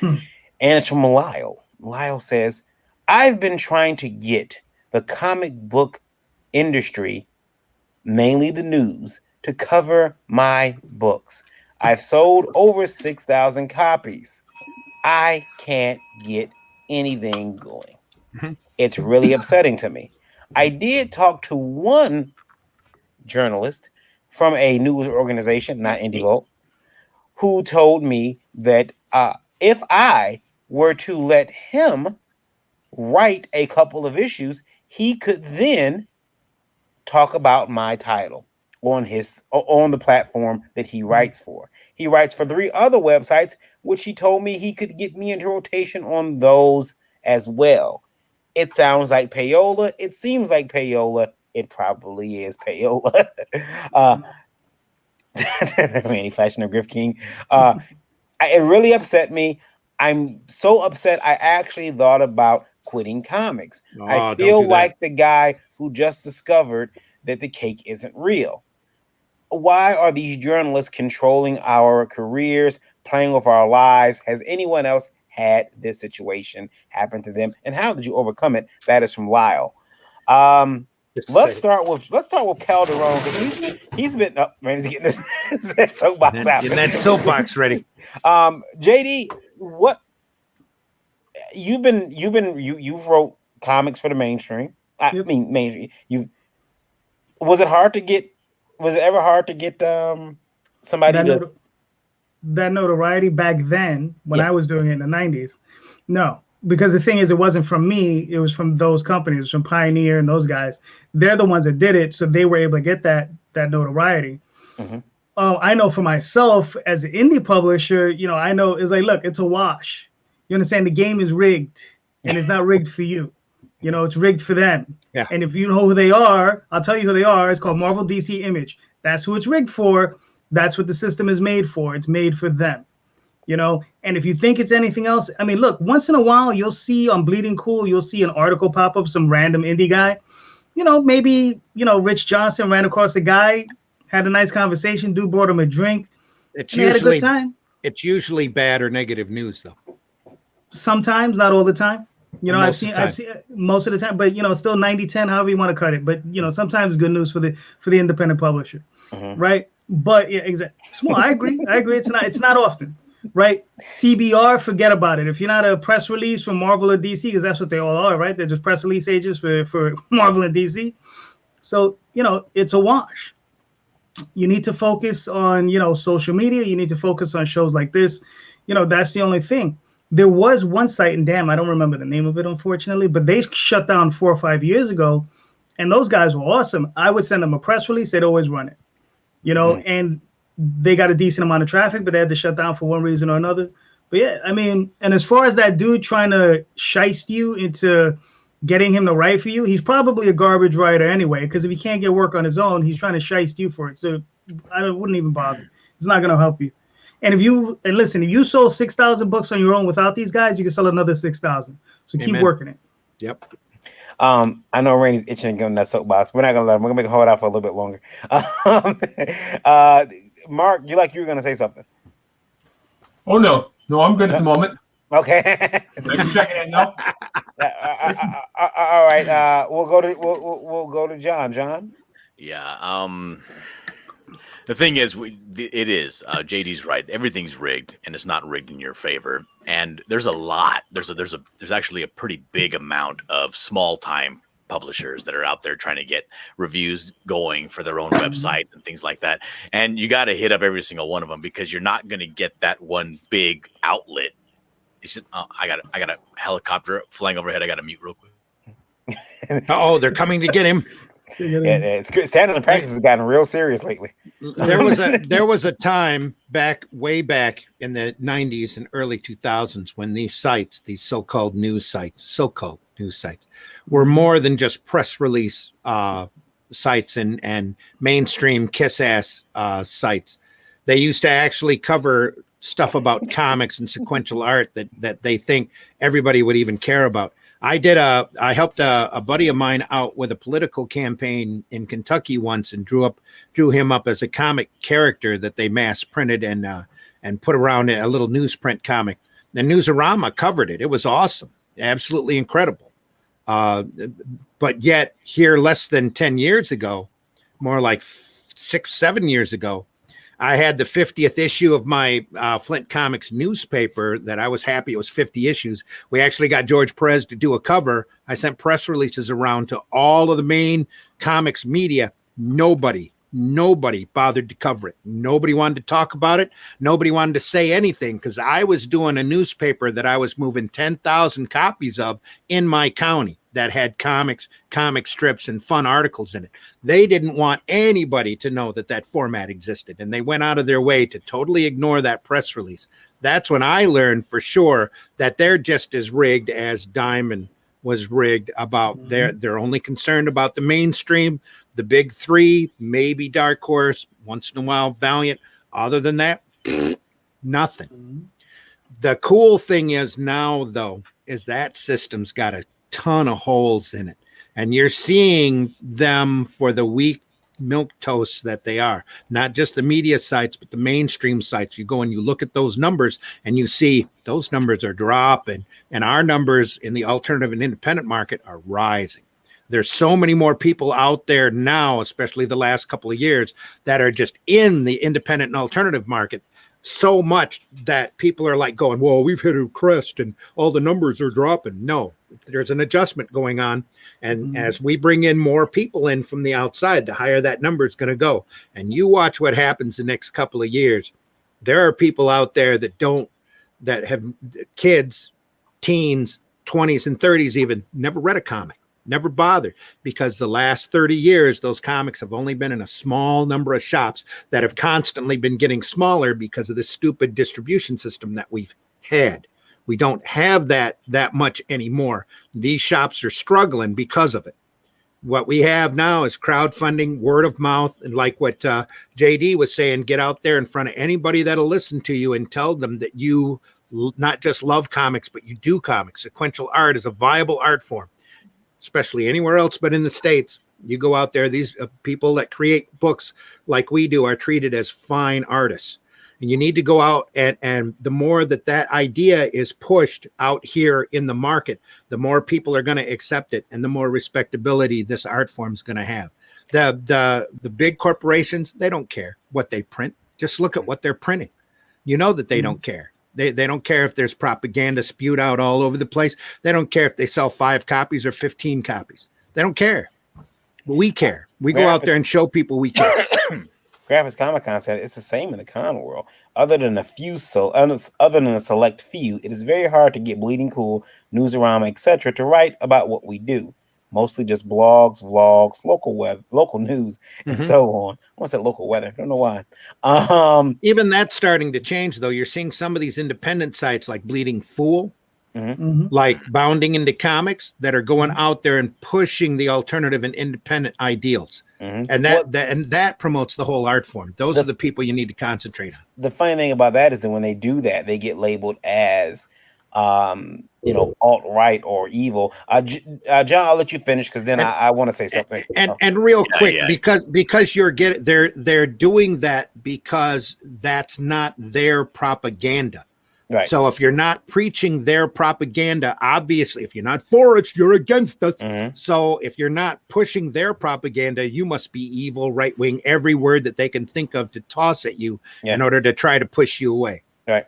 And it's from Lyle. Lyle says, I've been trying to get the comic book industry, mainly the news, to cover my books. I've sold over 6,000 copies. I can't get anything going. It's really upsetting to me. I did talk to one journalist from a news organization, not Indie Volt, who told me that if I were to let him write a couple of issues, he could then talk about my title on the platform that he writes for. He writes for 3 other websites, which he told me he could get me into rotation on those as well. It sounds like payola. It seems like payola. It probably is payola. Randy Fashion of Griff King. It really upset me. I'm so upset. I actually thought about quitting comics. I feel like the guy who just discovered that the cake isn't real. Why are these journalists controlling our careers, playing with our lives? Has anyone else had this situation happen to them, and how did you overcome it? That is from Lyle. Let's start with Calderon, because he's been up. Man, he's getting his soapbox out. Getting that soapbox ready. JD, what you've wrote comics for the mainstream. I mean, mainstream. Was it ever hard to get somebody that notoriety back then when I was doing it in the 90s? No, because the thing is, it wasn't from me. It was from those companies, from Pioneer and those guys. They're the ones that did it, so they were able to get that notoriety. I know for myself as an indie publisher, I know it's like, look, it's a wash. You understand? The game is rigged, and it's not rigged for you. It's rigged for them. Yeah. And if you know who they are, I'll tell you who they are. It's called Marvel, DC, Image. That's who it's rigged for. That's what the system is made for. It's made for them. And if you think it's anything else, I mean, look, once in a while, you'll see on Bleeding Cool, you'll see an article pop up, some random indie guy. Maybe, Rich Johnson ran across a guy, had a nice conversation, dude brought him a drink. It's had a good time. It's usually bad or negative news, though. Sometimes, not all the time. I've seen most of the time, but still 90-10, however you want to cut it. But sometimes good news for the independent publisher, right? But yeah, exactly. Well, I agree. It's not often, right? CBR, forget about it. If you're not a press release from Marvel or DC, because that's what they all are, right? They're just press release agents for Marvel and DC. So it's a wash. You need to focus on social media. You need to focus on shows like this. That's the only thing. There was one site, and damn, I don't remember the name of it, unfortunately, but they shut down 4 or 5 years ago, and those guys were awesome. I would send them a press release. They'd always run it, and they got a decent amount of traffic, but they had to shut down for one reason or another. But yeah, I mean, and as far as that dude trying to shiest you into getting him to write for you, he's probably a garbage writer anyway, because if he can't get work on his own, he's trying to shiest you for it. So I wouldn't even bother. It's not going to help you. And if you sold 6,000 books on your own without these guys, you can sell another 6,000. So keep working it. Yep. I know Randy's itching to go in that soapbox. We're not gonna let him. We're gonna make him hold out for a little bit longer. Mark, you were gonna say something. Oh no, I'm good at the moment. Okay. Thanks for checking in now. All right. We'll go to John. John. Yeah. The thing is, JD's right. Everything's rigged, and it's not rigged in your favor. And there's a lot. There's actually a pretty big amount of small time publishers that are out there trying to get reviews going for their own websites and things like that. And you got to hit up every single one of them, because you're not going to get that one big outlet. It's just, I got a helicopter flying overhead. I got to mute real quick. They're coming to get him. It's good. Standards and practices have gotten real serious lately. There was a time way back in the 90s and early 2000s when these so-called news sites were more than just press release sites and mainstream kiss-ass sites. They used to actually cover stuff about comics and sequential art that they think everybody would even care about. I helped a buddy of mine out with a political campaign in Kentucky once and drew him up as a comic character that they mass printed and put around a little newsprint comic. The Newsarama covered it. It was awesome, absolutely incredible. But yet here, less than 10 years ago, more like 6-7 years ago, I had the 50th issue of my Flint Comics newspaper that I was happy it was 50 issues. We actually got George Perez to do a cover. I sent press releases around to all of the main comics media. Nobody bothered to cover it. Nobody wanted to talk about it. Nobody wanted to say anything because I was doing a newspaper that I was moving 10,000 copies of in my county that had comics, comic strips, and fun articles in it. They didn't want anybody to know that format existed, and they went out of their way to totally ignore that press release. That's when I learned for sure that they're just as rigged as Diamond was rigged about. They're only concerned about the mainstream, the big three, maybe Dark Horse, once in a while Valiant. Other than that, nothing. The cool thing is now, though, is that system's got a ton of holes in it, and you're seeing them for the weak milk toasts that they are. Not just the media sites, but the mainstream sites. You go and you look at those numbers and you see those numbers are dropping, and our numbers in the alternative and independent market are rising. There's so many more people out there now, especially the last couple of years, that are just in the independent and alternative market so much that people are like going, well, we've hit a crest and all the numbers are dropping. No, there's an adjustment going on. And as we bring in more people in from the outside, the higher that number is going to go. And you watch what happens the next couple of years. There are people out there that have kids, teens, 20s and 30s even, never read a comic. Never bothered, because the last 30 years, those comics have only been in a small number of shops that have constantly been getting smaller because of the stupid distribution system that we've had. We don't have that much anymore. These shops are struggling because of it. What we have now is crowdfunding, word of mouth, and like what JD was saying, get out there in front of anybody that'll listen to you and tell them that you not just love comics, but you do comics. Sequential art is a viable art form. Especially anywhere else but in the States. You go out there, these people that create books like we do are treated as fine artists. And you need to go out and the more that idea is pushed out here in the market, the more people are going to accept it and the more respectability this art form is going to have. The big corporations, they don't care what they print. Just look at what they're printing. You know that they don't care. They don't care if there's propaganda spewed out all over the place. They don't care if they sell 5 copies or 15 copies. They don't care. But we care. We go out there and show people we care. Graphics Comic-Con said it's the same in the con world. Other than a select few, it is very hard to get Bleeding Cool, Newsarama, etc. to write about what we do. Mostly just blogs, vlogs, local weather, local news, and so on. I want to say local weather. I don't know why. Even that's starting to change, though. You're seeing some of these independent sites like Bleeding Fool, like Bounding into Comics, that are going out there and pushing the alternative and independent ideals. And that promotes the whole art form. Those are the people you need to concentrate on. The funny thing about that is that when they do that, they get labeled as alt-right or evil. John, I'll let you finish because then I want to say something. And real quick, because they're doing that because that's not their propaganda. Right. So if you're not preaching their propaganda, obviously, if you're not for it, you're against us. So if you're not pushing their propaganda, you must be evil, right-wing, every word that they can think of to toss at you in order to try to push you away. Right.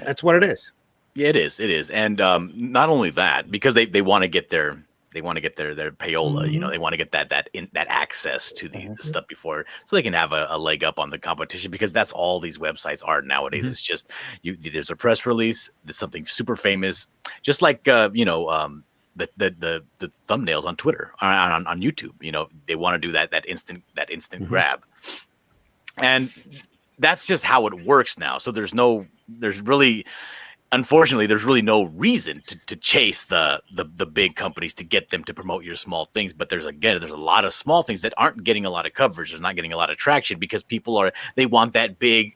That's what it is. Yeah, it is. And not only that, because they want to get their payola, they want to get that access to the stuff before, so they can have a leg up on the competition, because that's all these websites are nowadays. It's just there's a press release, there's something super famous, just like the thumbnails on Twitter, on YouTube. They want to do that instant grab, and that's just how it works now. So there's really unfortunately, there's really no reason to chase the big companies to get them to promote your small things. But there's a lot of small things that aren't getting a lot of coverage. They're not getting a lot of traction because they want that big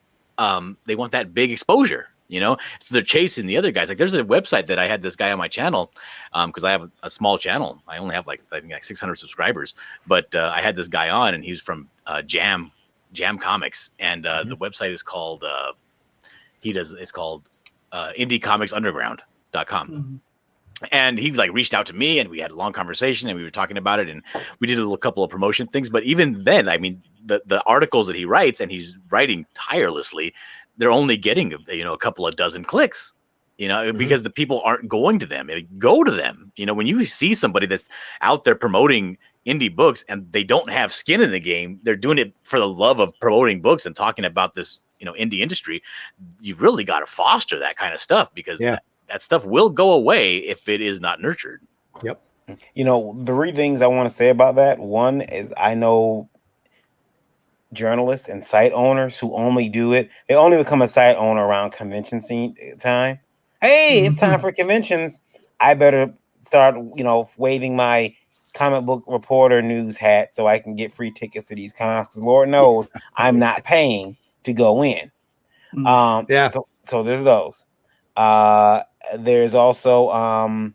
exposure, so they're chasing the other guys. Like there's a website that I had this guy on my channel, because I have a small channel. I only have I think 600 subscribers, but I had this guy on, and he's from Jam Comics, and the website is called indiecomics.underground.com. And he reached out to me, and we had a long conversation, and we were talking about it, and we did a couple of promotion things. But even then, I mean, the articles that he writes, and he's writing tirelessly, they're only getting a couple of dozen clicks, because the people aren't going to them. Go to them. When you see somebody that's out there promoting indie books and they don't have skin in the game, they're doing it for the love of promoting books and talking about this indie industry. You really got to foster that kind of stuff, because that stuff will go away if it is not nurtured. Yep. The three things I want to say about that. One is, I know journalists and site owners who only do it. They only become a site owner around convention scene time. Hey, it's time for conventions. I better start, waving my comic book reporter news hat so I can get free tickets to these cons, because Lord knows I'm not paying to go in. So there's those. There's also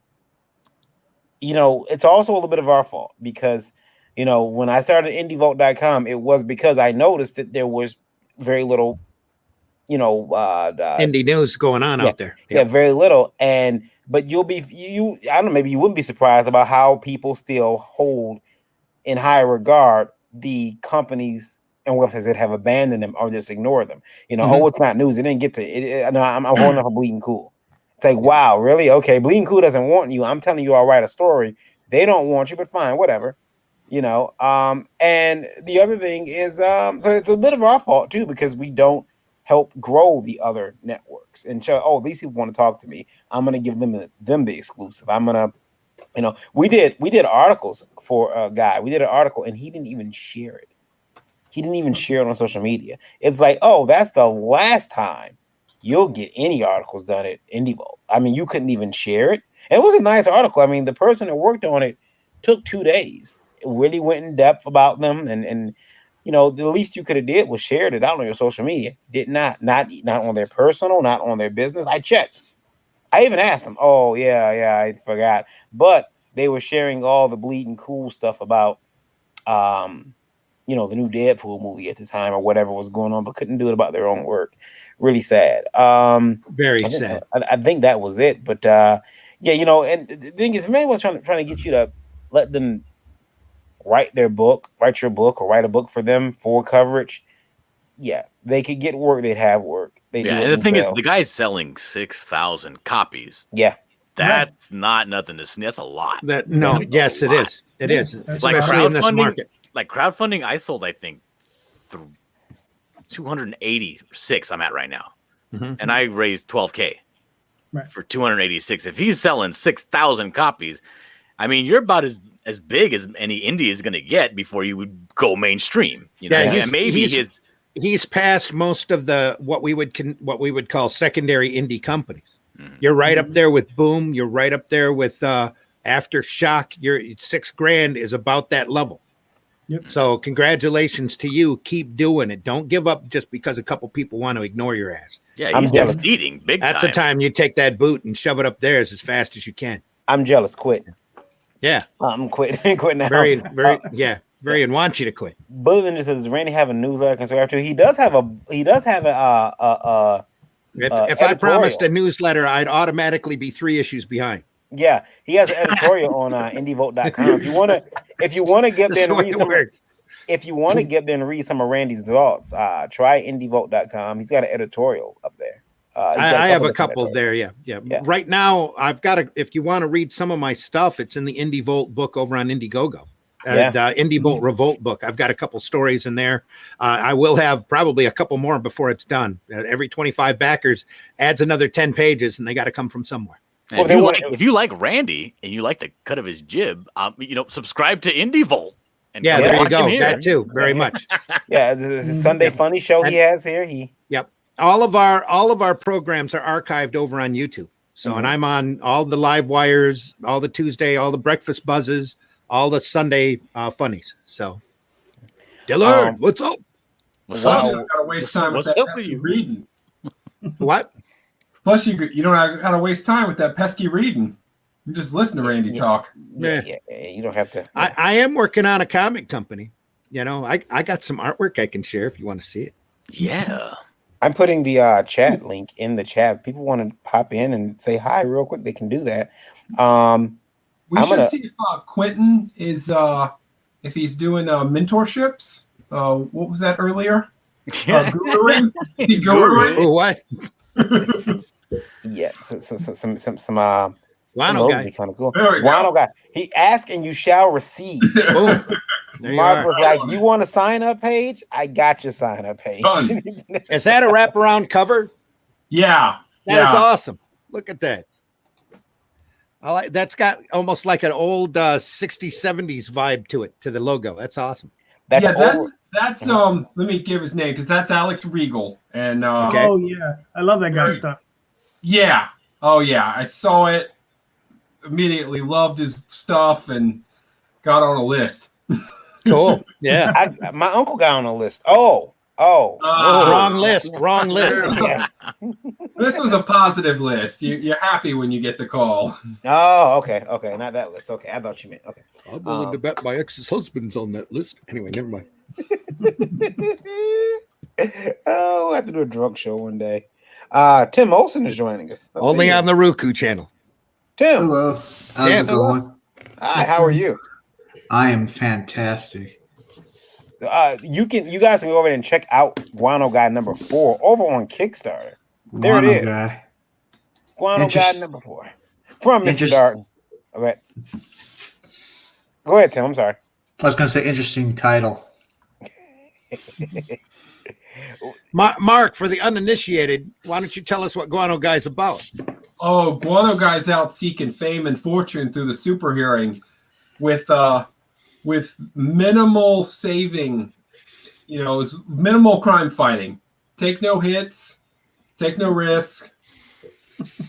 it's also a little bit of our fault, because when I started IndieVolt.com, it was because I noticed that there was very little indie news going on out there. Yeah, very little. But I don't know, maybe you wouldn't be surprised about how people still hold in high regard the companies and websites that have abandoned them or just ignore them. Oh, it's not news. It didn't get to it. No, I'm holding up a Bleeding Cool. It's like, wow, really? Okay, Bleeding Cool doesn't want you. I'm telling you, I'll write a story. They don't want you, but fine, whatever. And the other thing is, so it's a bit of our fault too, because we don't help grow the other networks and show, oh, these people want to talk to me. I'm going to give them the exclusive. I'm going to, we did articles for a guy. We did an article and he didn't even share it. He didn't even share it on social media. It's like, oh, that's the last time you'll get any articles done at Indie Volt. I mean, you couldn't even share it. And it was a nice article. I mean, the person that worked on it took 2 days. It really went in depth about them, and the least you could have did was shared it out on your social media. Did not on their personal, not on their business. I checked. I even asked them. Oh yeah, I forgot. But they were sharing all the Bleeding Cool stuff about, the new Deadpool movie at the time or whatever was going on, but couldn't do it about their own work. Really sad. Very sad. I think that was it. But and the thing is, if anyone's trying to get you to let them write your book, or write a book for them for coverage, they could get work. They'd have work. And the thing is, the guy's selling 6,000 copies. Yeah, that's not nothing to sneeze. That's a lot. Yes, it is. It is, especially in this market. Like crowdfunding, I sold, I think, 286. I'm at right now, and I raised $12K for 286. If he's selling 6,000 copies, I mean, you're about as big as any indie is going to get before you would go mainstream. He's past most of the what we would call secondary indie companies. You're right up there with Boom. You're right up there with Aftershock. Your $6,000 is about that level. Yep. So congratulations to you. Keep doing it. Don't give up just because a couple people want to ignore your ass. Yeah, he's succeeding big time. That's the time you take that boot and shove it up there as fast as you can. I'm jealous. Quit. Yeah, I'm quitting. Quit now. Very, and want you to quit. Bullion just says, does Randy have a newsletter can subscribe to? He does have a. If I promised a newsletter, I'd automatically be 3 issues behind. Yeah, he has an editorial on IndieVolt.com. If you want to get there and read some, if you want to get there and read some of Randy's thoughts, try IndieVolt.com. He's got an editorial up there. I have a couple there. Yeah. Right now, I've got if you want to read some of my stuff, it's in the Indie Volt book over on Indiegogo. The Indie Volt Revolt book. I've got a couple stories in there. I will have probably a couple more before it's done. Every 25 backers adds another 10 pages, and they got to come from somewhere. Well, if you like Randy and you like the cut of his jib, subscribe to Indie Volt. There you go. That too, very much. Yeah, the Sunday Funny show he has here. Yep. all of our programs are archived over on YouTube. So, and I'm on all the live wires, all the Tuesday, all the breakfast buzzes, all the Sunday funnies. So, Dillard, what's up? What's Plus, up? you don't gotta waste time with What's that up with pesky you? reading. What? Plus, you don't gotta waste time with that pesky reading. You just listen to Randy talk. Yeah. You don't have to. I am working on a comic company. You know, I got some artwork I can share if you want to see it. Yeah. I'm putting the chat link in the chat. If people want to pop in and say hi real quick, they can do that. We I'm should gonna- see if Quentin is if he's doing mentorships. What was that earlier? Guruing? Is he guruing? Oh, what? Yeah, some Guano logo guy. would be kind of cool. There we go. Guano guy. He asked and you shall receive. Boom. There you Mark are. was like, "You want a sign up page? I got your sign up page." Done. Is that a wraparound cover? Yeah. That is awesome. Look at that. I like that's got almost like an old 60s, 70s vibe to it, to the logo. That's awesome. That's Let me give his name because that's Alex Regal. And Okay. Oh yeah, I love that guy's stuff. yeah. Oh yeah. I saw it, immediately loved his stuff and got on a list. Cool. Yeah. my uncle got on a list. Oh, Wrong list. Wrong list. yeah. This was a positive list. You're happy when you get the call. Oh, okay, not that list. Okay, I thought you meant okay. I'm willing to bet my ex's husband's on that list. Anyway, never mind. Oh, we'll have to do a drug show one day. Tim Olson is joining us. Let's Only see. on the Roku channel. Tim. Hello. How's Yeah, it going? Hi, how are you? I am fantastic. You guys can go over and check out Guano Guy number 4 over on Kickstarter. There it Guano is. Guy. Guano Guy number 4 from Mr. Darton. Okay. Go ahead, Tim. I'm sorry. I was going to say interesting title. Mark, for the uninitiated, why don't you tell us what Guano Guy's about? Oh, Guano Guy's out seeking fame and fortune through the super hearing with minimal saving, minimal crime fighting. Take no hits, take no risk.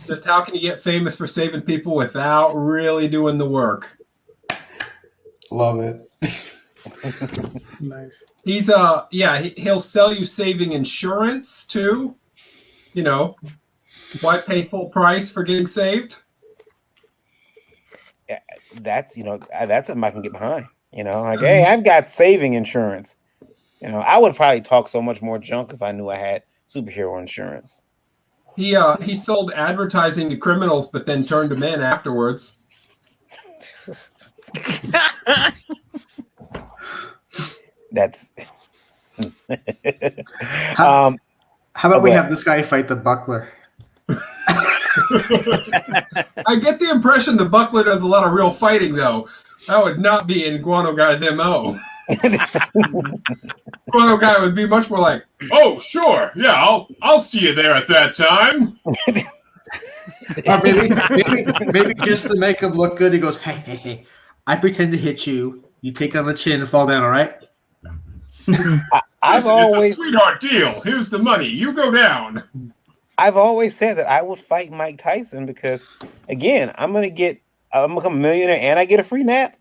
Just how can you get famous for saving people without really doing the work? Love it. Nice. He's he'll sell you saving insurance too. Why pay full price for getting saved? Yeah, that's something I can get behind. Hey, I've got saving insurance. I would probably talk so much more junk if I knew I had superhero insurance. He sold advertising to criminals, but then turned them in afterwards. That's How about we have this guy fight the buckler? I get the impression the buckler does a lot of real fighting, though. That would not be in Guano Guy's MO. Guano Guy would be much more like, "Oh, sure, yeah, I'll see you there at that time." Or maybe just to make him look good, he goes, hey, I pretend to hit you. You take on the chin and fall down, all right? I've Listen, always it's a sweetheart deal. Here's the money. You go down. I've always said that I would fight Mike Tyson because, again, I'm gonna become a millionaire and I get a free nap.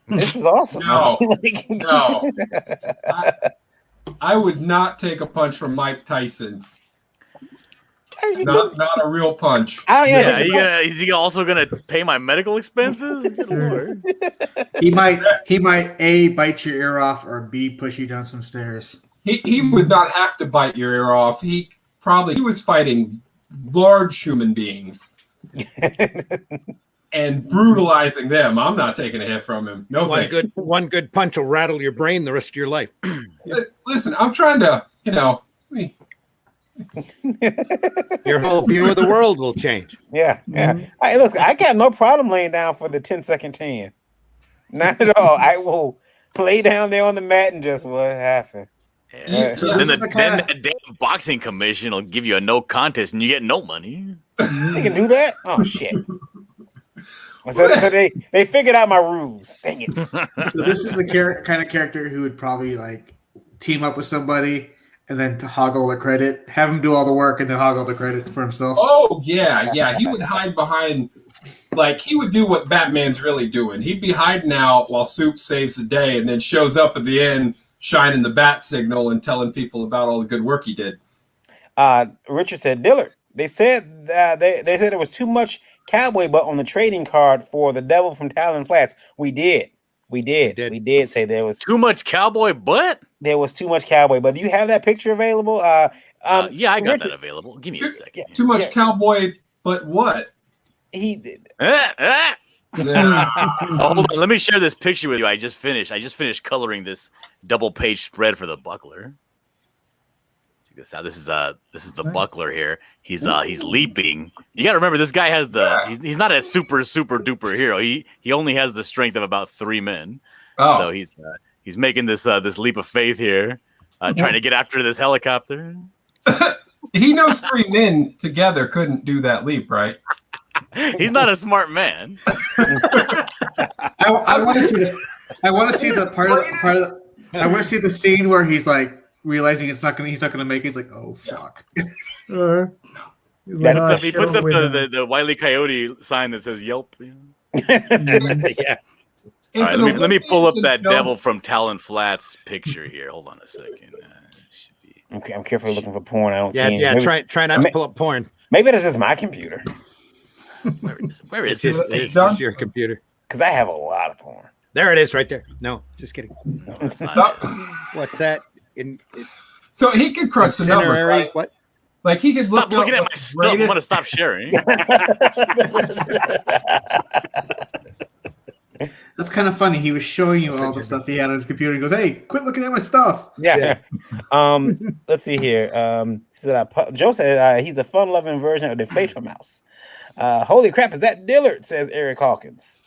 This is awesome. No. I would not take a punch from Mike Tyson. Not a real punch. Is he also gonna pay my medical expenses? Good Lord. He might A, bite your ear off, or B, push you down some stairs. He would not have to bite your ear off. He was fighting large human beings and brutalizing them. I'm not taking a hit from him. No, one good punch will rattle your brain the rest of your life. Listen, I'm trying to, Your whole view of the world will change. Yeah. Look, I got no problem laying down for the 10-second tan. Not at all. I will lay down there on the mat and just what happened. Yeah. So then this is the kinda- that damn boxing commission will give you a no contest and you get no money. They can do that? Oh shit. So they figured out my rules. Dang it. So this is the kind of character who would probably like team up with somebody and then to hoggle the credit. Have him do all the work and then hoggle the credit for himself. Oh yeah. He would hide behind, like he would do what Batman's really doing. He'd be hiding out while Soup saves the day, and then shows up at the end, shining the bat signal and telling people about all the good work he did. Richard said, Dillard, they said they said there was too much cowboy butt on the trading card for the Devil from Talon Flats. We did say there was Too much cowboy butt? there was too much cowboy. But do you have that picture available? Yeah, I got Richard, that available. Give me a second. Too much cowboy, but what? he did. Hold on, let me share this picture with you. I just finished coloring this double page spread for the buckler. Check this out. This is the buckler here. He's leaping. You got to remember, this guy has he's not a super duper hero. He only has the strength of about 3 men. Oh, So he's making this leap of faith here, trying to get after this helicopter. he knows 3 men together couldn't do that leap, right? He's not a smart man. I want to see the. I want to see the part of the. I want to see the scene where he's like realizing he's not gonna make it. He's like, oh fuck. He's He "Oh, Puts shit, up wait a minute." the Wile E. Coyote sign that says Yelp. You know? Yeah. All right, let me pull up that Devil from Talon Flats picture here. Hold on a second. Should be... Okay, I'm carefully looking for porn. I don't see any. Yeah. Maybe, Try not to pull up porn. maybe that's just my computer Where is this? It's your computer. because I have a lot of porn. There it is, right there. No, just kidding. No, that's not it. What's that? So he could crush the numbers, Incinerary? right? What? Like he could Stop look looking up at my what's stuff. I'm greatest- gonna stop sharing. That's kind of funny. He was showing you all the stuff he had on his computer. He goes, "Hey, quit looking at my stuff." Yeah. Let's see here. Joe said he's the fun-loving version of the Deflator Mouse. Holy crap, is that Dillard? Says Eric Hawkins.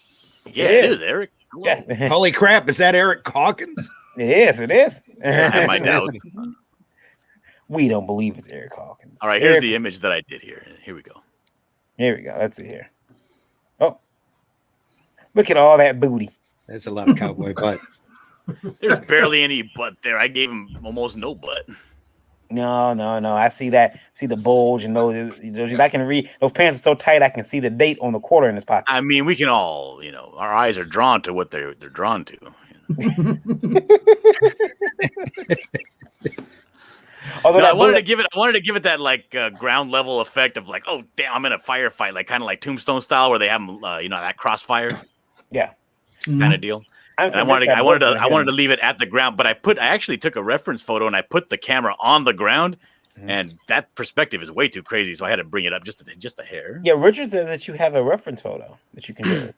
Yeah, it is, Eric. Hello. Yeah. Holy crap! Is that Eric Hawkins? It is. I have my doubts. We don't believe it's Eric Hawkins. All right, here's Eric, the image that I did here. Here we go. Here we go. Let's see here. Oh, look at all that booty. That's a lot of cowboy butt. There's barely any butt there. I gave him almost no butt. No. I see that. See the bulge and those. I can read. Those pants are so tight. I can see the date on the quarter in his pocket. I mean, we can all, our eyes are drawn to what they're drawn to. Although I wanted to give it that like ground level effect of like, oh damn, I'm in a firefight, like kind of like Tombstone style, where they have that crossfire, yeah, kind of deal. And I wanted to leave it at the ground, but I actually took a reference photo and I put the camera on the ground, and that perspective is way too crazy, so I had to bring it up just a hair. Yeah, Richard says that you have a reference photo that you can do.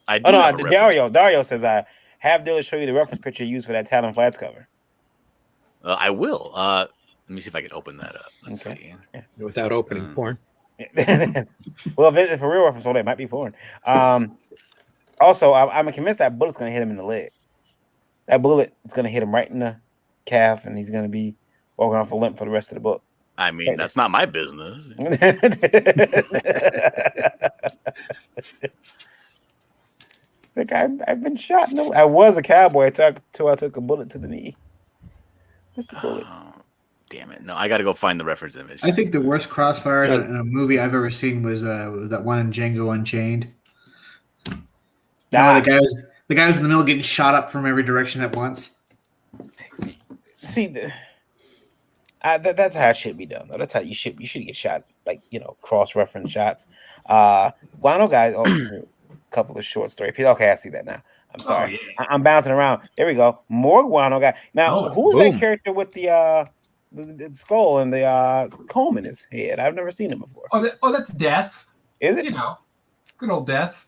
I do. Have a reference. Dario says I have Dillard show you the reference picture used for that Talon Flats cover. I will. Let me see if I can open that up. Let's see. Yeah. Without opening porn. Well, if it's a real reference photo, it might be porn. Also, I'm convinced that bullet's going to hit him in the leg. That bullet is going to hit him right in the calf, and he's going to be walking off a limp for the rest of the book. I mean, that's not my business. Like I've been shot. No, I was a cowboy until I took a bullet to the knee. What's the bullet? Damn it! No, I got to go find the reference image. I think the worst crossfire in a movie I've ever seen was that one in Django Unchained. The guy was in the middle getting shot up from every direction at once. See, that's how it should be done. Though that's how you should get shot, like cross-reference shots. Guano guys. Oh, a couple of short story pieces. Okay, I see that now. I'm sorry. Oh, yeah. I'm bouncing around. There we go. More Guano guy. Now, who's that character with the skull and the comb in his head? I've never seen him before. Oh, that's Death. Is it? Good old Death.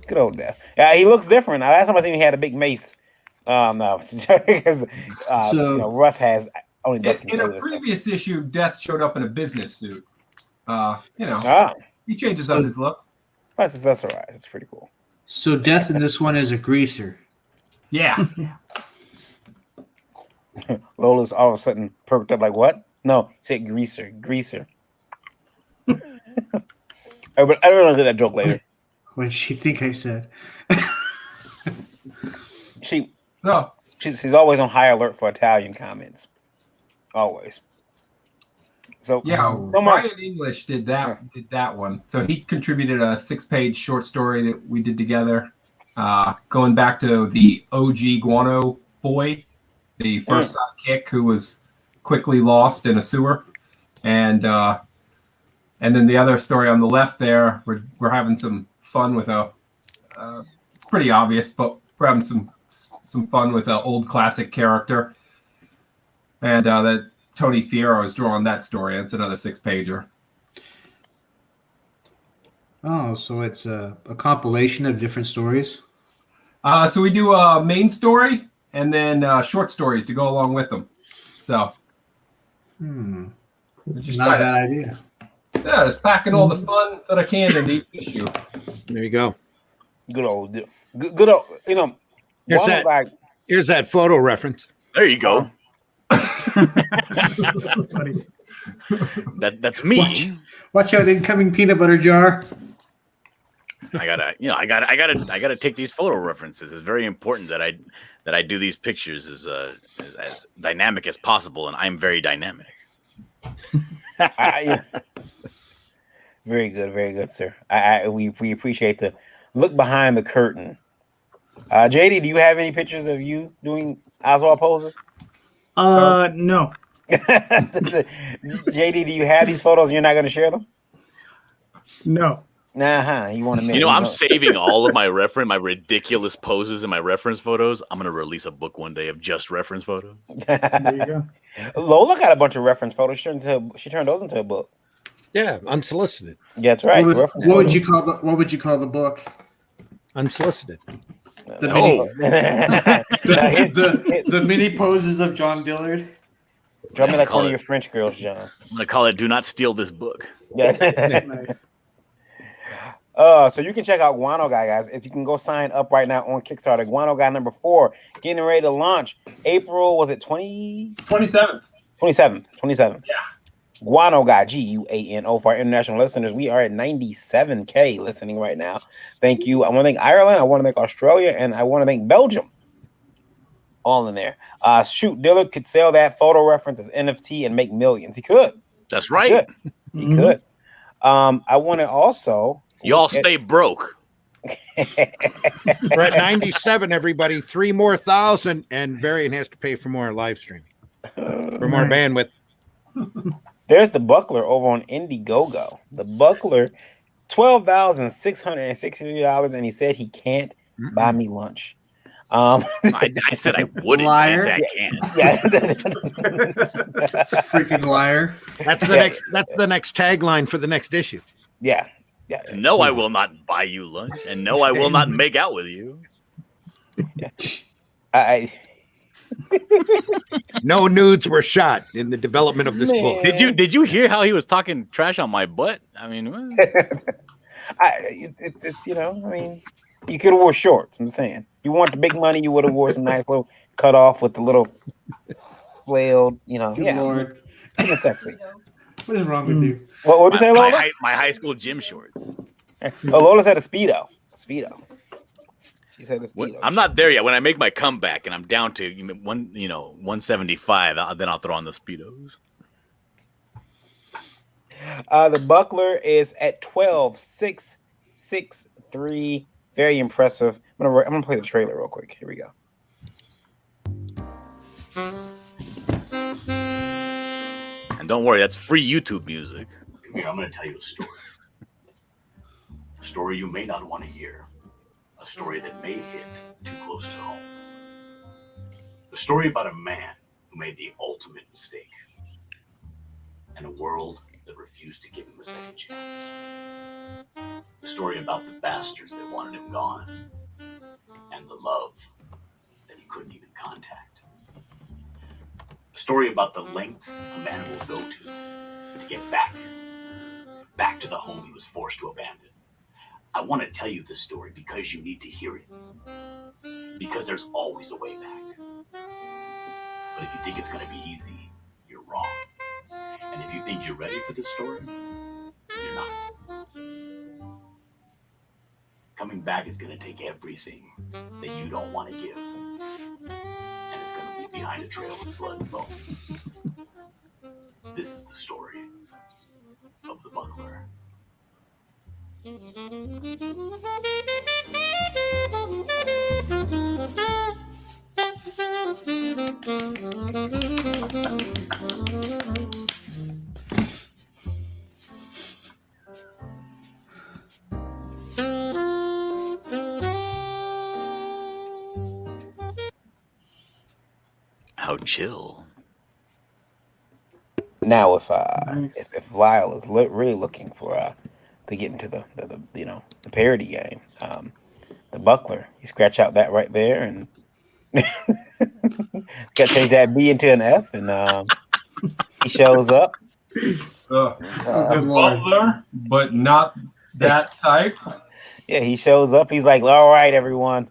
Good old Death. Yeah, he looks different. Last time I seen him, he had a big mace. No, because Russ has only Death In a previous issue, Death showed up in a business suit. He changes up his look. That's all right. It's pretty cool. So Death in this one is a greaser. Yeah. Lola's all of a sudden perked up like, what? No, he said greaser. But I don't know that joke later. What did she think I said? She's always on high alert for Italian comments. Always. So Yeah, Omar, Brian English did that one. So he contributed a 6-page short story that we did together, going back to the OG Guano boy, the first sidekick who was quickly lost in a sewer, and then the other story on the left there, we're having some fun with it's pretty obvious, but we're having some fun with an old classic character, and that Tony Fierro is drawing that story. It's another 6-pager. Oh, so it's a compilation of different stories. So we do a main story and then short stories to go along with them. So, just Not a bad idea. Yeah, just packing all the fun that I can into each issue. There you go. good old, you know. Here's Guano that. guy, Here's that photo reference. There you go. Funny. That's me. Watch out, incoming peanut butter jar. I gotta take these photo references. It's very important that I do these pictures as dynamic as possible, and I'm very dynamic. yeah. Very good, sir. We appreciate the look behind the curtain. JD, do you have any pictures of you doing Oswald poses? No. JD, do you have these photos and you're not going to share them? No. You want to make? You know, I'm saving all of my ridiculous poses and my reference photos. I'm gonna release a book one day of just reference photos. There you go. Lola got a bunch of reference photos. She turned those into a book. Yeah, unsolicited. Yeah, that's right. What would you call the book? Unsolicited. The mini poses of John Dillard. Drop me like one of your French girls, John. I'm gonna call it "Do Not Steal This Book." Yeah. Nice. So you can check out Guano Guy, guys. If you can go sign up right now on Kickstarter, Guano Guy number 4, getting ready to launch. April, was it 27th? 27th. Yeah. Guano Guy, GUANO. For our international listeners, we are at 97K listening right now. Thank you. I want to thank Ireland. I want to thank Australia, and I want to thank Belgium. All in there. Shoot, Dillard could sell that photo reference as NFT and make millions. He could. That's right. He could. I want to also. Y'all stay broke. We're at 97, everybody. 3 more thousand, and Varian has to pay for more live streaming, for more bandwidth. There's the Buckler over on Indiegogo. The Buckler, $12,663, and he said he can't buy me lunch. I said I wouldn't. Liar. I can't. Yeah. Freaking liar. That's the next tagline for the next issue. Yeah. No, I will not buy you lunch, and no, I will not make out with you. No nudes were shot in the development of this book. Did you hear how he was talking trash on my butt? I mean, it's you could have wore shorts. I'm saying, you want the big money, you would have wore some nice little cut off with the little flailed. Good Lord. It's sexy. What is wrong with you? What did you say, Lola? My high school gym shorts. Lola said a Speedo. She said a Speedo. I'm not there yet. When I make my comeback and I'm down to 175, then I'll throw on the Speedos. The Buckler is at 12,663. Very impressive. I'm gonna play the trailer real quick. Here we go. And don't worry, that's free YouTube music. Here, I'm going to tell you a story. A story you may not want to hear. A story that may hit too close to home. A story about a man who made the ultimate mistake. And a world that refused to give him a second chance. A story about the bastards that wanted him gone. And the love that he couldn't even contact. A story about the lengths a man will go to get back to the home he was forced to abandon. I want to tell you this story because you need to hear it. Because there's always a way back. But if you think it's going to be easy, you're wrong. And if you think you're ready for this story, you're not. Coming back is going to take everything that you don't want to give. And it's going to leave behind a trail of blood and bone. This is the story of the buckler. How chill. Now, if Nice. if Lyle is really looking for to get into the the parody game, the buckler, you scratch out that right there, and got to change that B into an F, and he shows up. Oh, A good lord. butler, but not that type. Yeah, he shows up. He's like, "All right, everyone,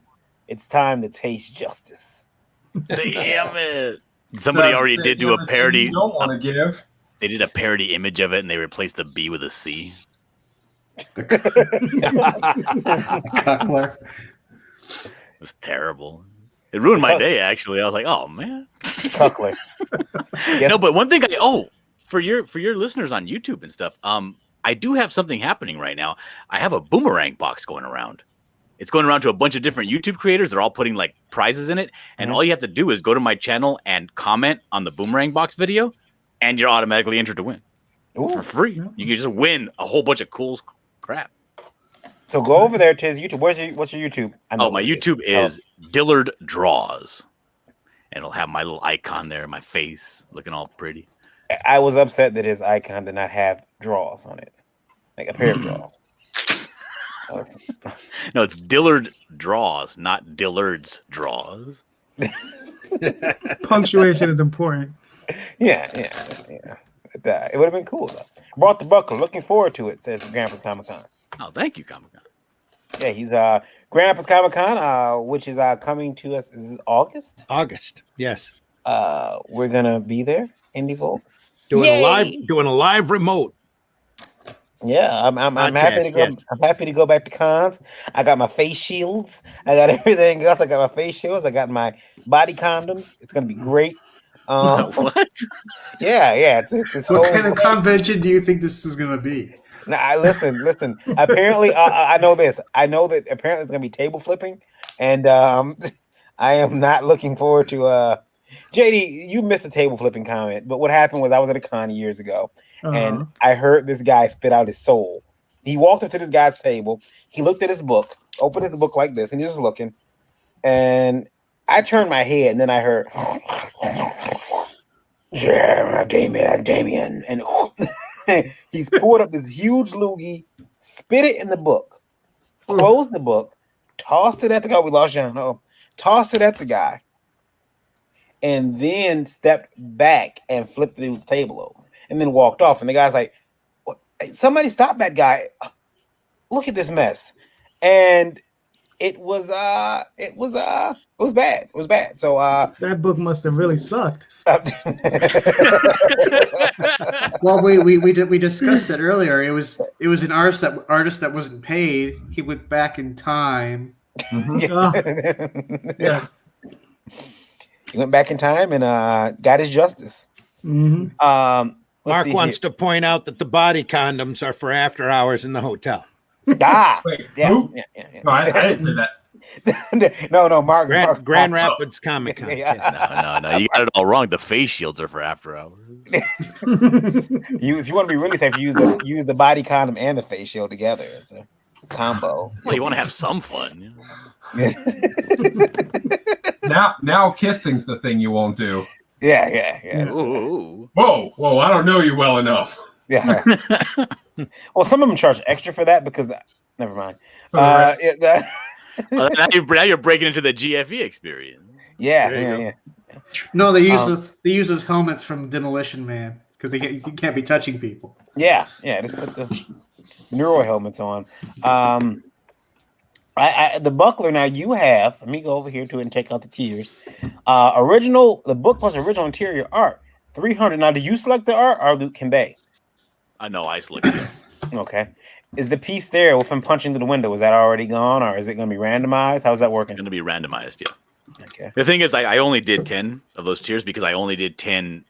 it's time to taste justice." Damn it. Somebody already did do a parody. You don't want to give. They did a parody image of it and they replaced the B with a C. Cuckler. It was terrible. It ruined my day, actually. I was like, oh, man. Cuckler. Yes. No, but one thing for your listeners on YouTube and stuff, I do have something happening right now. I have a boomerang box going around. It's going around to a bunch of different YouTube creators. They're all putting like prizes in it. And all you have to do is go to my channel and comment on the boomerang box video, and you're automatically entered to win. Ooh. For free. You can just win a whole bunch of cool crap. So go over there to his YouTube. What's your YouTube? I know Oh, my what it YouTube is Dillard Draws. And it'll have my little icon there, my face looking all pretty. I was upset that his icon did not have draws on it, like a pair of draws. No, it's Dillard Draws, not Dillard's Draws. Punctuation is important. Yeah. It would have been cool though. Brought the buckler. Looking forward to it. Says Grandpa's Comic Con. Oh, thank you, Comic Con. Yeah, he's Grandpa's Comic Con, which is coming to us. Is it August? August, yes. We're gonna be there. Indie Volt. Doing Yay! a live remote. Yeah, I'm happy to go. Yes. I'm happy to go back to cons. I got my face shields. I got everything else. I got my face shields. I got my body condoms. It's gonna be great. What? Yeah. It's What kind of convention do you think this is going to be? Now, listen. Apparently, I know this. I know that apparently it's gonna be table flipping, and I am not looking forward to. JD, you missed a table flipping comment, but what happened was I was at a con years ago, and I heard this guy spit out his soul. He walked up to this guy's table. He looked at his book, opened his book like this, and he's just looking. And I turned my head, and then I heard, "Yeah, Damien," and he's poured up this huge loogie, spit it in the book, closed the book, tossed it at the guy. We lost John. Oh, tossed it at the guy, and then stepped back and flipped the dude's table over, and then walked off. And the guy's like, "What? Somebody stop that guy! Look at this mess!" And it was bad. It was bad. So That book must have really sucked. Well, we discussed it earlier. It was an artist that wasn't paid. He went back in time. Yes. He went back in time and got his justice. Mm-hmm. Mark wants to point out that the body condoms are for after hours in the hotel. Wait, Yeah. who? No, I didn't say that. no, Mark. Grand Rapids Comic Con. Yeah. No, you got it all wrong. The face shields are for after hours. If you want to be really safe, use the body condom and the face shield together. It's a combo. Well, you want to have some fun. Now kissing's the thing you won't do. Yeah. Ooh. Whoa! I don't know you well enough. Yeah. Well, some of them charge extra for that because never mind. Well, now you're breaking into the GFE experience. Yeah. No, they use those helmets from Demolition Man because you can't be touching people. Yeah. Just put the neuro helmets on. The buckler. Now you have. Let me go over here to it and take out the tiers. The book plus original interior art, 300. Now, do you select the art or Luke Kimbay? I know I selected it. Okay. Is the piece there with him punching through the window? Is that already gone, or is it going to be randomized? How's that working? It's going to be randomized, yeah. Okay. The thing is, I only did 10 of those tiers because I only did 10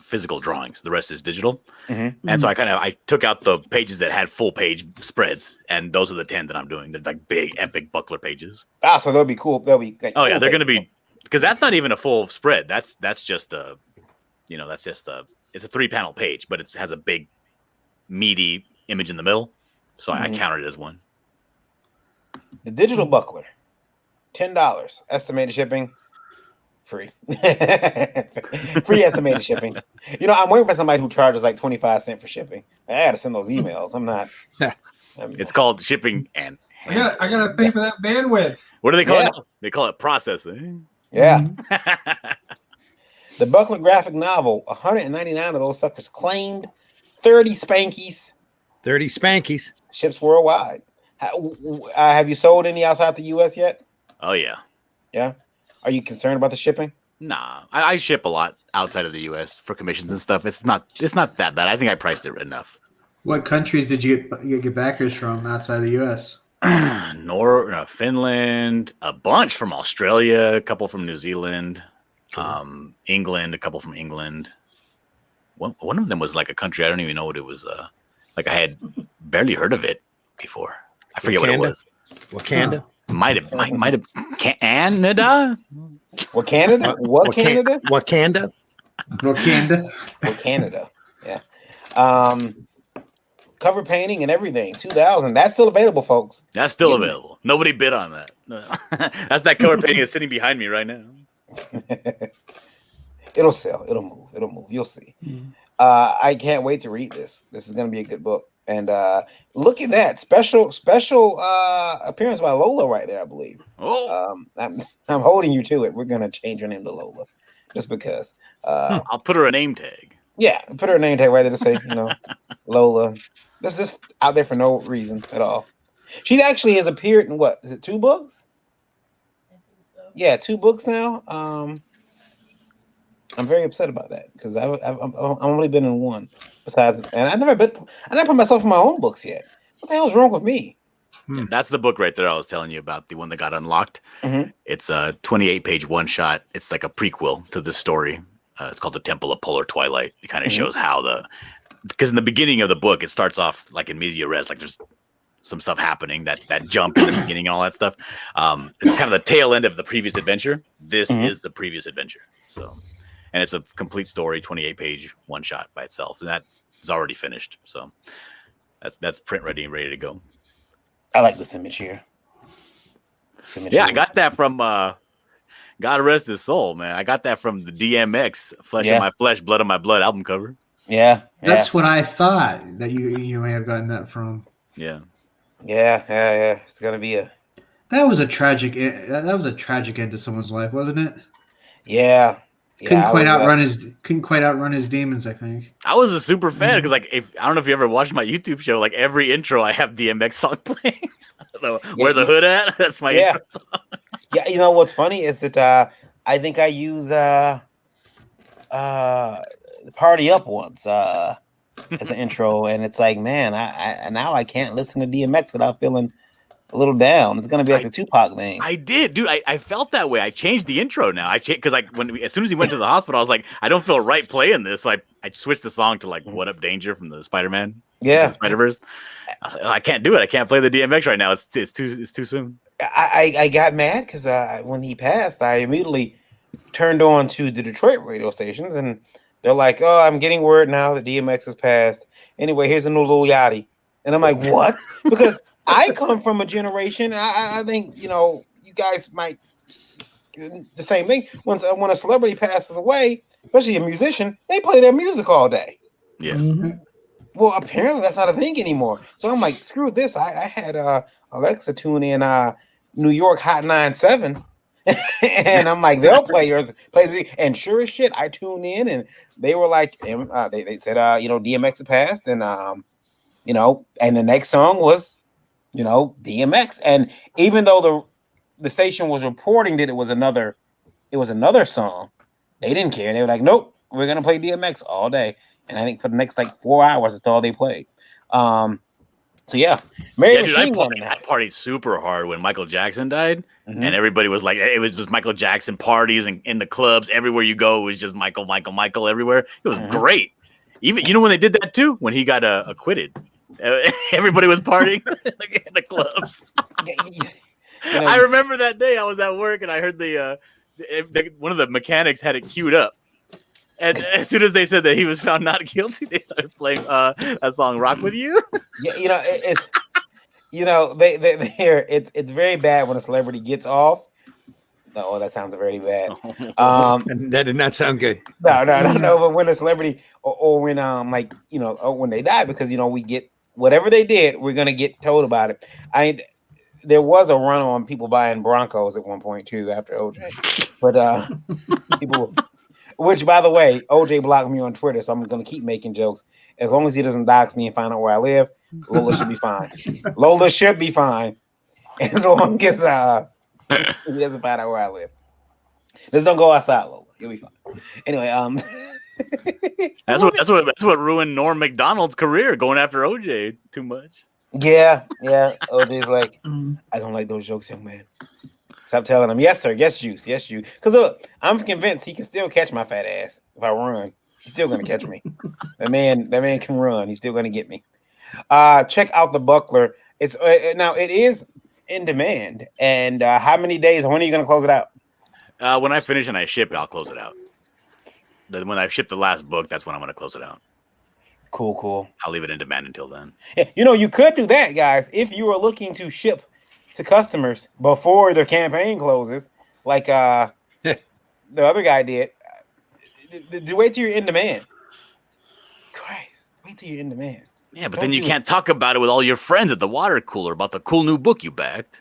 physical drawings. The rest is digital. Mm-hmm. And so I took out the pages that had full page spreads, and those are the 10 that I'm doing. They're like big, epic buckler pages. Ah, so they'll be cool. They'll be like, Oh yeah, cool they're going to pages. be, because that's not even a full spread. That's just a, it's a 3-panel page, but it has a big, meaty image in the middle. So I counted it as one. The digital buckler, $10, estimated shipping. Free. Free estimated shipping. You know, I'm waiting for somebody who charges like 25 cents for shipping. I gotta send those emails. I'm not. It's called shipping and I gotta pay for that bandwidth. what do they call it? They call it processing. Yeah. The Buckler graphic novel, 199 of those suckers claimed, 30 spankies. 30 spankies. Ships worldwide. Have you sold any outside the U.S. yet? Oh yeah. Yeah. Are you concerned about the shipping? Nah, I ship a lot outside of the U.S. for commissions and stuff. It's not that bad. I think I priced it enough. What countries did you get your backers from outside of the U.S.? Finland, a bunch from Australia, a couple from New Zealand, England, a couple from England. One of them was like a country I don't even know what it was. Like I had barely heard of it before. I forget what it was. Wakanda. Might have Canada. What Canada? What Canada? Wakanda. Wakanda. What Canada? Yeah. Cover painting and everything. 2000. That's still available, folks. That's still available. Nobody bid on that. That's that cover painting that's sitting behind me right now. It'll sell. It'll move. It'll move. You'll see. I can't wait to read this. This is going to be a good book. And look at that special appearance by Lola right there, I believe. Oh, I'm holding you to it. We're going to change her name to Lola just because. I'll put her a name tag. Yeah, put her name tag right there to say, Lola. This is out there for no reason at all. She actually has appeared in what? Is it 2 books? I think so. Yeah, 2 books now. I'm very upset about that because I've only been in 1. Besides, and I never put myself in my own books yet. What the hell's wrong with me? Yeah, that's the book right there I was telling you about, the one that got unlocked. Mm-hmm. It's a 28-page one-shot. It's like a prequel to this story. It's called The Temple of Polar Twilight. It kind of shows how because in the beginning of the book, it starts off like in media res, like there's some stuff happening, that jump in the beginning and all that stuff. It's kind of the tail end of the previous adventure. This is the previous adventure. So, and it's a complete story, 28-page one-shot by itself. And that is already finished. So that's print ready and ready to go. I like this image here. Yeah, I got that from God rest his soul, man. I got that from the DMX Flesh of My Flesh, Blood of My Blood album cover. Yeah. That's what I thought that you may have gotten that from. Yeah. Yeah. It's gonna be That was a tragic end to someone's life, wasn't it? Yeah. Couldn't quite outrun his demons, I think. I was a super fan because, like, I don't know if you ever watched my YouTube show. Like every intro, I have DMX song playing. Where the hood at? That's my intro song. Yeah, you know what's funny is that I think I use Party Up once as an intro, and it's like, man, I now I can't listen to DMX without feeling a little down. It's gonna be like the Tupac thing. I did, dude. I felt that way. I changed the intro now. Because like as soon as he went to the hospital, I was like, I don't feel right playing this. So I switched the song to like "What Up Danger" from the Spider-Man. Yeah, Spider-Verse. I was like, I can't do it. I can't play the DMX right now. It's too soon. I got mad because when he passed, I immediately turned on to the Detroit radio stations, and they're like, "Oh, I'm getting word now that DMX has passed. Anyway, here's a new Lil Yachty," and I'm like, "What?" Because I come from a generation. I think you guys might the same thing. When a celebrity passes away, especially a musician, they play their music all day. Yeah. Mm-hmm. Well, apparently that's not a thing anymore. So I'm like, screw this. I had Alexa tune in New York Hot 97, and I'm like, they'll play and sure as shit, I tuned in, and they were like, they said, DMX had passed, and and the next song was, DMX, and even though the station was reporting that it was another song, they didn't care. They were like, nope, we're gonna play DMX all day, and I think for the next like 4 hours, that's all they played. So So yeah, Mary Yeah, dude, I Machine Gun in the house. partied super hard when Michael Jackson died, Mhm. and everybody was like, it was just Michael Jackson parties and in the clubs everywhere you go, it was just Michael everywhere. It was great. Even when they did that too, when he got acquitted, everybody was partying like, in the clubs. I remember that day I was at work and I heard one of the mechanics had it queued up. And as soon as they said that he was found not guilty, they started playing that song "Rock with You." Yeah, it's it's very bad when a celebrity gets off. No, that sounds very bad. That did not sound good. No. But when a celebrity or when when they die, because we get whatever they did, we're gonna get told about it. There was a run on people buying Broncos at one point too after OJ, but people. Which, by the way, OJ blocked me on Twitter, so I'm going to keep making jokes. As long as he doesn't dox me and find out where I live, Lola should be fine. Lola should be fine. As long as he doesn't find out where I live. Just don't go outside, Lola. You'll be fine. Anyway, that's what ruined Norm Macdonald's career, going after OJ too much. Yeah. OJ's like, I don't like those jokes, young man. Stop telling him, yes, sir, yes, juice, yes, you. Because look, I'm convinced he can still catch my fat ass if I run. He's still gonna catch me. That man can run. He's still gonna get me. Check out the Buckler. It's now it is in demand. And how many days? When are you gonna close it out? When I finish and I ship, I'll close it out. When I ship the last book, that's when I'm gonna close it out. Cool. I'll leave it in demand until then. Yeah, you could do that, guys, if you are looking to ship to customers before their campaign closes, like the other guy did. Wait till you're in demand. Christ, wait till you're in demand. Yeah, but then you can't talk about it with all your friends at the water cooler about the cool new book you backed.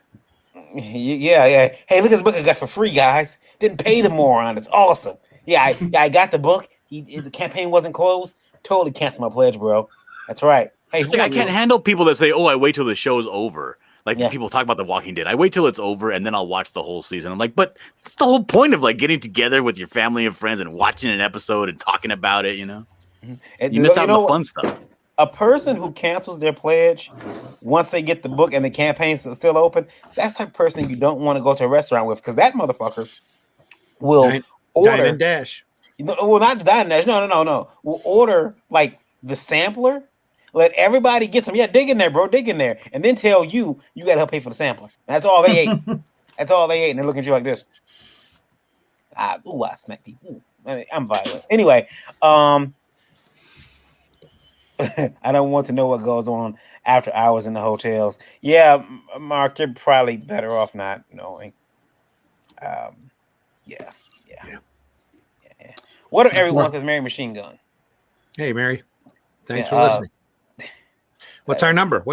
Yeah. Hey, look at this book I got for free, guys. Didn't pay the moron. It's awesome. Yeah, I got the book. The campaign wasn't closed. Totally canceled my pledge, bro. That's right. Hey, I can't handle people that say, "Oh, I wait till the show's over." Like people talk about The Walking Dead. I wait till it's over and then I'll watch the whole season. I'm like, but it's the whole point of like getting together with your family and friends and watching an episode and talking about it, And you miss out on the fun stuff. A person who cancels their pledge once they get the book and the campaign's still open, that's the type of person you don't want to go to a restaurant with, because that motherfucker will order. Dine and dash. Well, not Dine and Dash. No. We'll order like the sampler. Let everybody get some. Yeah, dig in there, bro. Dig in there. And then tell you got to help pay for the sampler. That's all they ate. That's all they ate. And they're looking at you like this. I smack people. I'm violent. Anyway, I don't want to know what goes on after hours in the hotels. Yeah, Mark, you're probably better off not knowing. Yeah. What if everyone says Mary Machine Gun? Hey, Mary. Thanks for listening. What's our number?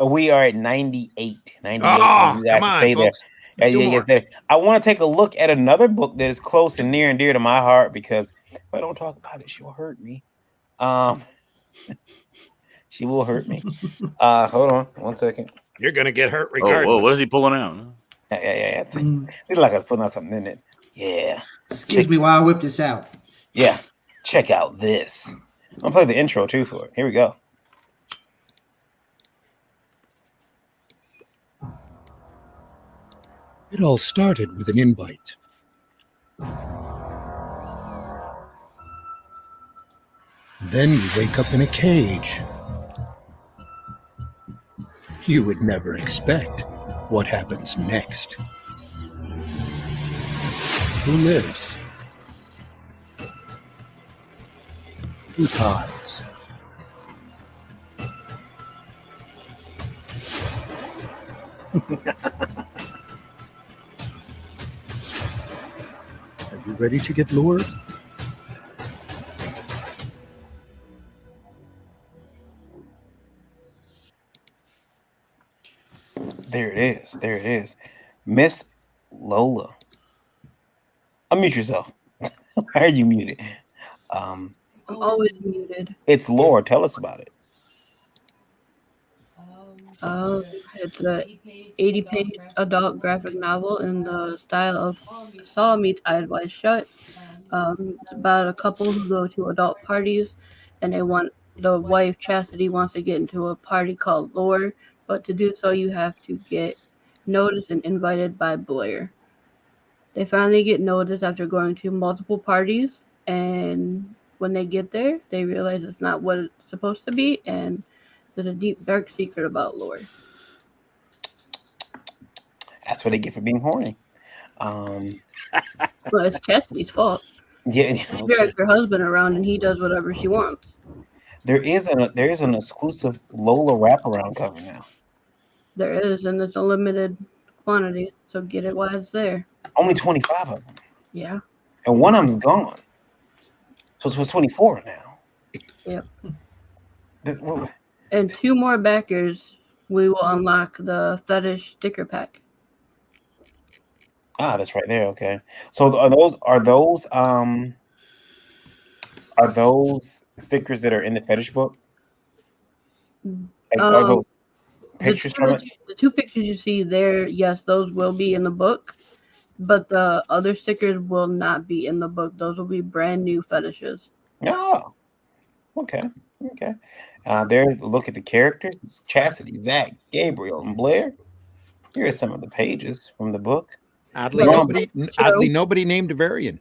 We are at 98. 98. Oh, you guys come on, stay folks. there. I want to take a look at another book that is close and near and dear to my heart, because if I don't talk about it, she'll hurt me. She will hurt me. Hold on 1 second. You're gonna get hurt regardless. Whoa, what is he pulling out? Yeah. It's like I was putting out something in it. Yeah. Excuse me while I whip this out. Yeah. Check out this. I'll play the intro too for it. Here we go. It all started with an invite. Then you wake up in a cage. You would never expect what happens next. Who lives? Who dies? Are you ready to get lured? There it is. Miss Lola. Unmute yourself. Why are you muted? I'm always muted. It's lore. Tell us about it. It's a 80-page adult graphic novel in the style of Saw Me Tied Wide Shut. It's about a couple who go to adult parties and they want the wife Chastity wants to get into a party called Lore, but to do so you have to get noticed and invited by Blair. They finally get noticed after going to multiple parties, and when they get there, they realize it's not what it's supposed to be, and there's a deep, dark secret about Lore. That's what they get for being horny. Well, it's Chastity's fault. Yeah, She drags her husband around, and he does whatever she wants. there is an exclusive Lola wraparound coming now. There is, and it's a limited quantity, so get it while it's there. Only 25 of them, Yeah. and one of them's gone. So it was 24 now. Yep. What- And 2 more backers, we will unlock the fetish sticker pack. Ah, that's right there. Okay. So are those stickers that are in the fetish book? Like, are those pictures from it? The 2 pictures you see there, yes, those will be in the book, but the other stickers will not be in the book. Those will be brand new fetishes. Oh, okay. Okay. There's a look at the characters. It's Chastity, Zach, Gabriel, and Blair. Here are some of the pages from the book. Oddly, nobody named Varian.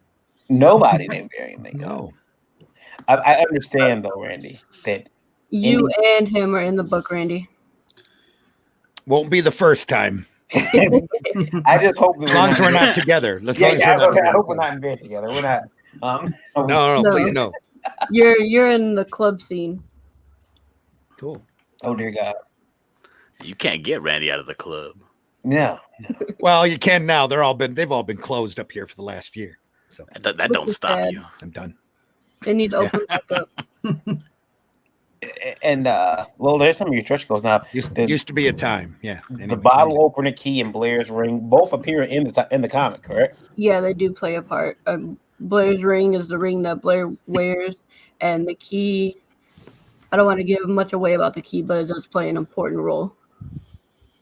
Nobody named anything. No. I understand though, Randy, that You and him are in the book, Randy. Won't be the first time. I just hope that As long as we're not together. I hope we're not in bed together. We're not. No, please no. You're in the club scene. Cool. Oh dear God. You can't get Randy out of the club. No. Well, you can now. They've all been closed up here for the last year. So That don't stop sad. you. I'm done. They need to open back up. And well, there's some of your stretch goals now. Used to be a time, yeah. The bottle opener key and Blair's ring both appear in the comic, correct? Yeah, they do play a part. Blair's ring is the ring that Blair wears, and the key. I don't want to give much away about the key, but it does play an important role.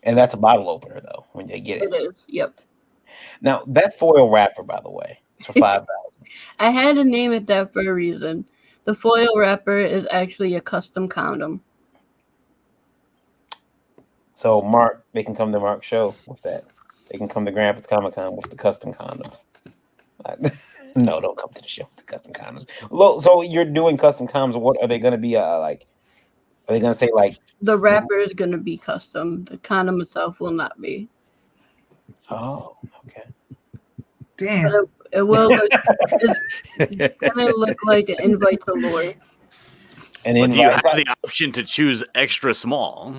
And that's a bottle opener, though, when they get it. It is, yep. Now, that foil wrapper, by the way, is for $5,000. I had to name it that for a reason. The foil wrapper is actually a custom condom. So, Mark, they can come to Mark's show with that. They can come to Grandpa's Comic Con with the custom condom. No, don't come to the show with the custom condoms. So, you're doing custom condoms. What are they going to be like? Are they going to say, like... The wrapper is going to be custom. The condom itself will not be. Oh, okay. Damn. But it will look... it's going to look like an invite to Lore. And But you have the option to choose extra small.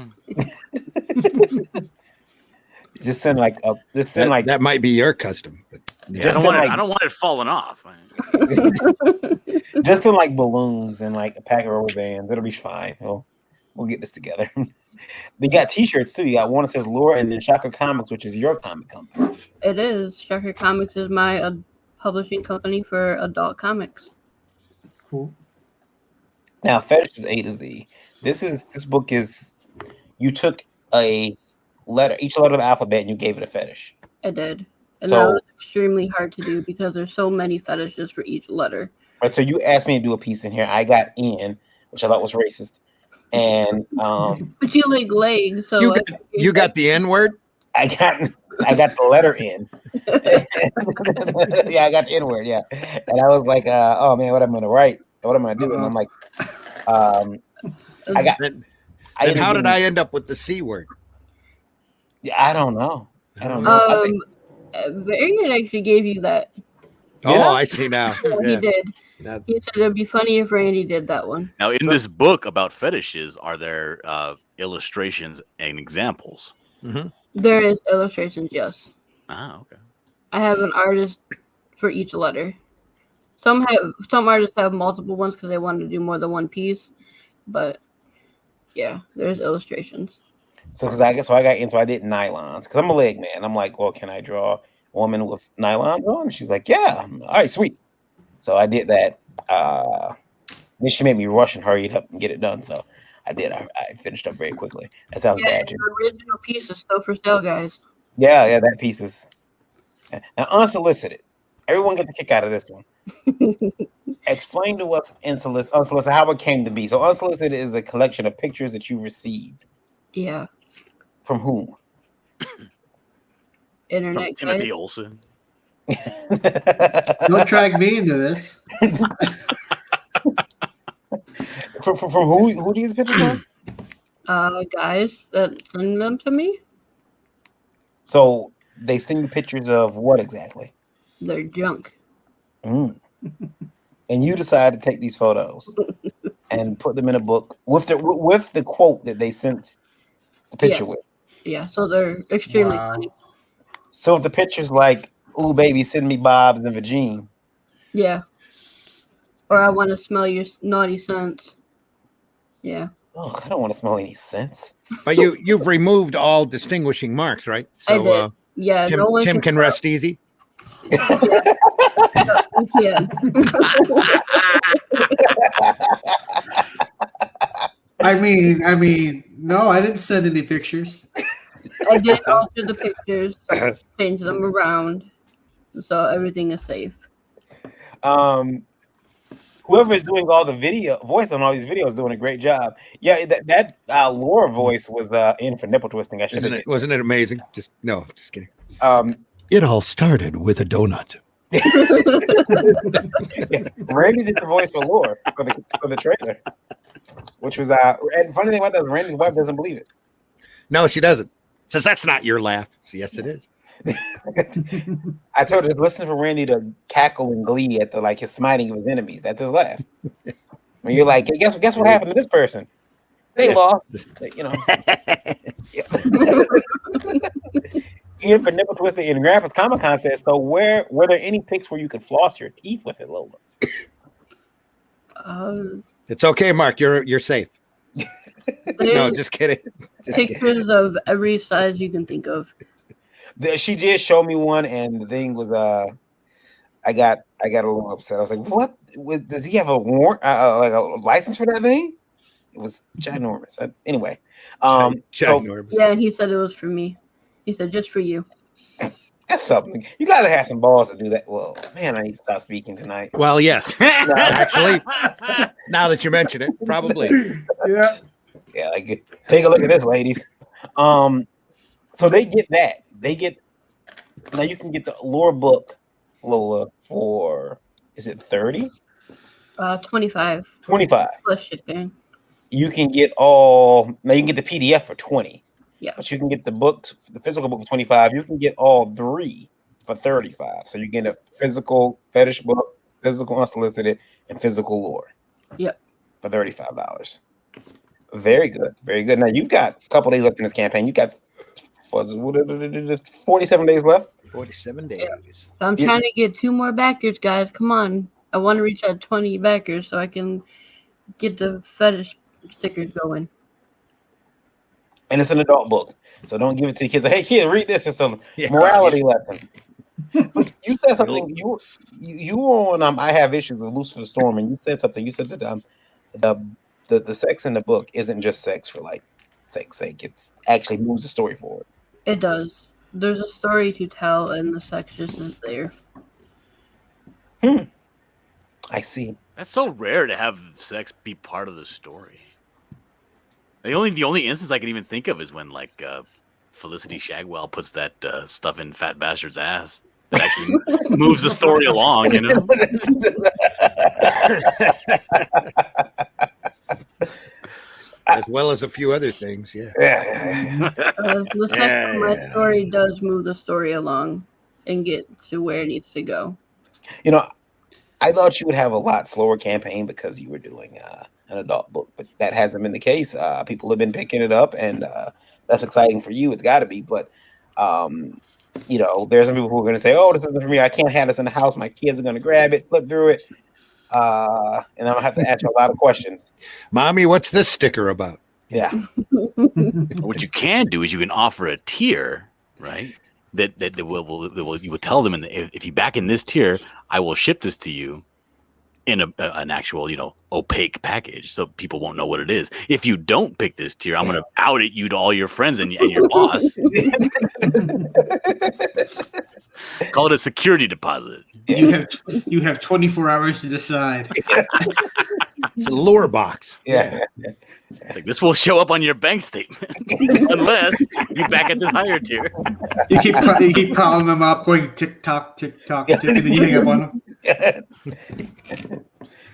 Just send like a... Just send like... That might be your custom. But Yeah, I don't want it falling off. Just in like balloons and like a pack of rubber bands. It'll be fine. We'll get this together. They got t-shirts too. You got one that says Lore and then Shocker Comics, which is your comic company. It is. Shocker Comics is my publishing company for adult comics. Cool. Now, Fetish is A to Z. This book is, you took a letter, each letter of the alphabet, and you gave it a fetish. I did. And So- that was extremely hard to do because there's so many fetishes for each letter. Right. So you asked me to do a piece in here. I got N, which I thought was racist. And But you like legs, so you got the N word? I got the letter N. Yeah, I got the N word, yeah. And I was like, oh man, what am I gonna write? What am I gonna do? And I'm like, And how did I end up with the C word? Yeah, I don't know. I don't know. Varian actually gave you that. Oh, I see now. Yeah, Yeah. he did. That- He said it'd be funny if Randy did that one. Now, in this book about fetishes, are there illustrations and examples? There is illustrations, yes. Ah, okay. I have an artist for each letter. Some artists have multiple ones because they want to do more than one piece, but yeah, there's illustrations. So I got into, I did nylons because I'm a leg man. I'm like, well, can I draw a woman with nylons on? And she's like, yeah. All right, sweet. So I did that. Then she made me rush and hurry it up and get it done. So I did. I finished up very quickly. That sounds bad. The original piece is still for sale, guys. Yeah, that piece is now unsolicited. Everyone gets a kick out of this one. Explain to us unsolicited how it came to be. So unsolicited is a collection of pictures that you received. Yeah. From whom? Internet. From Timothy Olsen. Don't drag me into this. From who do you get the pictures from? Guys that send them to me. So they send you pictures of what exactly? They're junk. And you decide to take these photos and put them in a book with the quote that they sent the picture with. Yeah, so they're extremely funny. So if the picture's like, "Ooh, baby, send me Bob's and Vagine." Yeah. Or I want to smell your naughty scents. Yeah. Oh, I don't want to smell any scents. But you've removed all distinguishing marks, right? So I did. Yeah, Tim, no one Tim can rest easy. Yeah. I mean, no, I didn't send any pictures. I did alter the pictures, change them around, so everything is safe. Whoever is doing all the voice on all these videos is doing a great job. Yeah, that Laura voice was in for nipple twisting. Wasn't it amazing? Just kidding. It all started with a donut. Randy did the voice for Laura for the trailer, which was and funny thing about that, Randy's wife doesn't believe it. No, she doesn't. Says that's not your laugh. So yes, it is. I told her, just listen for Randy to cackle in glee at his smiting of his enemies. That's his laugh. When you're like, hey, guess what happened to this person? They lost. Ian for nipple twisting in Grandpa's Comic-Con says, so were there any pics where you could floss your teeth with it, Lola? It's okay, Mark. You're safe. No, just kidding. Pictures of every size you can think of. She did show me one, and the thing was, I got a little upset. I was like, "What? Does he have a warrant, like a license for that thing?" It was ginormous. Anyway, ginormous. Yeah, and he said it was for me. He said just for you. That's something. You gotta have some balls to do that. Well, man, I need to stop speaking tonight. Well, yes, actually, now that you mention it, probably. Yeah. Yeah, like take a look at this, ladies. So they get that. Now you can get the lore book, Lola, for is it 30? 25. 25 plus shipping. You can get now you can get the PDF for 20. Yeah. But you can get the physical book for 25. You can get all three for 35. So you get a physical fetish book, physical unsolicited, and physical lore. Yep. For $35. Very good. Very good. Now you've got a couple days left in this campaign. You got 47 days left. 47 days. Yeah. I'm trying to get 2 more backers, guys. Come on. I want to reach that 20 backers so I can get the fetish stickers going. And it's an adult book. So don't give it to kids. Like, hey, kid, read this. It's a morality lesson. But you said something. You were on I Have Issues with Lucifer Storm, and you said something. You said that the sex in the book isn't just sex for sex sake. It's actually moves the story forward. It does. There's a story to tell, and the sex just is there. I see. That's so rare to have sex be part of the story. The only instance I can even think of is when Felicity Shagwell puts that stuff in Fat Bastard's ass. That actually moves the story along, you know. As well as a few other things, yeah. The sex in my story does move the story along and get to where it needs to go. You know, I thought you would have a lot slower campaign because you were doing an adult book, but that hasn't been the case. People have been picking it up, and that's exciting for you. It's got to be, but there's some people who are going to say, "Oh, this isn't for me. I can't have this in the house. My kids are going to grab it, flip through it, and I'm gonna have to ask you a lot of questions." Mommy, what's this sticker about? Yeah. What you can do is you can offer a tier, right? That you will tell them, if you back in this tier, I will ship this to you in an actual, opaque package, so people won't know what it is. If you don't pick this tier, I'm going to out it you to all your friends and your boss. Call it a security deposit. You have 24 hours to decide. It's a lure box. Yeah. It's like, this will show up on your bank statement unless you back at this higher tier. You keep calling them up, going tick tock, tick tock, tick, and then you hang up on them.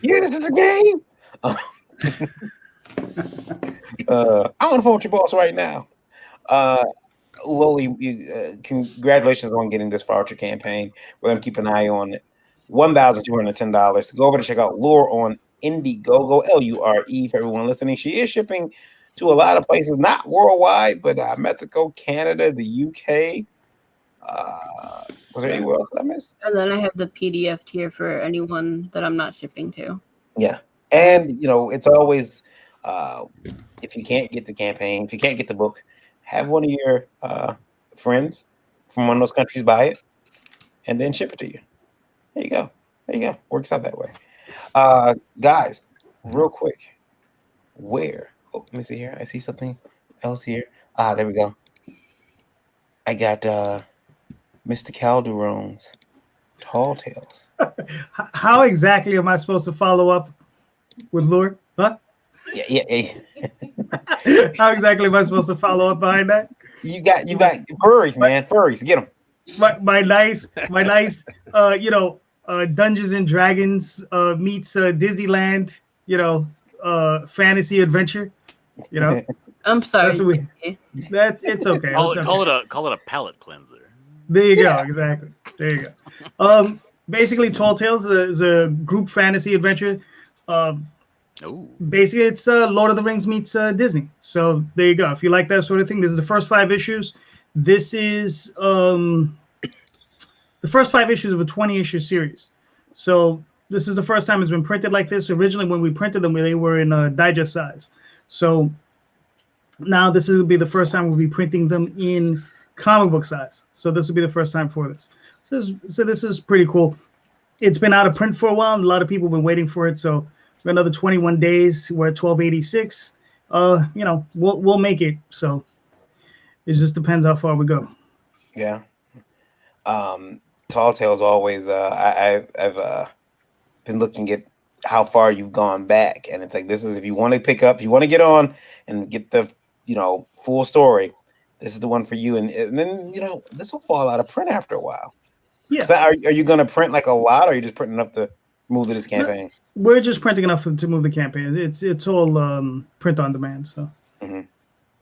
Yeah, this is a game. I want to vote your boss right now. Loli, congratulations on getting this voucher campaign. We're going to keep an eye on it. $1,210 to go over to check out Lure on Indiegogo, LURE, for everyone listening. She is shipping to a lot of places, not worldwide, but Mexico, Canada, the UK. Was there anywhere else that I missed? And then I have the PDF tier for anyone that I'm not shipping to. Yeah. And, it's always, if you can't get the campaign, if you can't get the book, have one of your friends from one of those countries buy it and then ship it to you. There you go. Works out that way. Guys, real quick. Where? Oh, let me see here. I see something else here. There we go. I got Mr. Calderon's Tall Tales. How exactly am I supposed to follow up with Lure? Huh? Yeah. How exactly am I supposed to follow up behind that? You got furries, man. Furries, get them. My nice, Dungeons and Dragons meets Disneyland, fantasy adventure. I'm sorry. It's okay. Call it a palate cleanser. There you go. Exactly. There you go. Basically, Tall Tales is a group fantasy adventure. Basically, it's Lord of the Rings meets Disney. So there you go. If you like that sort of thing, this is the first 5 issues. This is the first 5 issues of a 20-issue series. So this is the first time it's been printed like this. Originally, when we printed them, they were in digest size. So now this will be the first time we'll be printing them in comic book size. So this will be the first time for this. So this is pretty cool. It's been out of print for a while, and a lot of people have been waiting for it. So for another 21 days, we're at 1286. We'll make it. So it just depends how far we go. Yeah. Tall Tales always. I've been looking at how far you've gone back, and it's like, this is, if you want to pick up, you want to get on and get the full story, this is the one for you. And then this will fall out of print after a while. Yeah. Are you going to print like a lot, or are you just printing enough to move to this campaign? We're just printing enough to move the campaign. It's all print on demand. So. Mm-hmm.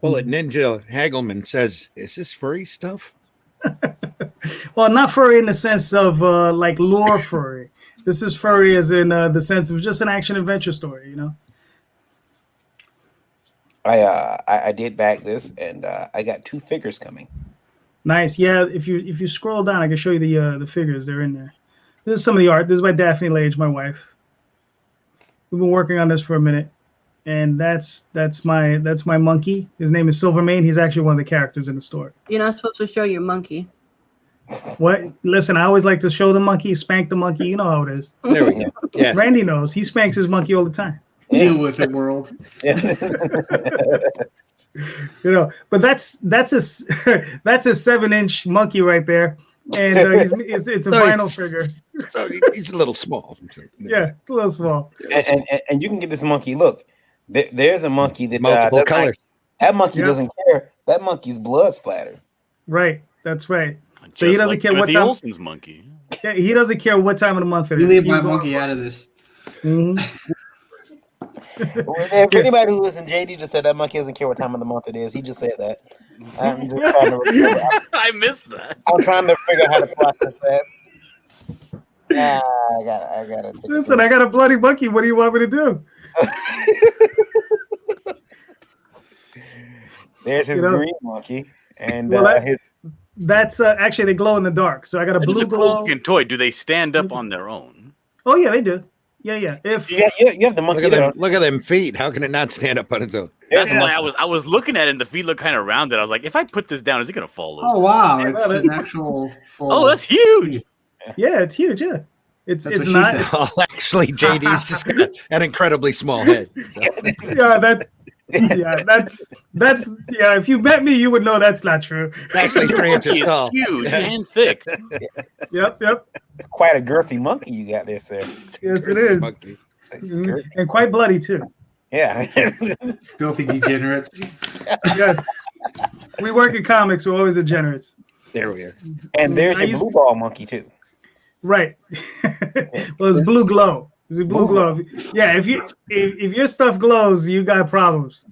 Well, Ninja Hagelman says, "Is this furry stuff?" Well, not furry in the sense of like lore furry. This is furry as in the sense of just an action adventure story, I did back this, and I got 2 figures coming. Nice. Yeah, if you scroll down, I can show you the figures. They're in there. This is some of the art. This is by Daphne Lage, my wife. We've been working on this for a minute, and that's my monkey. His name is Silvermane. He's actually one of the characters in the story. You're not supposed to show your monkey. What? Listen, I always like to show the monkey, spank the monkey. You know how it is. There we go. Yes. Randy knows. He spanks his monkey all the time. Deal with it, world. But that's a 7-inch monkey right there, and it's a vinyl figure. He's a little small. Yeah, a little small. And you can get this monkey. Look, there's a monkey that multiple colors. That monkey doesn't care. That monkey's blood splattered. Right. That's right. Just so he doesn't care what time. Olsen's monkey. Yeah, he doesn't care what time of the month it is. You leave my monkey out of this. Mm-hmm. If anybody who listens, JD just said that monkey doesn't care what time of the month it is. He just said that. I'm just trying to I missed that. I'm trying to figure out how to process that. I gotta Listen, I got a bloody monkey. What do you want me to do? There's his green monkey, and that's actually they glow in the dark. So I got a blue glow. Cool looking toy. Do they stand up on their own? Oh yeah, they do. Yeah. If you have the monkey, look at them feet. How can it not stand up on its own? That's why I was looking at it, and the feet look kind of rounded. I was like, if I put this down, is it gonna fall over? Oh wow, it's an actual. Oh, that's huge. Yeah, it's huge. Yeah, it's not. Actually, JD's just got an incredibly small head. So. Yeah, Yeah, that's yeah. If you met me, you would know that's not true. That's like 3 inches Monkey is tall. huge and thick. Yep. Quite a girthy monkey you got there, sir. Yes, it is. Monkey. Mhm. And quite bloody too. Yeah. Filthy degenerates. Yes. We work in comics. We're always degenerates. There we go. And there's your blue ball monkey too. Right. Well, it's blue glow. It's a blue glow. Yeah, if your stuff glows, you got problems.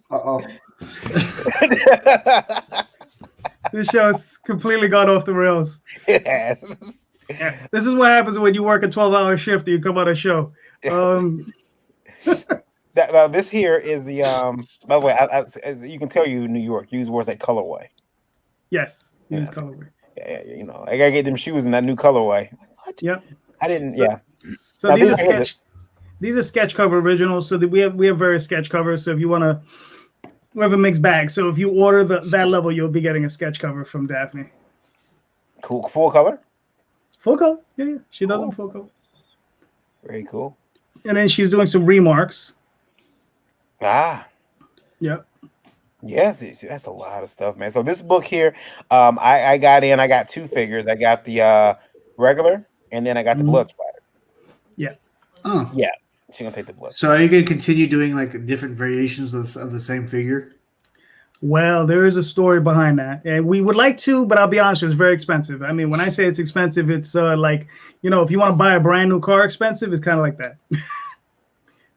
Uh-oh. This show's completely gone off the rails. Yes. Yeah, this is what happens when you work a 12-hour shift and you come on a show. This here is the by the way, as you can tell you in New York, use words like colorway. Yes. Yes. Colorway. Yeah, you know, I gotta get them shoes in that new colorway. What? Yep. I didn't. Yeah. So Now, these are sketch cover originals. So that we have various sketch covers. So if you want to, we have a mixed bag. So if you order that level, you'll be getting a sketch cover from Daphne. Cool. Full color. Full color. Yeah. She does them full color. Very cool. And then she's doing some remarks. Ah. Yep. Yes, that's a lot of stuff, man. So this book here, I got 2 figures. I got the regular, and then I got the blood splatter. Yeah. Oh. Yeah. She's gonna take the blood. So are you gonna continue doing like different variations of the same figure? Well, there is a story behind that, and we would like to, but I'll be honest, it's very expensive. I mean, when I say it's expensive, it's like, you know, if you want to buy a brand new car expensive, it's kind of like that.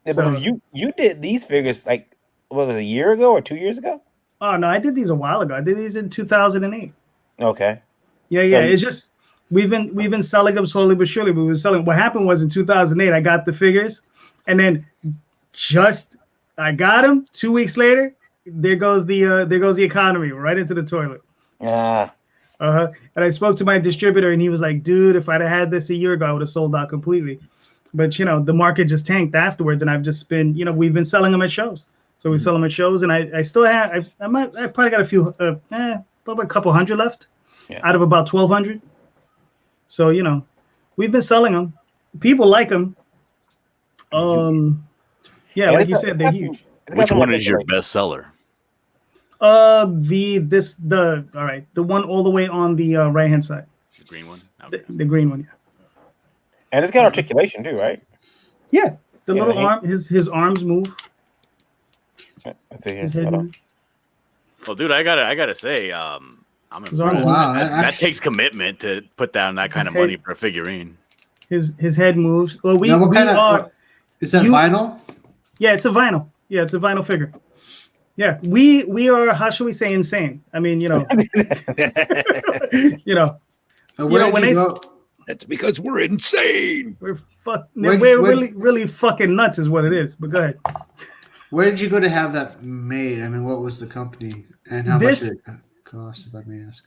Yeah, because you did these figures like, what was it, a year ago or 2 years ago? Oh no, I did these a while ago. I did these in 2008. Okay. Yeah. It's just we've been selling them slowly but surely. We were selling. What happened was in 2008, I got the figures, and then I got them. 2 weeks later, there goes the economy right into the toilet. Yeah. And I spoke to my distributor, and he was like, "Dude, if I'd have had this a year ago, I would have sold out completely." But you know, the market just tanked afterwards, and I've just been, you know, we've been selling them at shows. So we sell them at shows, and I still have. I probably got a few, probably a couple hundred left, out of about 1,200. So you know, we've been selling them. People like them. Yeah, like you said, they're huge. Which one is your best seller? The one all the way on the right hand side. The green one. Okay. The green one, yeah. And it's got articulation too, right? Yeah, the little arm, his arms move. Let's see here. Well, dude, I gotta say, I'm impressed. Wow, that takes commitment to put down that kind of money for a figurine. His head moves. Well, is that vinyl? Yeah, it's a vinyl. Yeah, it's a vinyl figure. Yeah, we are, how should we say, insane? I mean, you know, That's because we're insane. We're really fucking nuts, is what it is. But go ahead. Where did you go to have that made? I mean, what was the company and how much did it cost, if I may ask?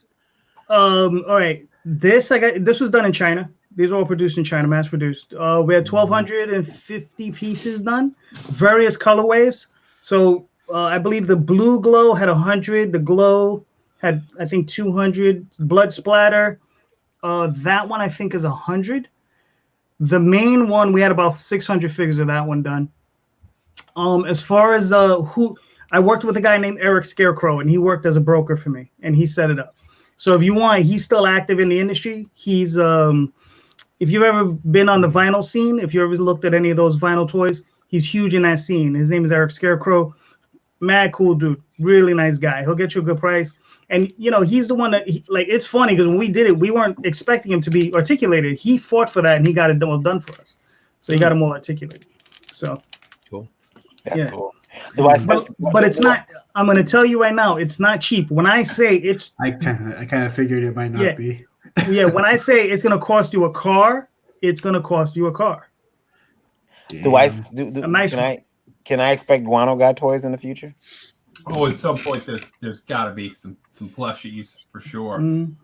All right. This was done in China. These are all produced in China, mass produced. We had 1,250 pieces done, various colorways. So I believe the blue glow had 100. The glow had, I think, 200. Blood splatter. That one I think is 100. The main one, we had about 600 figures of that one done. As far as I worked with a guy named Eric Scarecrow, and he worked as a broker for me, and he set it up. So if you want, he's still active in the industry. He's if you've ever been on the vinyl scene, if you ever looked at any of those vinyl toys, he's huge in that scene. His name is Eric Scarecrow. Mad cool dude, really nice guy. He'll get you a good price. And you know, he's the one that it's funny because when we did it, we weren't expecting him to be articulated. He fought for that, and he got it all done for us. So he got him all articulated. So cool. That's cool. But it's not. I'm going to tell you right now, it's not cheap. When I say it's, I kind of figured it might not be. Yeah, when I say it's going to cost you a car, it's going to cost you a car. Can I expect Guano Guy toys in the future? Oh, at some point there's got to be some plushies for sure. Mm.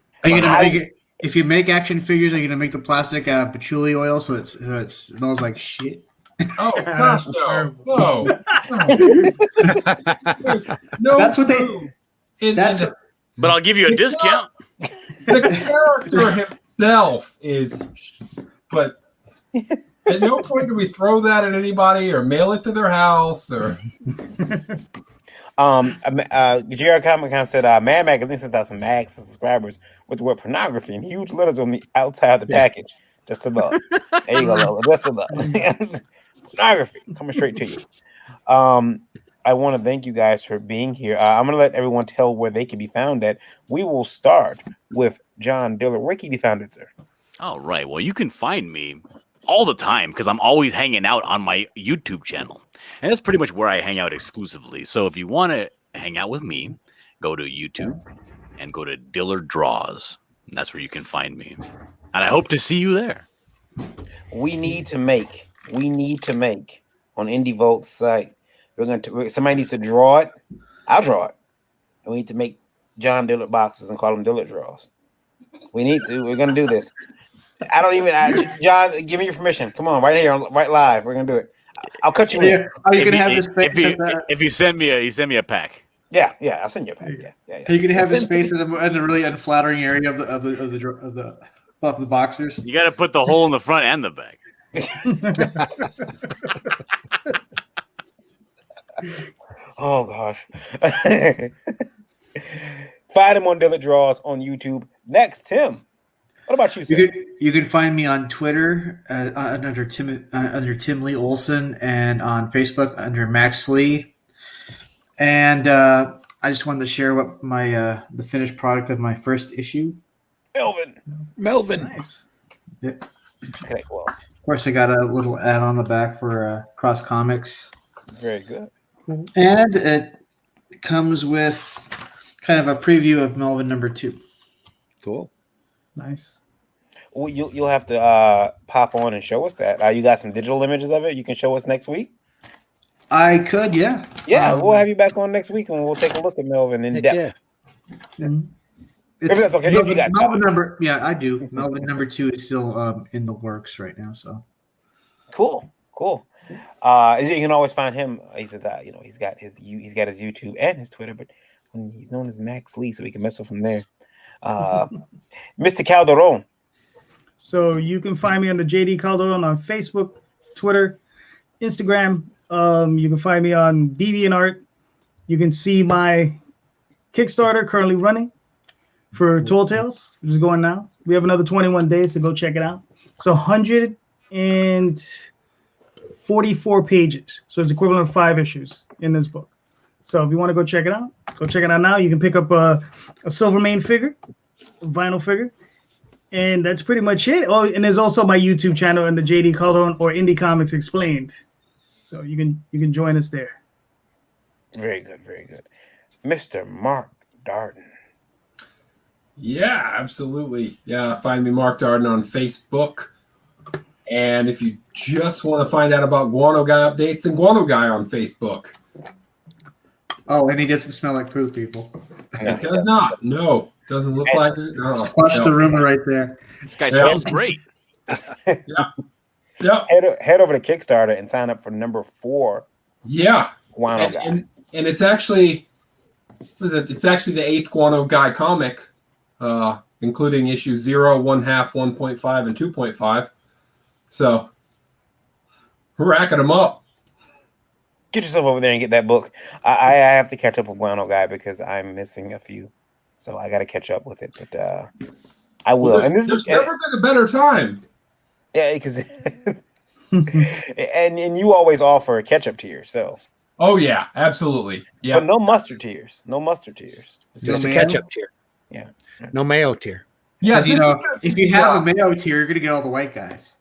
If you make action figures, are you gonna make the plastic patchouli oil so it smells like shit? Oh gosh, no. No, that's what they. But I'll give you a discount. The character himself is, but At no point do we throw that at anybody or mail it to their house or. Jared Comic Con said, "Man Magazine sent out some mags to subscribers with the word pornography in huge letters on the outside of the package. Just a look. There you go, Lola. Just a look. Pornography coming straight to you." I want to thank you guys for being here. I'm going to let everyone tell where they can be found at. We will start with John Dillard. Where can you be found at, sir? All right. Well, you can find me all the time because I'm always hanging out on my YouTube channel. And that's pretty much where I hang out exclusively. So if you want to hang out with me, go to YouTube and go to Dillard Draws. And that's where you can find me. And I hope to see you there. We need to make on Indie Volt's site. Somebody needs to draw it. I'll draw it. And we need to make John Dillard boxes and call them Dillard Draws. We need to. We're going to do this. John, give me your permission. Come on, right here, right live. We're going to do it. I'll cut you in. Are you going to have this space? If you send me a pack. Yeah, I'll send you a pack. Yeah. Are you going to have the space in a really unflattering area of the boxers? You got to put the hole in the front and the back. Oh gosh. Find him on Dillard Draws on YouTube. Next, Tim. What about you, sir? You can find me on Twitter under Tim Lee Olson and on Facebook under Max Lee. And I just wanted to share what my the finished product of my first issue. Melvin. Nice. Yeah. Okay, well. Of course, I got a little ad on the back for Cross Comics. Very good. And it comes with kind of a preview of Melvin #2. Cool. Nice. Well, you'll have to pop on and show us that. You got some digital images of it you can show us next week? I could, yeah. Yeah, we'll have you back on next week and we'll take a look at Melvin in depth. Yeah. If that's okay. If you got Melvin I do. Melvin #2 is still in the works right now. So cool. You can always find him. He's at he's got his YouTube and his Twitter, but he's known as Max Lee, so we can mess with him there. Mr. Calderon. So you can find me under JD Calderon on Facebook, Twitter, Instagram. You can find me on DeviantArt. You can see my Kickstarter currently running for Tall Tales, which is going now. We have another 21 days to go check it out. So 144 pages. So it's equivalent of 5 issues in this book. So if you want to go check it out now. You can pick up a Silvermane figure, a vinyl figure. And that's pretty much it. Oh, and there's also my YouTube channel and the JD Calderon or Indie Comics Explained. So you can join us there. Very good. Mr. Mark Darden. Yeah, absolutely. Yeah, find me Mark Darden on Facebook. And if you just want to find out about Guano Guy updates, then Guano Guy on Facebook. Oh, and he doesn't smell like poop, people. It does not. No. Doesn't look like it. No. Squash the rumor right there. This guy smells great. Yeah. Head over to Kickstarter and sign up for #4. Yeah. Guano Guy. And it's actually it's actually the 8th Guano Guy comic, including issues 0, 1/2, 1.5, and 2.5. So we're racking them up. Get yourself over there and get that book. I have to catch up with Guano Guy because I'm missing a few. So I got to catch up with it, but I will. Well, there's never been a better time. Yeah, because and you always offer a catch-up tier, so. Oh yeah, absolutely. Yeah, but no mustard tiers. Just a ketchup tier. Yeah, no mayo tier. Yeah, if you have a mayo tier, you're gonna get all the white guys.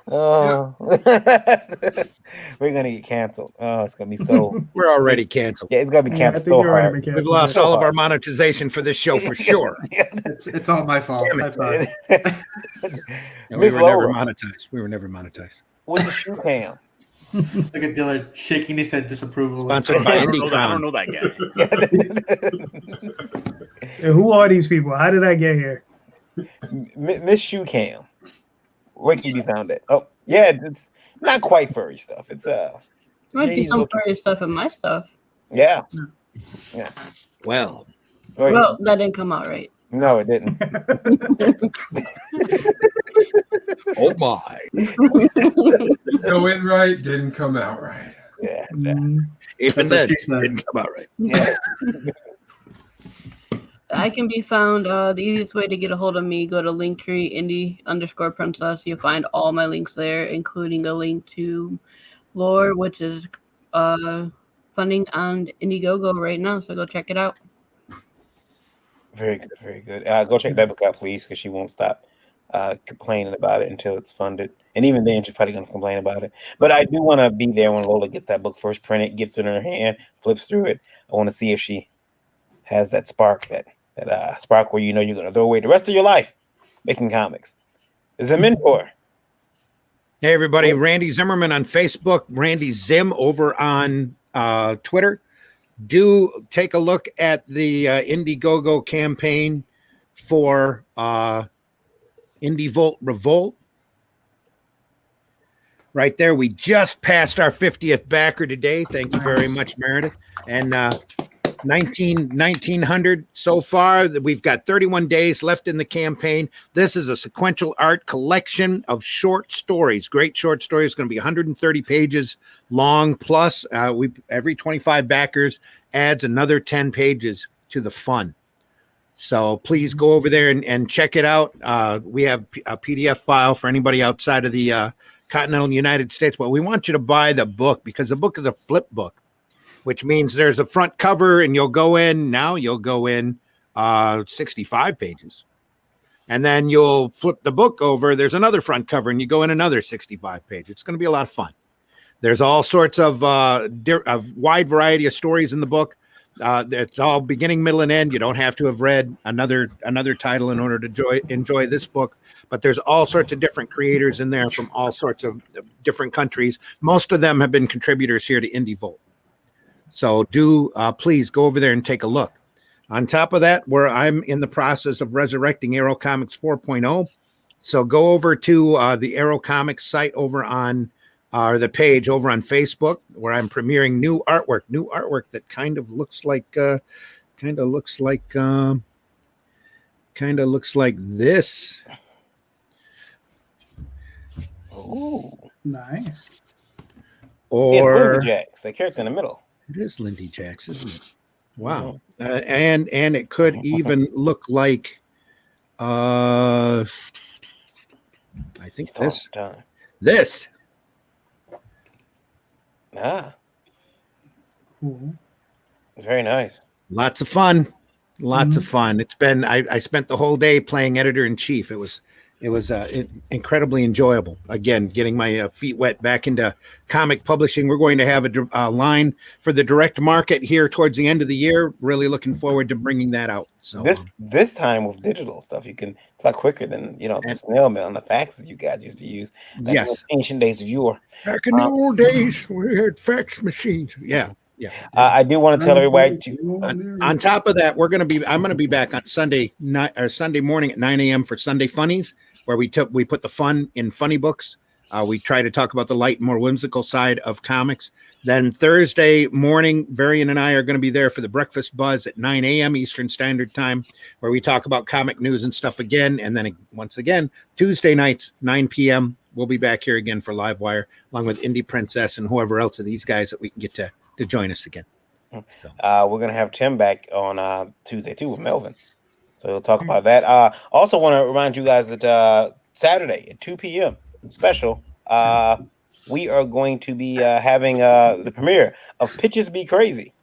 Oh, we're gonna get canceled. Oh, it's gonna be so. We're already canceled. Yeah, it's gonna be canceled so hard. We've lost all of our monetization for this show for sure. It's all my fault. We were never monetized. With the shoe cam. Look at Dillard shaking his head disapproval. Sponsored by I don't know that guy. Hey, who are these people? How did I get here? Miss Shoe Cam. Where can you be found at? Oh, yeah, it's not quite furry stuff. It's might be some furry stuff in my stuff. Yeah. Well, that didn't come out right. No, it didn't. Oh my! Go in right, didn't come out right. Yeah. Even then, didn't come out right. Yeah. I can be found. The easiest way to get a hold of me, go to Linktree Indie_Princess. You'll find all my links there, including a link to Lore, which is funding on Indiegogo right now. So go check it out. Very good, very good. Go check that book out, please, because she won't stop complaining about it until it's funded. And even then, she's probably going to complain about it. But I do want to be there when Lola gets that book first printed, gets it in her hand, flips through it. I want to see if she has that spark, that spark where you know you're going to throw away the rest of your life making comics. Is a mentor. Hey, everybody. Randy Zimmerman on Facebook, Randy Zim over on Twitter. Do take a look at the Indiegogo campaign for Indie Volt Revolt. Right there. We just passed our 50th backer today. Thank you very much, Meredith. And 1900 so far. We've got 31 days left in the campaign. This is a sequential art collection of short stories. Great short stories. Going to be 130 pages long. Plus, every 25 backers adds another 10 pages to the fun. So please go over there and check it out. We have a PDF file for anybody outside of the continental United States. But we want you to buy the book because the book is a flip book, which means there's a front cover and you'll go in 65 pages. And then you'll flip the book over. There's another front cover and you go in another 65 pages. It's going to be a lot of fun. There's all sorts of a wide variety of stories in the book. It's all beginning, middle, and end. You don't have to have read another title in order to enjoy this book. But there's all sorts of different creators in there from all sorts of different countries. Most of them have been contributors here to Indie Volt. So do please go over there and take a look. On top of that, I'm in the process of resurrecting Arrow Comics 4.0. So go over to the Arrow Comics site over on the page over on Facebook, where I'm premiering new artwork that kind of looks like this. Ooh, Nice. Or Lindy Jacks, the character in the middle. It is Lindy Jacks, isn't it? Wow. And it could even look like I think this. Cool. Very nice. Lots of fun. Lots of fun. It's been I spent the whole day playing editor-in-chief. It was incredibly enjoyable. Again, getting my feet wet back into comic publishing. We're going to have a line for the direct market here towards the end of the year. Really looking forward to bringing that out. So this time with digital stuff, it's a lot quicker than the snail mail and the faxes you guys used to use. Yes, ancient days of yore. Back in the old days, we had fax machines. Yeah. I do want to tell everybody on top of that, I'm going to be back on Sunday morning at 9 a.m. for Sunday Funnies, where we put the fun in funny books. We try to talk about the light, more whimsical side of comics. Then Thursday morning, Varian and I are going to be there for the Breakfast Buzz at 9 a.m. Eastern Standard Time, where we talk about comic news and stuff again. And then once again, Tuesday nights, 9 p.m., we'll be back here again for Livewire, along with Indie Princess and whoever else of these guys that we can get to join us again. So. We're going to have Tim back on Tuesday, too, with Melvin. So we'll talk about that. Also want to remind you guys that Saturday at 2 p.m. special, we are going to be having the premiere of Pitches Be Crazy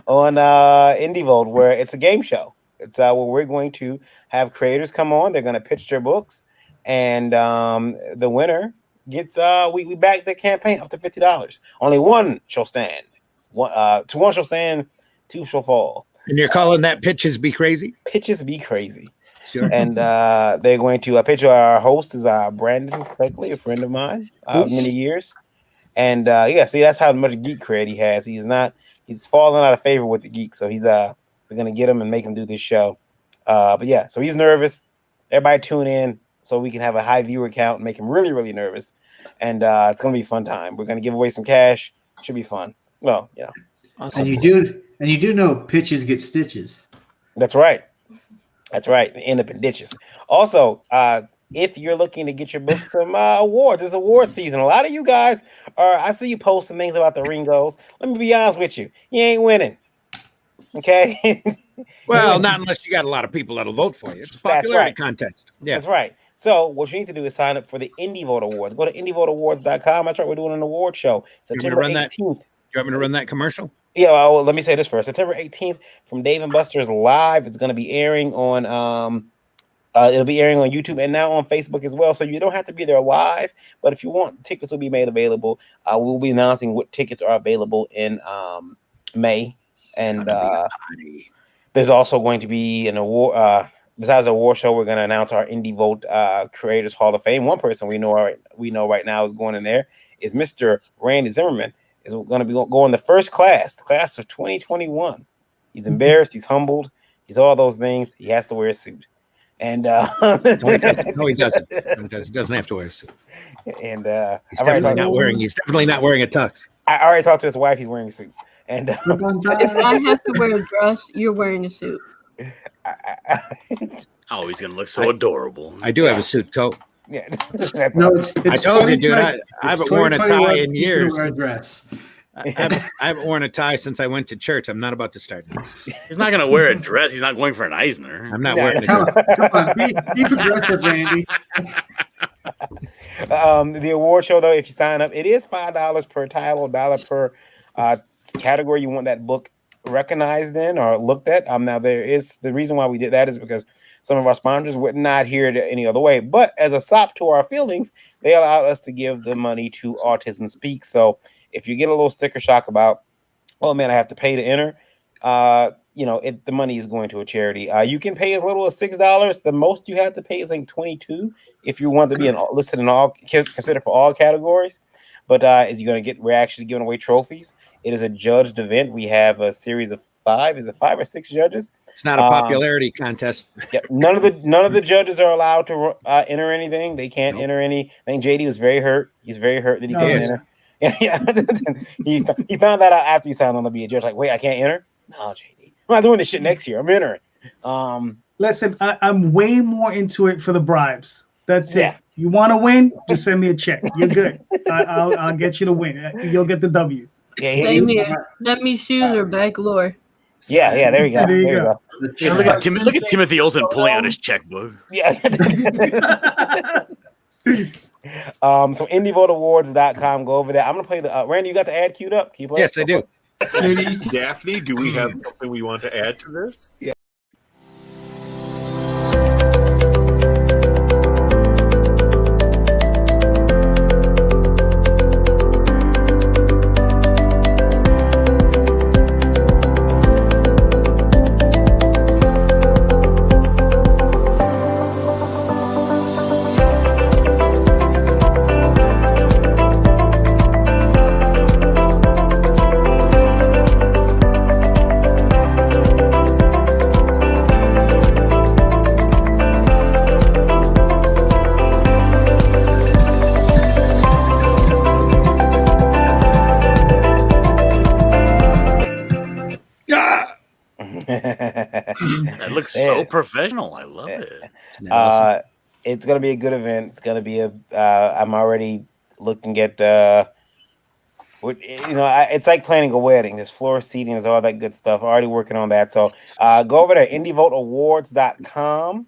on Indie Volt, where it's a game show. It's where we're going to have creators come on. They're going to pitch their books, and the winner gets we back the campaign up to $50. Only one shall stand. One shall stand, two shall fall. And you're calling that Pitches Be Crazy? Pitches Be Crazy. Sure. And they're going to pitch. Our host is Brandon Cleckley, a friend of mine, many years. And see, that's how much geek cred he has. He's fallen out of favor with the geeks. So we're gonna get him and make him do this show. So he's nervous. Everybody tune in so we can have a high viewer count and make him really, really nervous. And it's gonna be a fun time. We're gonna give away some cash. Should be fun. Well, Awesome. And you do know pitches get stitches. That's right. That's right. End up in ditches. Also, if you're looking to get your book some awards, it's award season. A lot of you guys are. I see you posting things about the Ringos. Let me be honest with you. You ain't winning. Okay. Well, not unless you got a lot of people that'll vote for you. It's a popularity contest. Yeah, that's right. So what you need to do is sign up for the Indie Volt Awards. Go to indievoltawards.com. That's right. We're doing an award show September 18th. You want me to run that commercial? Yeah, well, let me say this first. September 18th from Dave and Buster's Live. It's going to be airing on it'll be airing on YouTube and now on Facebook as well. So you don't have to be there live, but if you want, tickets will be made available. We'll be announcing what tickets are available in May. And there's also going to be an award. Besides the award show, we're going to announce our Indie Volt Creators Hall of Fame. One person we know right now is going in there is Mr. Randy Zimmerman. Is going to be going the first class of 2021. He's embarrassed. He's humbled. He's all those things. He has to wear a suit. And no, he doesn't. He doesn't have to wear a suit. And he's definitely not wearing. He's definitely not wearing a tux. I already talked to his wife. He's wearing a suit. And if I have to wear a dress, you're wearing a suit. Oh, he's gonna look so adorable. I do have a suit coat. Yeah. No, it's I told you, dude. I haven't worn a tie in he's years. gonna wear a dress. I haven't worn a tie since I went to church. I'm not about to start now. He's not gonna wear a dress. He's not going for an Eisner. I'm not wearing a Come dress. on, be progressive, Randy. The award show, though, if you sign up, it is $5 per title, $1 per category you want that book recognized in or looked at. Now there is the reason why we did that is because some of our sponsors would not hear it any other way. But as a sop to our feelings, they allowed us to give the money to Autism Speaks. So if you get a little sticker shock about, oh man, I have to pay to enter, the money is going to a charity. You can pay as little as $6. The most you have to pay is like $22 if you want to be listed in all considered for all categories. But we're actually giving away trophies. It is a judged event. We have a series of 5 or 6 judges. It's not a popularity contest. Yeah, none of the judges are allowed to enter anything. They can't enter any. I think JD was very hurt. He's very hurt that he can't enter. Yeah. he found that out after he signed on to be a judge. Like, wait, I can't enter? No, JD. I'm not doing this shit next year. I'm entering. Listen, I'm way more into it for the bribes. That's it. You want to win? Just send me a check. You're good. I'll get you to win. You'll get the W. Same here. Let me shoes or back lore. Yeah. There you go. There you go. Yeah, look at Timothy Olsen pulling out his checkbook. Yeah. So indievoltawards.com. Go over there. I'm gonna play the Randy. You got the ad queued up? Can you play? Yes, I do. Daphne, do we have something we want to add to this? Yeah. That looks so professional. I love it. It's gonna be a good event. It's gonna be I'm already looking at it's like planning a wedding. There's floor seating, there's all that good stuff. Already working on that. So go over there, indievoltawards.com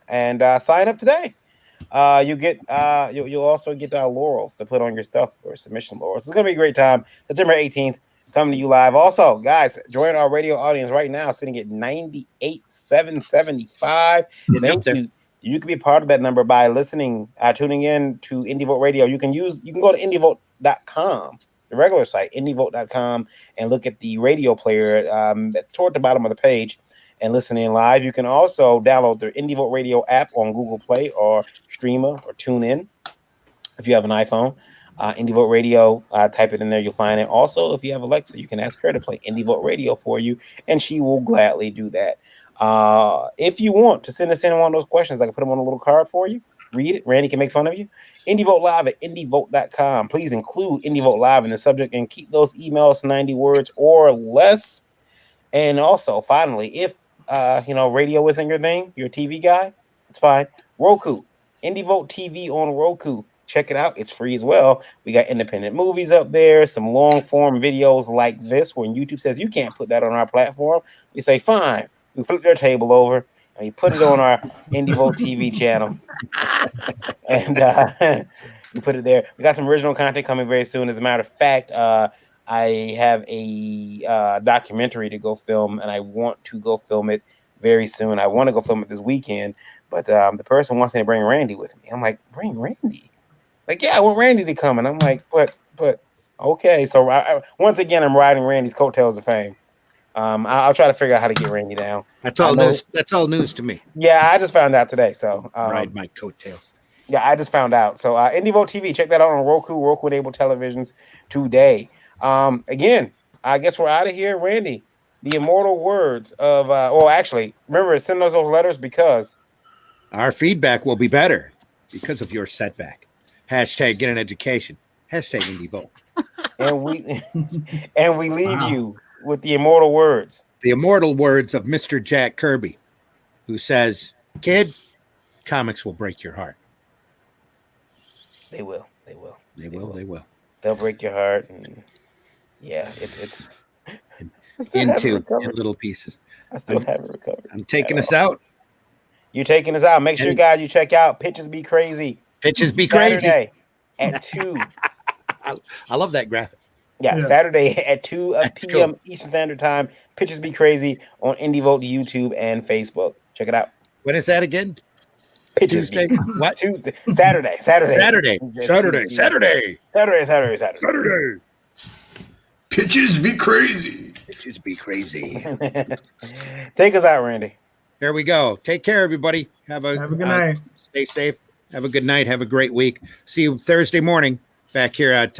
and sign up today. You'll also get laurels to put on your stuff or submission laurels. It's gonna be a great time. September 18th. Coming to you live. Also, guys, join our radio audience right now, sitting at 98,775. Thank you. You can be part of that number by listening, tuning in to Indie Volt Radio. You can go to indievolt.com, the regular site, indievolt.com, and look at the radio player toward the bottom of the page and listen in live. You can also download the Indie Volt Radio app on Google Play or Streamer or TuneIn if you have an iPhone. Indie Volt Radio, type it in there, you'll find it. Also, if you have Alexa, you can ask her to play Indie Volt Radio for you, and she will gladly do that. If you want to send us in one of those questions, I can put them on a little card for you. Read it. Randy can make fun of you. Indie Volt Live at indievolt.com. Please include Indie Volt Live in the subject and keep those emails 90 words or less. And also, finally, if radio isn't your thing, you're a TV guy, it's fine. Roku, Indie Volt TV on Roku. Check it out. It's free as well. We got independent movies up there, some long form videos like this. When YouTube says you can't put that on our platform, we say fine. We flip their table over and we put it on our Indie Volt TV channel. And we put it there. We got some original content coming very soon. As a matter of fact, I have a documentary to go film, and I want to go film it very soon. I want to go film it this weekend, but the person wants me to bring Randy with me. I'm like, bring Randy? Like, yeah, I want Randy to come. And I'm like, but okay. So once again, I'm riding Randy's coattails of fame. I'll try to figure out how to get Randy down. That's all news. That's all news to me. Yeah, I just found out today. So ride my coattails. Yeah, I just found out. So Indie Volt TV, check that out on Roku-enabled televisions today. Again, I guess we're out of here. Randy, the immortal words of actually, remember, send us those letters because our feedback will be better because of your setback. Hashtag get an education. Hashtag Indie Volt. And we leave you with the immortal words. The immortal words of Mr. Jack Kirby, who says, kid, comics will break your heart. They will. They will. They will. They'll break your heart. And yeah, it's in little pieces. I still haven't recovered. I'm taking us out. You're taking us out. Make sure, guys, you check out Pitches Be Crazy. Pitches Be Crazy. Saturday at 2. I love that graphic. Yeah, Saturday at 2 p.m. Cool. Eastern Standard Time. Pitches Be Crazy on Indie Volt YouTube and Facebook. Check it out. When is that again? Pitches Tuesday. What? Saturday. Pitches Be Crazy. Pitches Be Crazy. Take us out, Randy. Here we go. Take care, everybody. Have a good night. Stay safe. Have a good night. Have a great week. See you Thursday morning back here at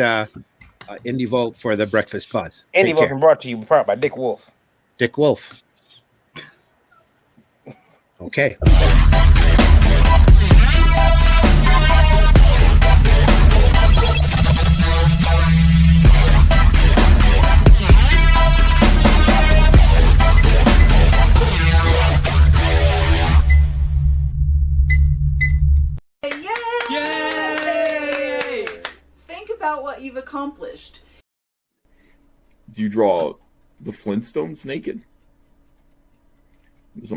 Indie Volt for the Breakfast Buzz. Indie Volt brought to you by Dick Wolf. Dick Wolf. Okay. Yay! Think about what you've accomplished. Do you draw the Flintstones naked? There's a